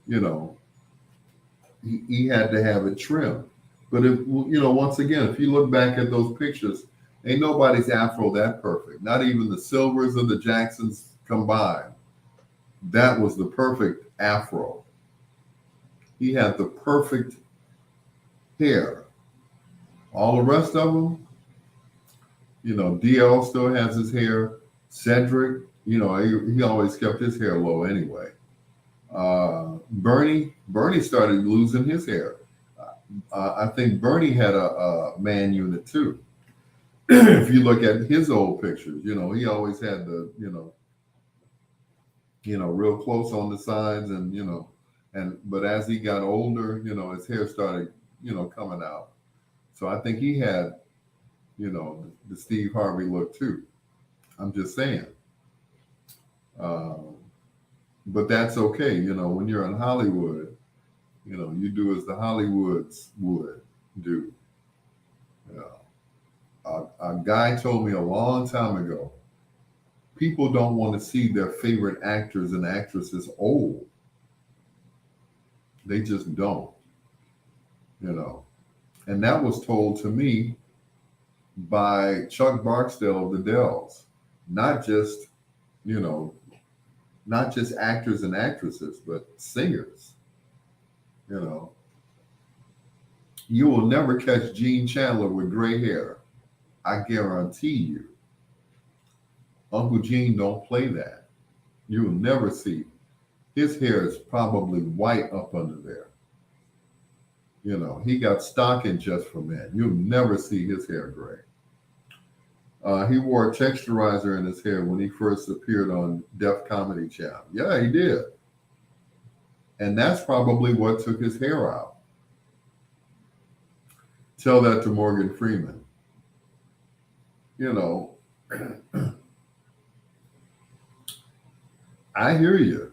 you know, he had to have it trimmed. But if, you know, once again, if you look back at those pictures, ain't nobody's afro that perfect. Not even the Silvers or the Jacksons combined. That was the perfect afro. He had the perfect hair. All the rest of them, you know, DL still has his hair. Cedric, you know, he always kept his hair low anyway. Bernie started losing his hair. I think Bernie had a man unit too. If you look at his old pictures, you know, he always had the, real close on the sides, and but as he got older, you know, his hair started, coming out. So I think he had, the Steve Harvey look too. I'm just saying. But that's okay. You know, when you're in Hollywood, you do as the Hollywoods would do. You know, a guy told me a long time ago, people don't want to see their favorite actors and actresses old. They just don't, And that was told to me by Chuck Barksdale of the Dells, not just actors and actresses, but singers. You will never catch Gene Chandler with gray hair. I guarantee you. Uncle Gene don't play that. You will never see. His hair is probably white up under there. He got stocking just for men. You'll never see his hair gray. He wore a texturizer in his hair when he first appeared on Def Comedy Channel. Yeah, he did. And that's probably what took his hair out. Tell that to Morgan Freeman. I hear you.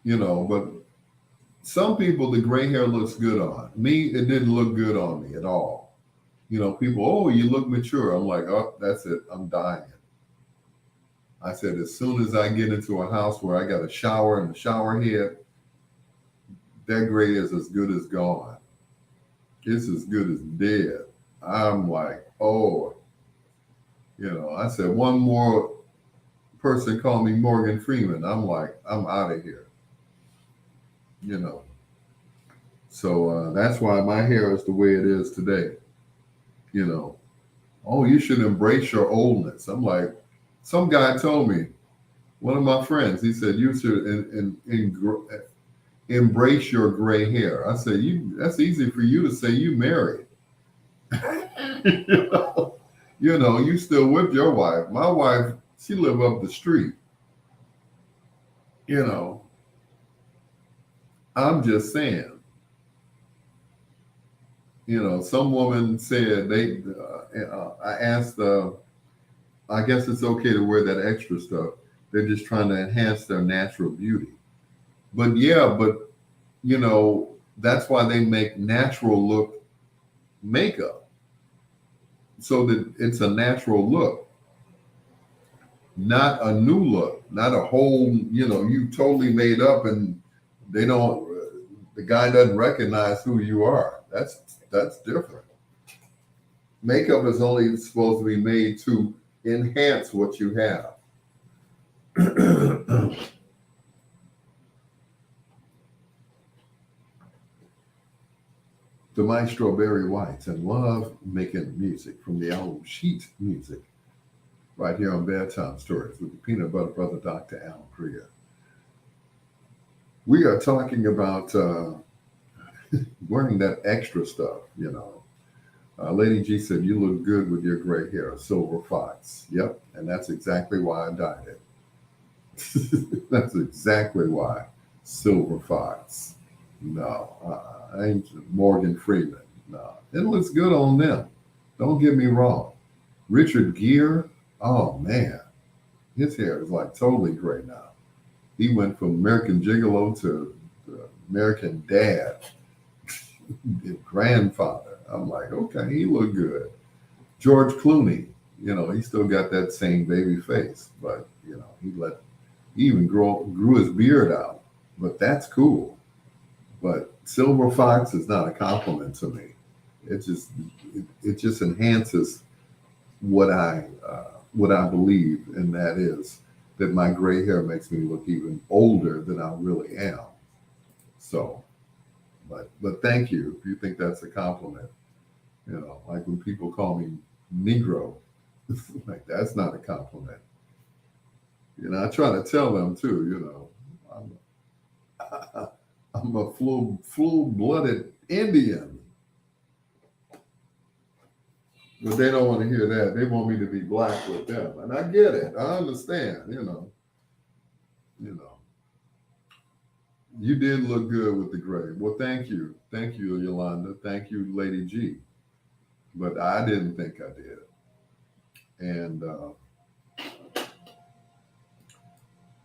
But some people, the gray hair looks good on. Me, it didn't look good on me at all. People, oh, you look mature. I'm like, oh, that's it. I'm dying. I said, as soon as I get into a house where I got a shower and a shower head, that gray is as good as gone. It's as good as dead. I'm like, oh, I said, one more person called me Morgan Freeman. I'm like, I'm out of here. So that's why my hair is the way it is today. Oh, you should embrace your oldness. I'm like, some guy told me, one of my friends, he said, you should embrace your gray hair. I said, that's easy for you to say, you married. You still with your wife. My wife, she live up the street. I'm just saying. Some woman said I asked, I guess it's okay to wear that extra stuff. They're just trying to enhance their natural beauty. But that's why they make natural look makeup. So that it's a natural look, not a new look, not a whole, you totally made up and the guy doesn't recognize who you are. That's different. Makeup is only supposed to be made to enhance what you have. The Maestro Barry White, and love making music from the album Sheet Music, right here on Bedtime Stories with the Peanut Butter Brother, Dr. Al Greer. We are talking about wearing that extra stuff, Lady G said, you look good with your gray hair, silver fox. Yep, and that's exactly why I dyed it. That's exactly why. Silver Fox. No, I ain't Morgan Freeman. No, it looks good on them. Don't get me wrong. Richard Gere, oh man, his hair is like totally gray now. He went from American Gigolo to American Dad, grandfather. I'm like, okay, he looked good. George Clooney, he still got that same baby face, but he even grew his beard out. But that's cool. But Silver Fox is not a compliment to me. It just enhances what I believe, and that is that my gray hair makes me look even older than I really am. So, but thank you if you think that's a compliment. Like when people call me Negro, like that's not a compliment. I try to tell them too. I'm I'm a full-blooded Indian. But they don't want to hear that. They want me to be black with them. And I get it. I understand, You did look good with the gray. Well, thank you. Thank you, Yolanda. Thank you, Lady G. But I didn't think I did. And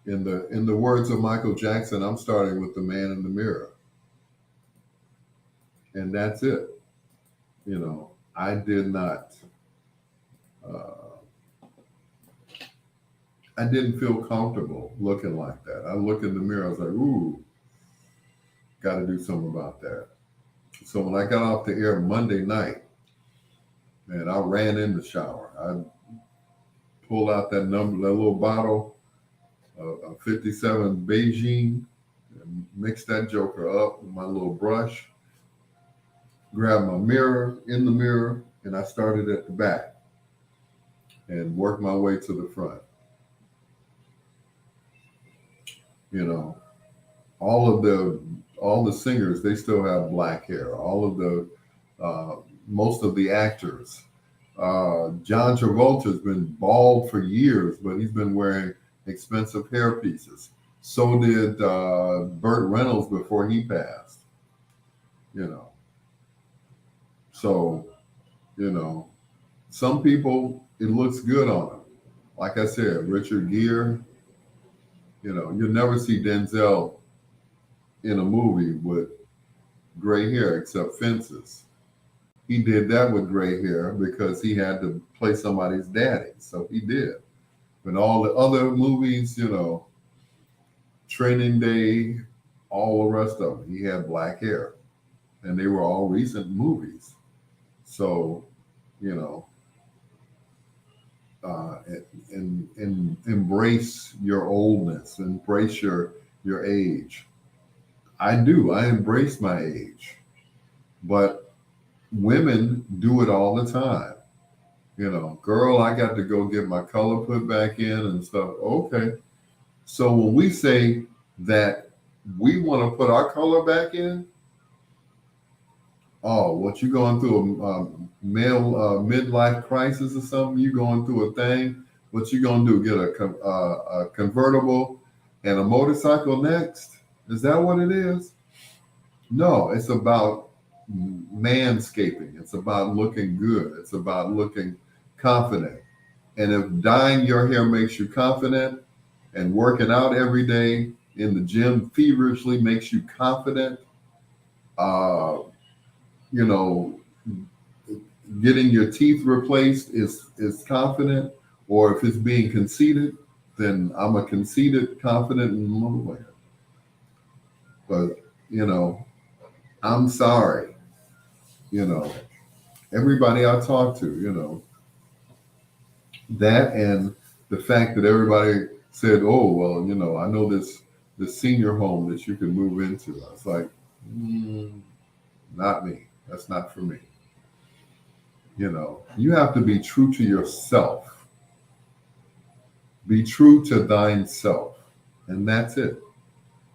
in the words of Michael Jackson, I'm starting with the man in the mirror. And that's it. I did not, I didn't feel comfortable looking like that. I look in the mirror, I was like, ooh, got to do something about that. So when I got off the air Monday night, man, I ran in the shower. I pulled out that little bottle of 57 Beijing, and mixed that joker up with my little brush, grabbed my mirror in the mirror, and I started at the back and worked my way to the front. All the singers, they still have black hair. All of the most of the actors. John Travolta's been bald for years, but he's been wearing expensive hair pieces. So did Burt Reynolds before he passed. So, some people, it looks good on them. Like I said, Richard Gere, you'll never see Denzel in a movie with gray hair except Fences. He did that with gray hair because he had to play somebody's daddy. So he did. But all the other movies, Training Day, all the rest of them, he had black hair. And they were all recent movies. So, and embrace your oldness, embrace your age. I do. I embrace my age. But women do it all the time. Girl, I got to go get my color put back in and stuff. Okay. So when we say that we want to put our color back in, oh, what, you going through a male midlife crisis or something? You going through a thing? What you gonna do? Get a convertible and a motorcycle next? Is that what it is? No, it's about manscaping. It's about looking good. It's about looking confident. And if dyeing your hair makes you confident, and working out every day in the gym feverishly makes you confident, getting your teeth replaced is confident, or if it's being conceited, then I'm a conceited, confident man. But, I'm sorry, everybody I talk to, that, and the fact that everybody said, oh, well, I know this senior home that you can move into. I was like, not me. That's not for me. You have to be true to yourself. Be true to thine self. And that's it.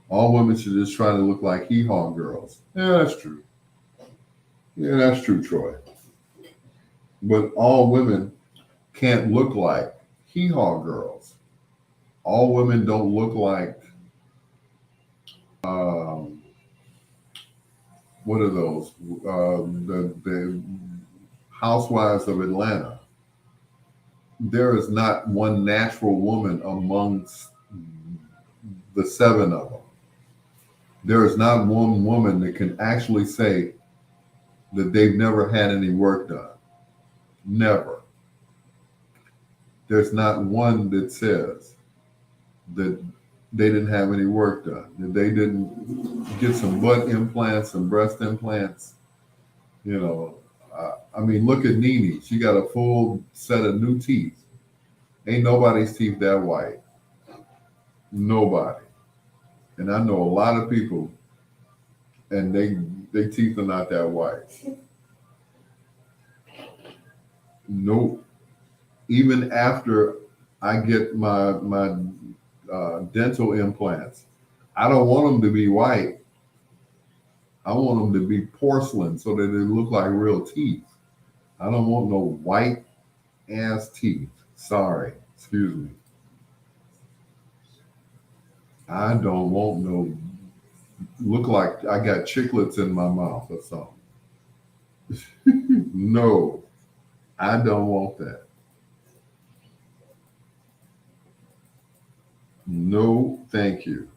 All women should just try to look like hee-haw girls. Yeah, that's true. Yeah, that's true, Troy. But all women can't look like hee-haw girls. All women don't look like what are those? The Housewives of Atlanta. There is not one natural woman amongst the seven of them. There is not one woman that can actually say that they've never had any work done. Never. There's not one that says that they didn't have any work done, that they didn't get some butt implants, some breast implants. You know, I mean, look at Nene. She got a full set of new teeth. Ain't nobody's teeth that white. Nobody. And I know a lot of people, and their teeth are not that white. Nope. Even after I get my dental implants, I don't want them to be white. I want them to be porcelain so that they look like real teeth. I don't want no white ass teeth. Sorry, excuse me. I don't want no look like I got chiclets in my mouth or something. No, I don't want that. No, thank you.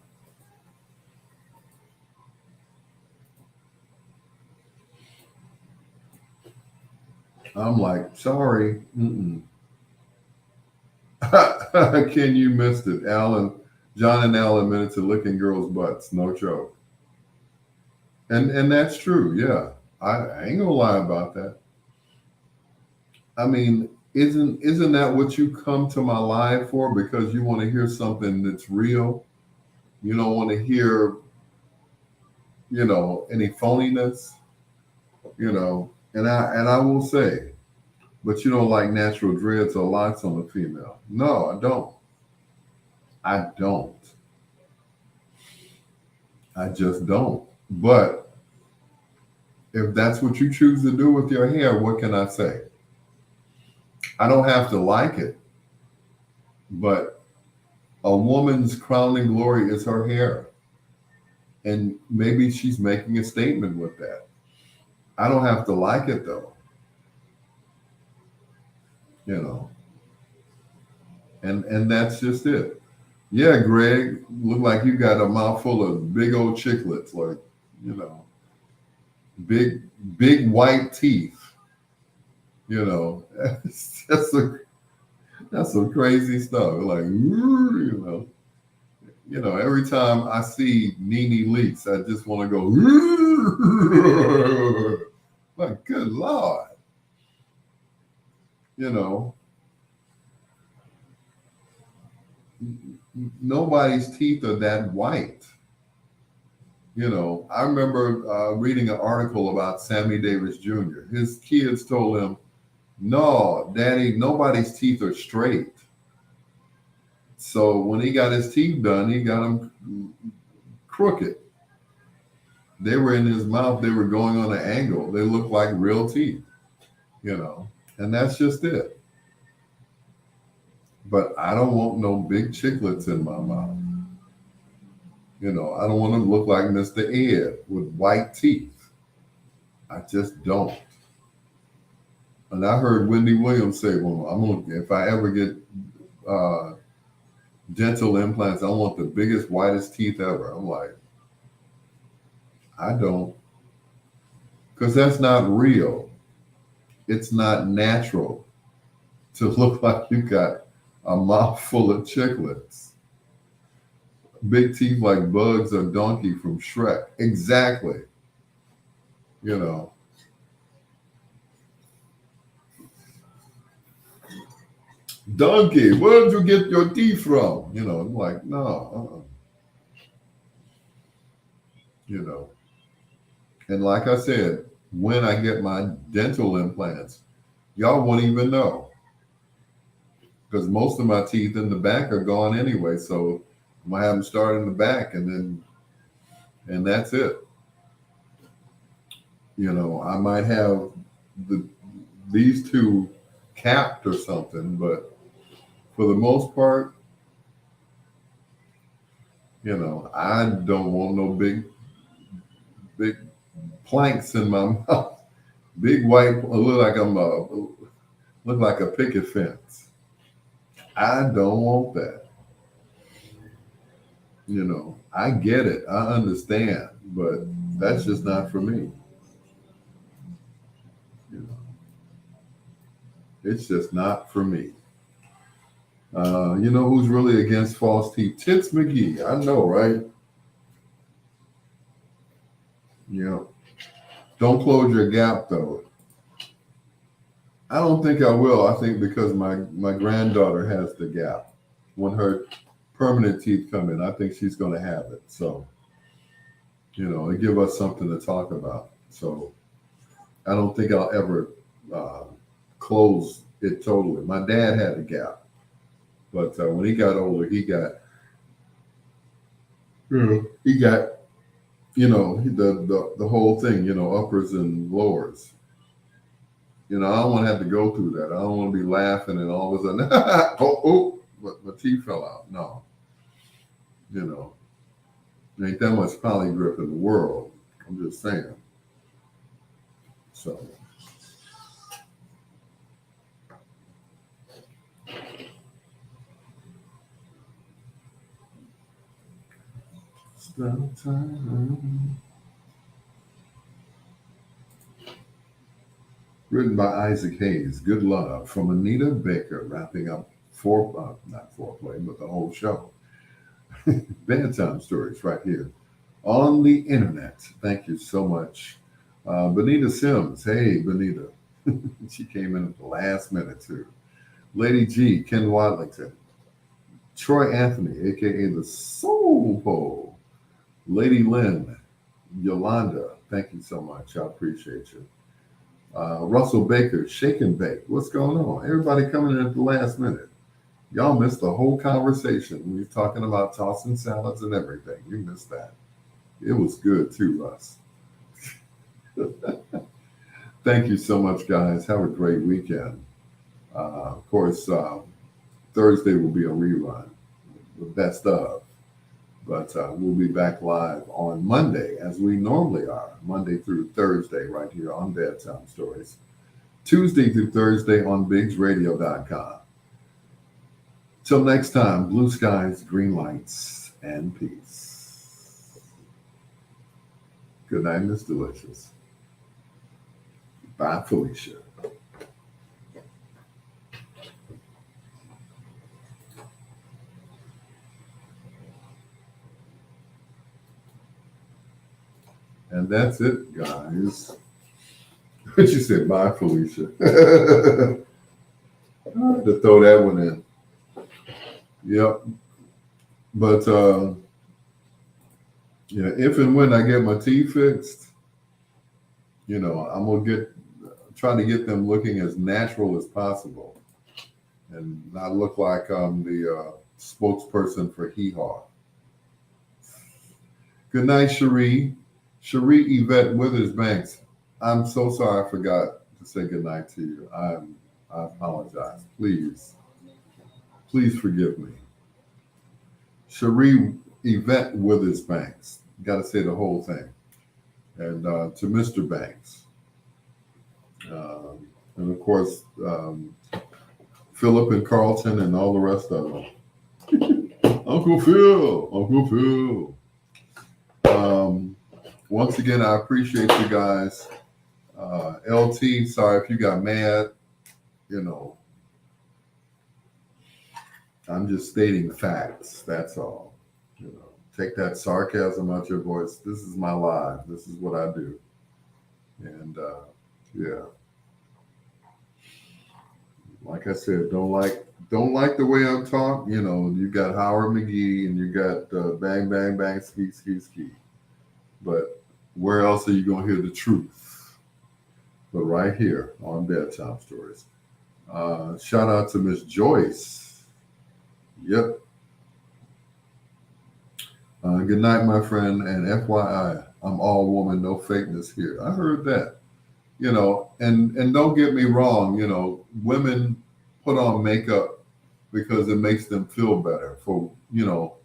I'm like, sorry. Mm-mm. Ken, you missed it. John and Al admitted to licking girls' butts. No joke. And that's true. Yeah, I ain't gonna lie about that. I mean, isn't that what you come to my live for? Because you want to hear something that's real. You don't want to hear, any phoniness. And I will say, but you don't like natural dreads or locks on a female. No, I don't. I don't. I just don't. But if that's what you choose to do with your hair, what can I say? I don't have to like it, but a woman's crowning glory is her hair. And maybe she's making a statement with that. I don't have to like it though. And that's just it. Yeah, Greg, look like you got a mouthful of big old chiclets, like, big white teeth. That's some crazy stuff. Like, every time I see Nene Leakes, I just want to go, like, good Lord. Nobody's teeth are that white. I remember reading an article about Sammy Davis Jr. His kids told him, no, Daddy, nobody's teeth are straight. So when he got his teeth done, he got them crooked. They were in his mouth. They were going on an angle. They looked like real teeth, and that's just it. But I don't want no big chiclets in my mouth. I don't want to look like Mr. Ed with white teeth. I just don't. And I heard Wendy Williams say, well, if I ever get dental implants, I want the biggest, whitest teeth ever. I'm like, I don't. Because that's not real. It's not natural to look like you got a mouth full of chiclets. Big teeth like Bugs or Donkey from Shrek. Exactly. Donkey, where did you get your teeth from? I'm like, no. And like I said, when I get my dental implants, y'all won't even know. Because most of my teeth in the back are gone anyway. So I'm going to have them start in the back and that's it. I might have these two capped or something, but for the most part, You know, I don't want no big planks in my mouth. Big white, look like a picket fence. I don't want that. You know, I get it. I understand, but that's just not for me. You know, it's just not for me. You know who's really against false teeth? Tits McGee. I know, right? You know, don't close your gap though. I don't think I will. I think because my granddaughter has the gap. When her permanent teeth come in, I think she's going to have it. So, you know, it give us something to talk about. So, I don't think I'll ever close it totally. My dad had a gap, but when he got older, he got, you know, the whole thing, you know, uppers and lowers. You know, I don't want to have to go through that. I don't want to be laughing and all of a sudden, but my teeth fell out. No, you know, there ain't that much poly grip in the world. I'm just saying. So. Time. Written by Isaac Hayes. Good love from Anita Baker, wrapping up not foreplay, but the whole show. Bedtime stories right here on the internet. Thank you so much. Benita Sims. Hey, Benita. She came in at the last minute too. Lady G, Ken Wadlington. Troy Anthony, aka the Soul Pole. Lady Lynn, Yolanda, thank you so much. I appreciate you. Russell Baker, Shake and Bake. What's going on? Everybody coming in at the last minute. Y'all missed the whole conversation. We were talking about tossing salads and everything. You missed that. It was good too, Russ. Thank you so much, guys. Have a great weekend. Of course, Thursday will be a rerun, the best of. But we'll be back live on Monday, as we normally are, Monday through Thursday, right here on Bedtime Stories. Tuesday through Thursday on bigsradio.com. Till next time, blue skies, green lights, and peace. Good night, Miss Delicious. Bye, Felicia. And that's it, guys. What you said, bye, Felicia. I had to throw that one in. Yep. But yeah, if and when I get my teeth fixed, you know, I'm gonna try to get them looking as natural as possible, and not look like I'm the spokesperson for Hee Haw. Good night, Cherie. Cherie Yvette Withers Banks. I'm so sorry I forgot to say good night to you. I apologize. Please forgive me. Cherie Yvette Withers Banks. Got to say the whole thing. And to Mr. Banks. And of course, Philip and Carlton and all the rest of them. Uncle Phil. Once again, I appreciate you guys. LT, sorry if you got mad. You know, I'm just stating facts. That's all. You know, take that sarcasm out your voice. This is my life. This is what I do. And yeah, like I said, don't like the way I talk. You know, you got Howard McGee and you got bang bang bang ski ski ski. But where else are you going to hear the truth? But right here on Bedtime Stories. Shout out to Miss Joyce. Yep. Good night, my friend. And FYI, I'm all woman, no fakeness here. I heard that. You know, and don't get me wrong, you know, women put on makeup because it makes them feel better for, you know,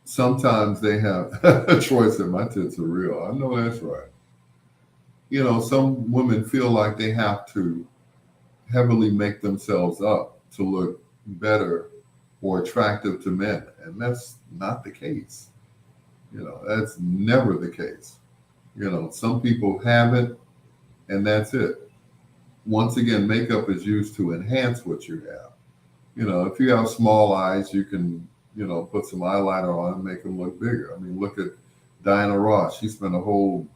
sometimes they have Troy said my tits are real. I know that's right. You know, some women feel like they have to heavily make themselves up to look better or attractive to men, and that's not the case. You know, that's never the case. You know, some people have it, and that's it. Once again, makeup is used to enhance what you have. You know, if you have small eyes, you can, you know, put some eyeliner on and make them look bigger. I mean, look at Diana Ross. She spent a whole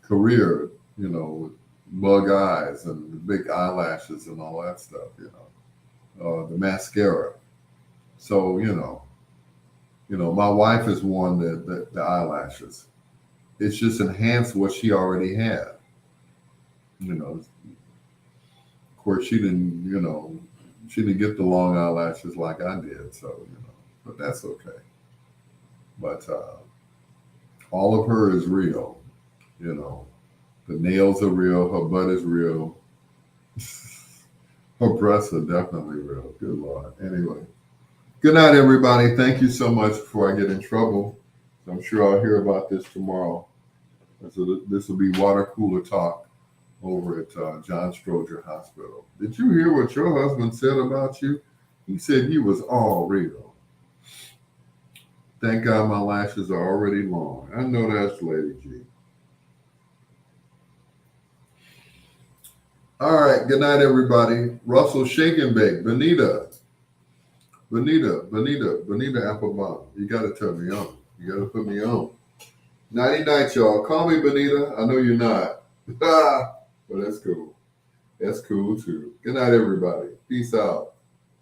career, you know, with bug eyes and big eyelashes and all that stuff, you know, the mascara. So, my wife has worn the eyelashes. It's just enhanced what she already had. You know, of course, she didn't get the long eyelashes like I did. So, but that's okay. But all of her is real. You know, the nails are real. Her butt is real. Her breasts are definitely real. Good Lord. Anyway, good night, everybody. Thank you so much before I get in trouble. I'm sure I'll hear about this tomorrow. So this will be water cooler talk over at John Stroger Hospital. Did you hear what your husband said about you? He said you was all real. Thank God my lashes are already long. I know that's Lady G. All right. Good night, everybody. Russell Shake and Bake. Bonita Applebaum. You got to turn me on. You got to put me on. Nighty night, y'all. Call me Bonita. I know you're not. But that's cool. That's cool, too. Good night, everybody. Peace out.